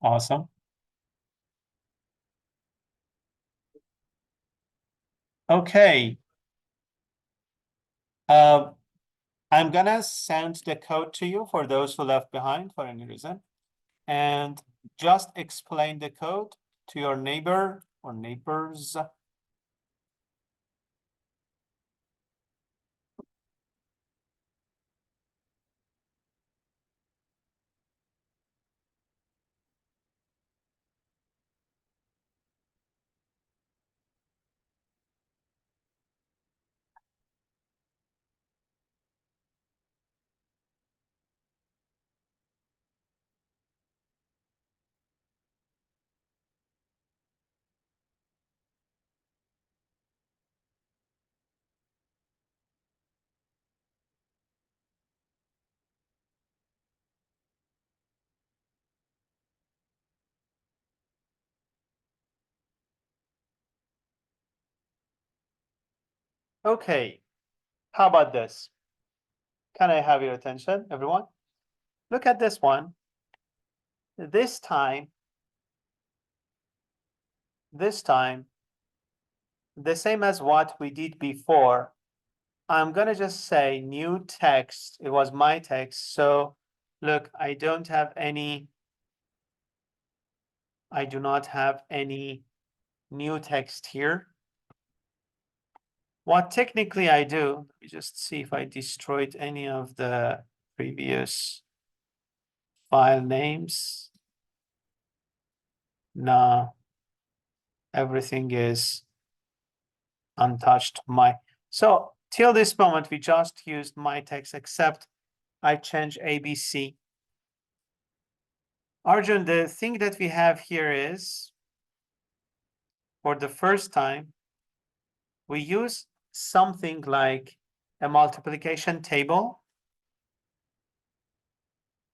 Awesome. Okay. I'm gonna send the code to you for those who left behind for any reason. And just explain the code to your neighbor or neighbors. Okay, how about this? Can I have your attention, everyone? Look at this one. This time, the same as what we did before. I'm gonna just say new text. It was my text. So look, I do not have any new text here. What technically I do, let me just see if I destroyed any of the previous file names. No, everything is untouched. So till this moment, we just used my text, except I changed ABC. Arjun, the thing that we have here is, for the first time, we use something like a multiplication table.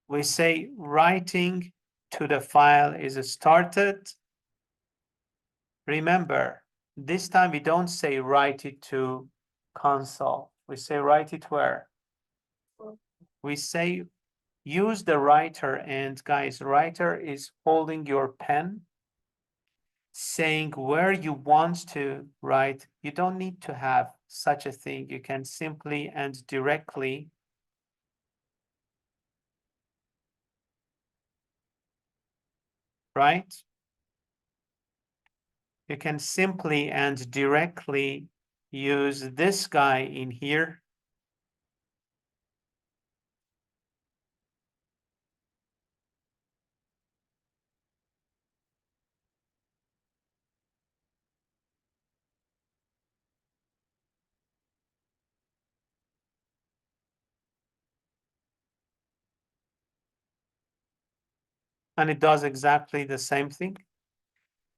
We say writing to the file is started. Remember, this time we don't say write it to console. We say write it where? We say use the writer, and guys, writer is holding your pen, saying where you want to write. You don't need to have such a thing. You can simply and directly right? You can simply and directly use this guy in here. And it does exactly the same thing.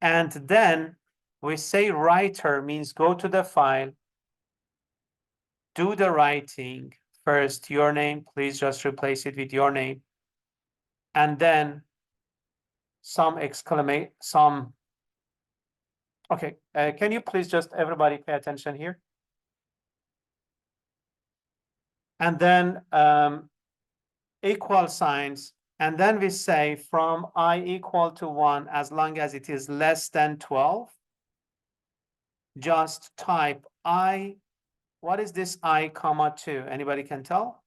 And then we say writer means go to the file, do the writing. First, your name, please just replace it with your name. And then some exclamation, okay, can you please just everybody pay attention here? And then equal signs. And then we say from I equal to 1, as long as it is less than 12, just type I. What is this I comma 2? Anybody can tell?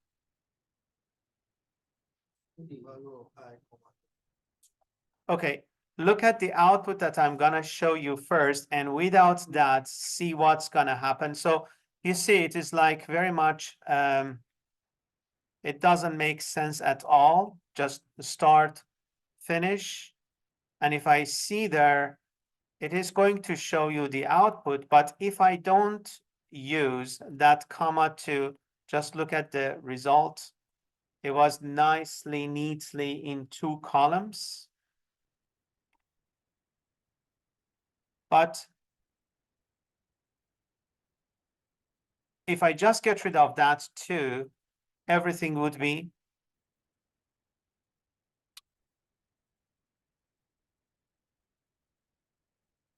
Okay, look at the output that I'm gonna show you first, and without that, see what's gonna happen. So you see, it is like very much, it doesn't make sense at all. Just start, finish. And if I see there, it is going to show you the output. But if I don't use that comma 2, just look at the result. It was nicely, neatly in 2 columns. But if I just get rid of that 2, everything would be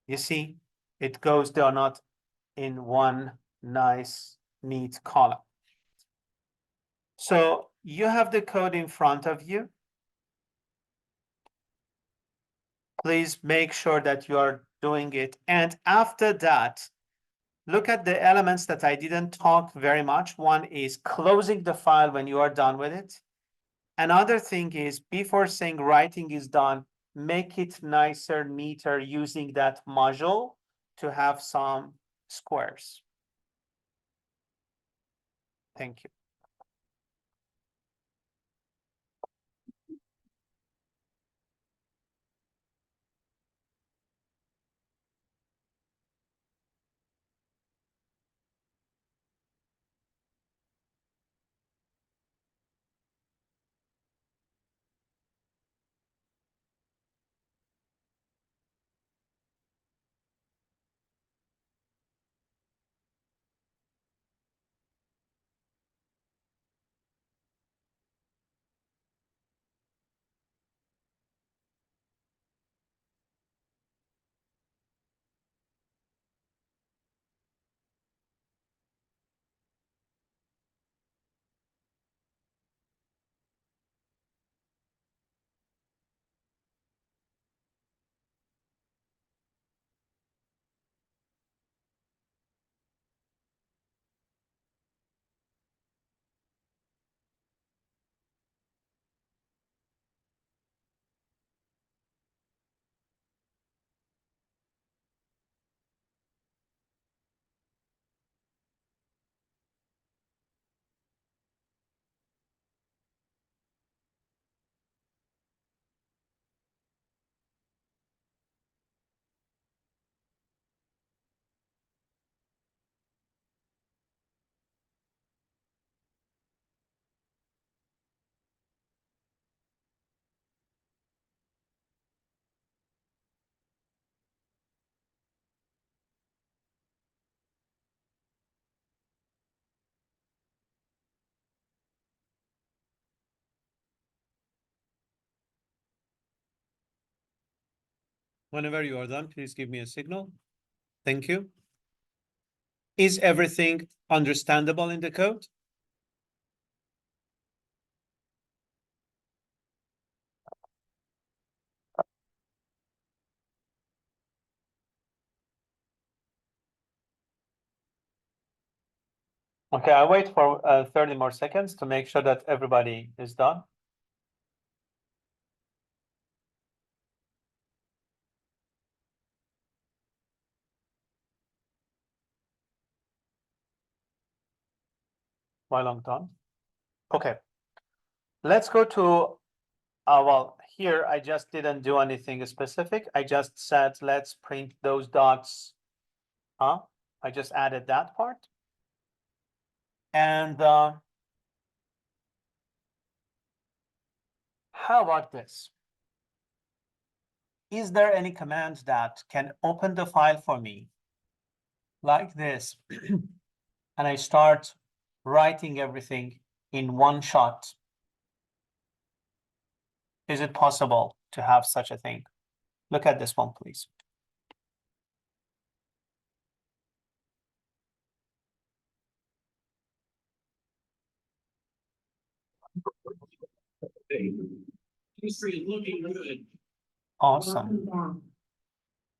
you see, it goes, they are not in one nice, neat column. So you have the code in front of you. Please make sure that you are doing it. And after that, look at the elements that I didn't talk very much. One is closing the file when you are done with it. Another thing is before saying writing is done, make it nicer, neater using that module to have some squares. Thank you. Whenever you are done, please give me a signal. Thank you. Is everything understandable in the code? Okay, I'll wait for 30 more seconds to make sure that everybody is done. while I'm done. Okay. Let's go to, well, here I just didn't do anything specific. I just said, let's print those dots. I just added that part. And how about this? Is there any command that can open the file for me like this? And I start writing everything in one shot. Is it possible to have such a thing? Look at this one, please. History looking good. Awesome. Welcome back.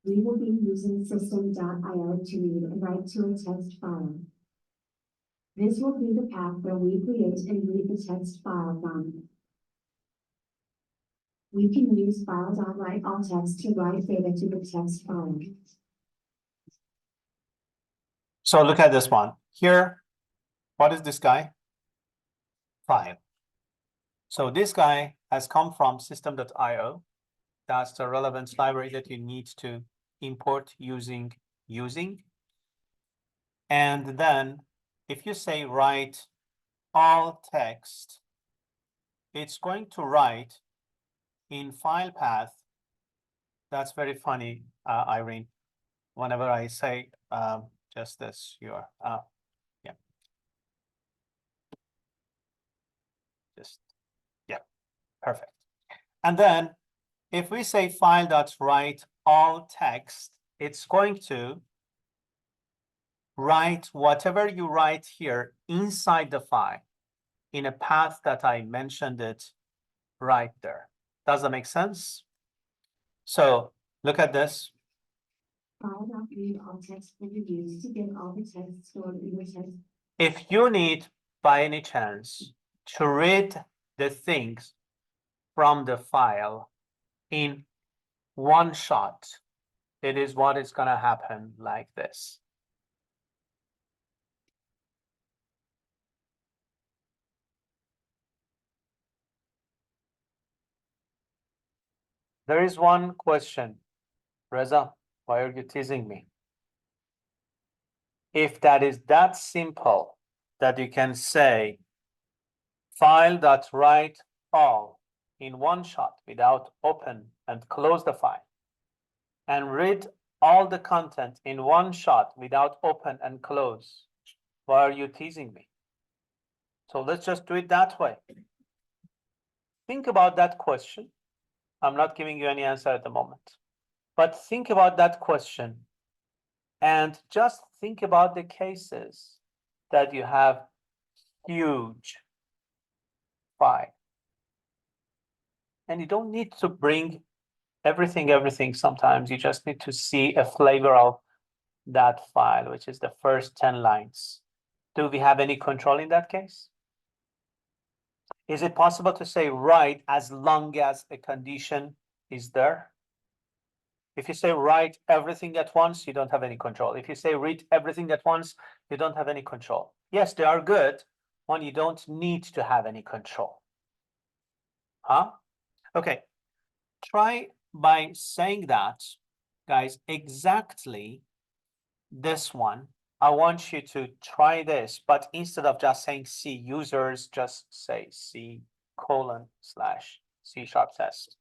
We will be using system.io to read and write to a text file. This will be the path where we create and read the text file from. We can use file.write all text to write data to the text file. So look at this one. Here, what is this guy? File. So this guy has come from system.io. That's the relevance library that you need to import using. And then if you say write all text, it's going to write in file path. That's very funny, Irene. Whenever I say just this, you're yeah. Just yeah, perfect. And then if we say file.write all text, it's going to write whatever you write here inside the file in a path that I mentioned it right there. Does that make sense? So look at this. File.read all text can be used to get all the text stored in your text. If you need, by any chance, to read the things from the file in one shot, it is what is going to happen like this. There is one question. Reza, why are you teasing me? If that is that simple that you can say file.write all in one shot without open and close the file and read all the content in one shot without open and close, why are you teasing me? So let's just do it that way. Think about that question. I'm not giving you any answer at the moment, but think about that question and just think about the cases that you have huge file. And you don't need to bring everything. Sometimes you just need to see a flavor of that file, which is the first 10 lines. Do we have any control in that case? Is it possible to say write as long as a condition is there? If you say write everything at once, you don't have any control. If you say read everything at once, you don't have any control. Yes, they are good when you don't need to have any control. Huh? Okay. Try by saying that, guys, exactly this one. I want you to try this, but instead of just saying C users, just say C:/C# test.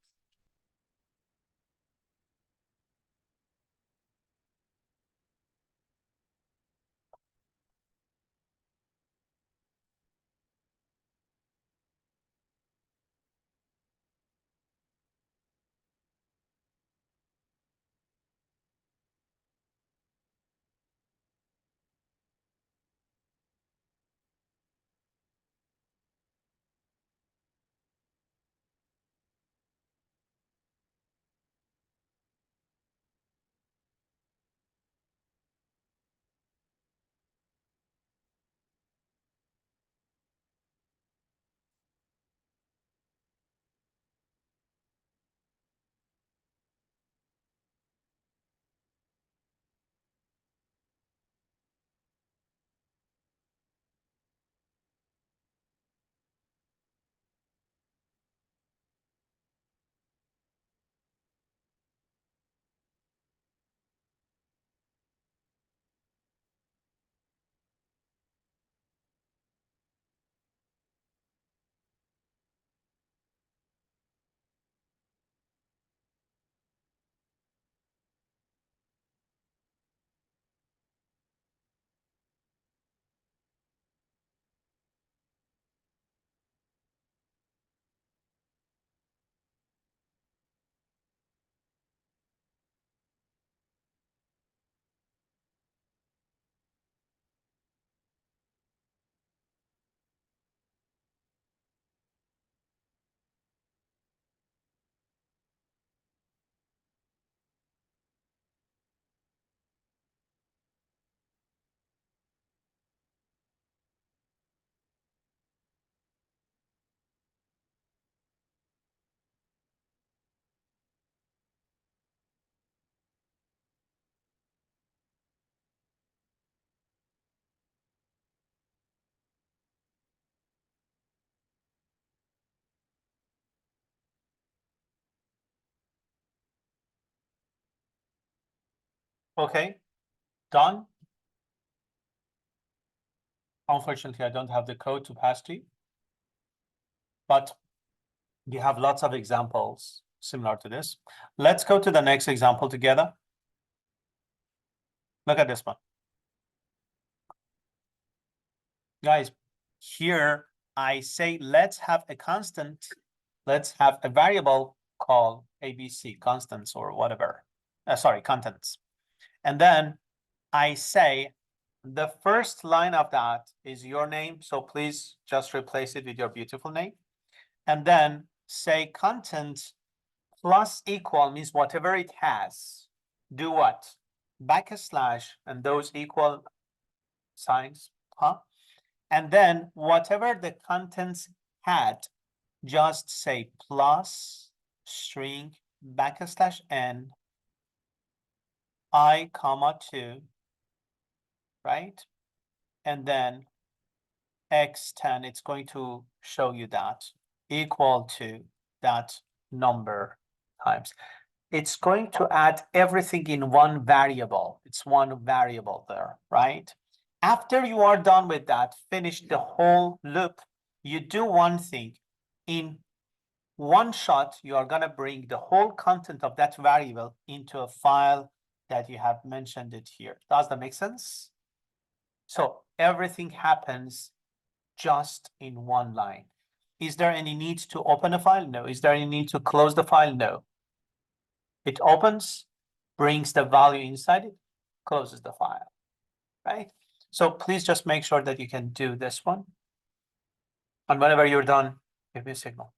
Okay, done. Unfortunately, I don't have the code to pass to you. But you have lots of examples similar to this. Let's go to the next example together. Look at this one. Guys, here I say, let's have a constant. Let's have a variable called ABC, constants or whatever. Sorry, contents. And then I say the first line of that is your name. So please just replace it with your beautiful name. And then say content plus equal means whatever it has. Do what? Backslash and those equal signs, huh? And then whatever the contents had, just say plus string backslash n I comma 2, right? And then x10, it's going to show you that equal to that number times. It's going to add everything in one variable. It's one variable there, right? After you are done with that, finish the whole loop, you do one thing. In one shot, you are gonna bring the whole content of that variable into a file that you have mentioned it here. Does that make sense? So everything happens just in one line. Is there any need to open a file? No. Is there any need to close the file? No. It opens, brings the value inside it, closes the file, right? So please just make sure that you can do this one. And whenever you're done, give me a signal.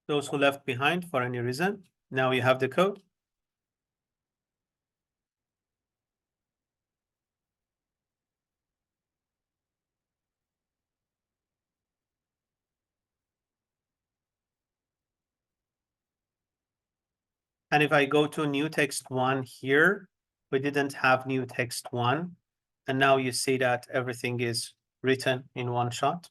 Those who left behind for any reason, now you have the code. And if I go to new text 1 here, we didn't have new text 1. And now you see that everything is written in one shot.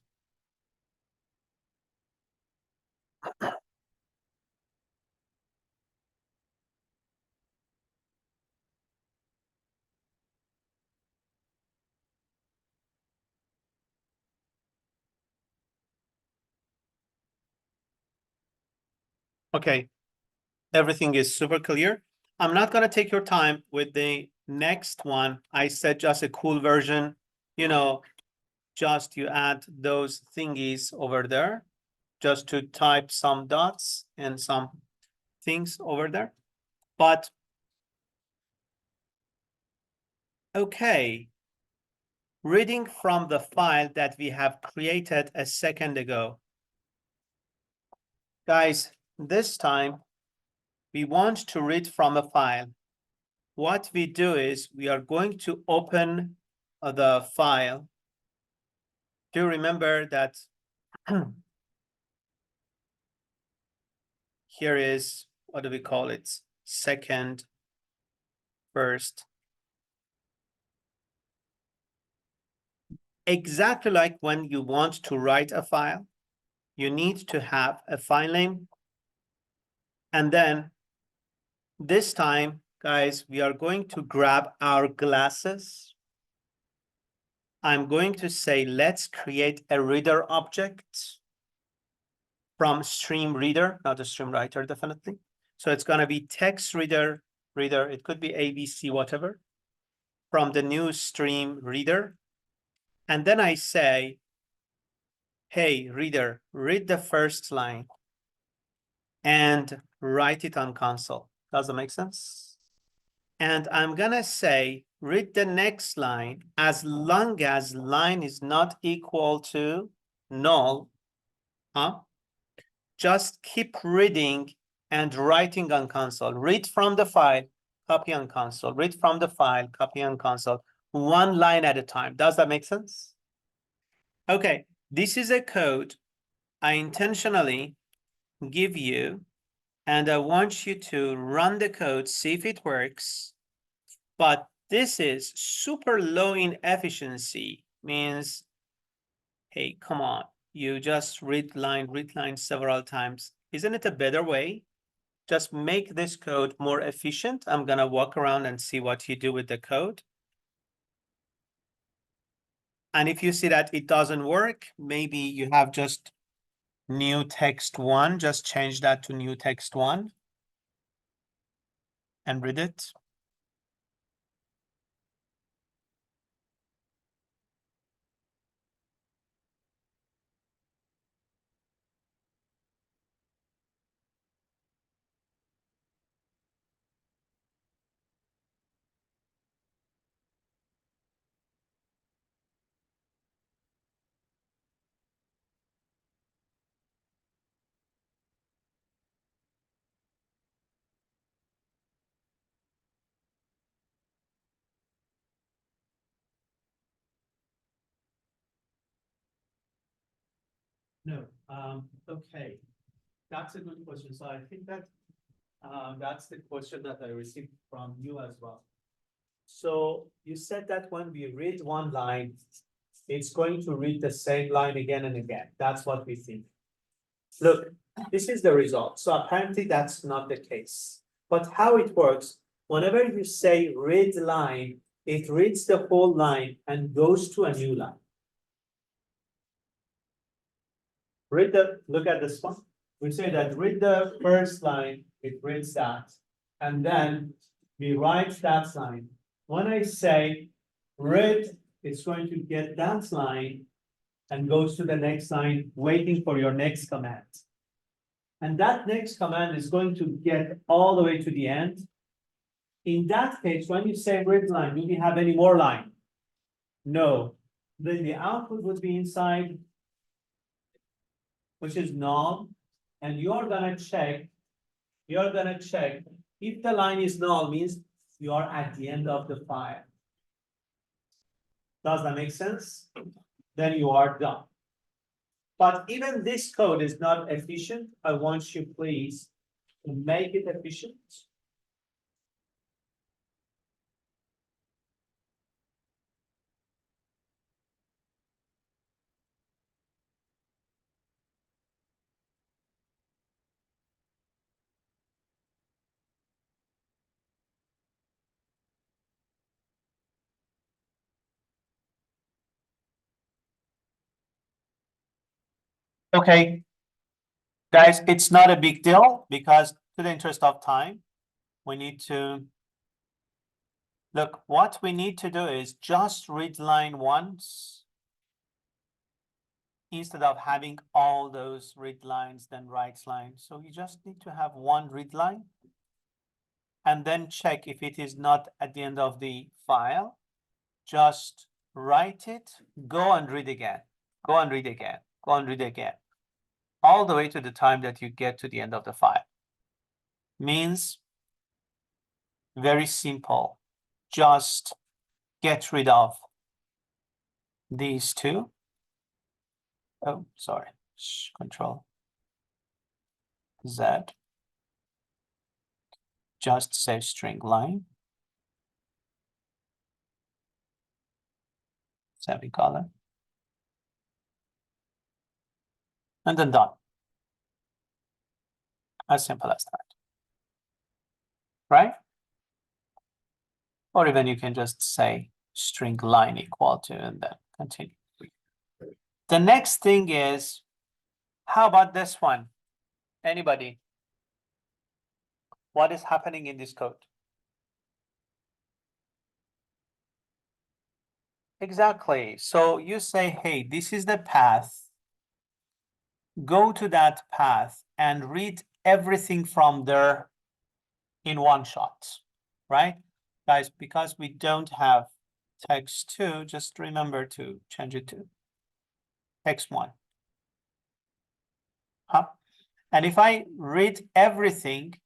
Okay, everything is super clear. I'm not gonna take your time with the next one. I said just a cool version, you know, just you add those thingies over there, just to type some dots and some things over there. But okay, reading from the file that we have created a second ago. Guys, this time we want to read from a file. What we do is we are going to open the file. Do you remember that here is, what do we call it? Second, first. exactly like when you want to write a file, you need to have a file name. And then this time, guys, we are going to grab our glasses. I'm going to say, let's create a reader object from stream reader, not a stream writer, definitely. So it's going to be text reader, it could be ABC, whatever, from the new stream reader. And then I say, hey, reader, read the first line and write it on console. Does that make sense? And I'm gonna say, read the next line as long as line is not equal to null, just keep reading and writing on console. Read from the file, copy on console. Read from the file, copy on console. One line at a time. Does that make sense? Okay, this is a code I intentionally give you, and I want you to run the code, see if it works. But this is super low in efficiency, means, hey, come on, you just read line several times. Isn't it a better way? Just make this code more efficient. I'm gonna walk around and see what you do with the code. And if you see that it doesn't work, maybe you have just new text one, just change that to new text one and read it. No, okay, that's a good question. So I think that that's the question that I received from you as well. So you said that when we read one line, it's going to read the same line again and again. That's what we think. Look, this is the result. So apparently that's not the case. But how it works, whenever you say read line, it reads the whole line and goes to a new line. Look at this one. We say that read the first line, it reads that. And then we write that line. When I say read, it's going to get that line and goes to the next line, waiting for your next command. And that next command is going to get all the way to the end. In that case, when you say read line, do we have any more line? No. Then the output would be inside, which is null, and you're gonna check if the line is null, means you are at the end of the file. Does that make sense? Then you are done. But even this code is not efficient. I want you please to make it efficient. Okay, guys, it's not a big deal because to the interest of time, we need to look, what we need to do is just read line once instead of having all those read lines, then write lines. So you just need to have one read line and then check if it is not at the end of the file. Just write it, go and read again, go and read again, go and read again, all the way to the time that you get to the end of the file. Means very simple. Just get rid of these two. Oh, sorry, Control Z. Just save string line. Semicolon. and then done. As simple as that. Right? Or even you can just say string line equal to and then continue. The next thing is, how about this one? Anybody? What is happening in this code? Exactly. So you say, hey, this is the path. Go to that path and read everything from there in one shot, right? Guys, because we don't have text 2, just remember to change it to text 1. Huh? And if I read everything,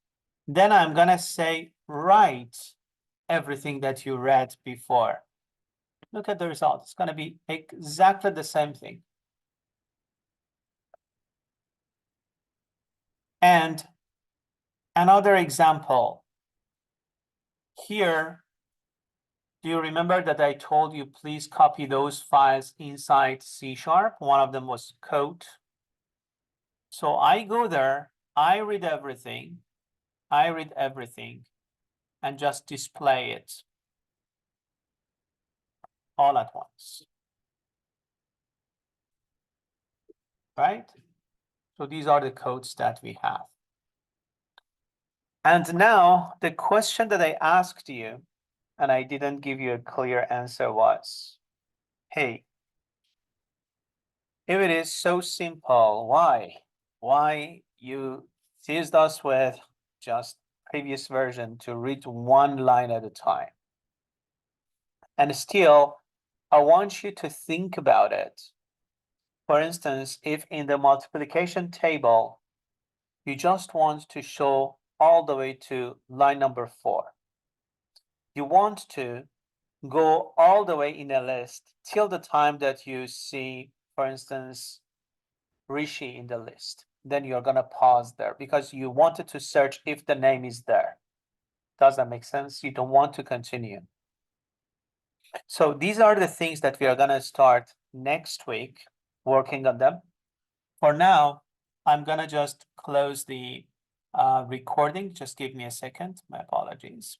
then I'm gonna say write everything that you read before. Look at the result. It's gonna be exactly the same thing. And another example. Here, do you remember that I told you please copy those files inside C#? One of them was code. So I go there, I read everything, and just display it all at once. Right? So these are the codes that we have. And now the question that I asked you, and I didn't give you a clear answer, was, hey, if it is so simple, why? Why you teased us with just previous version to read one line at a time? And still, I want you to think about it. For instance, if in the multiplication table, you just want to show all the way to line number 4. You want to go all the way in a list till the time that you see, for instance, Rishi in the list. Then you're gonna pause there because you wanted to search if the name is there. Does that make sense? You don't want to continue. So these are the things that we are gonna start next week working on them. For now, I'm gonna just close the recording. Just give me a second. My apologies.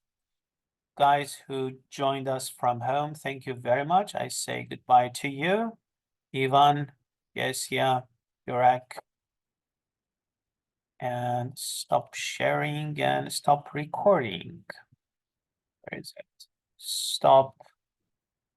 Guys who joined us from home, thank you very much. I say goodbye to you. Ivan, Yesia, Yurek. And stop sharing and stop recording. Where is it? Stop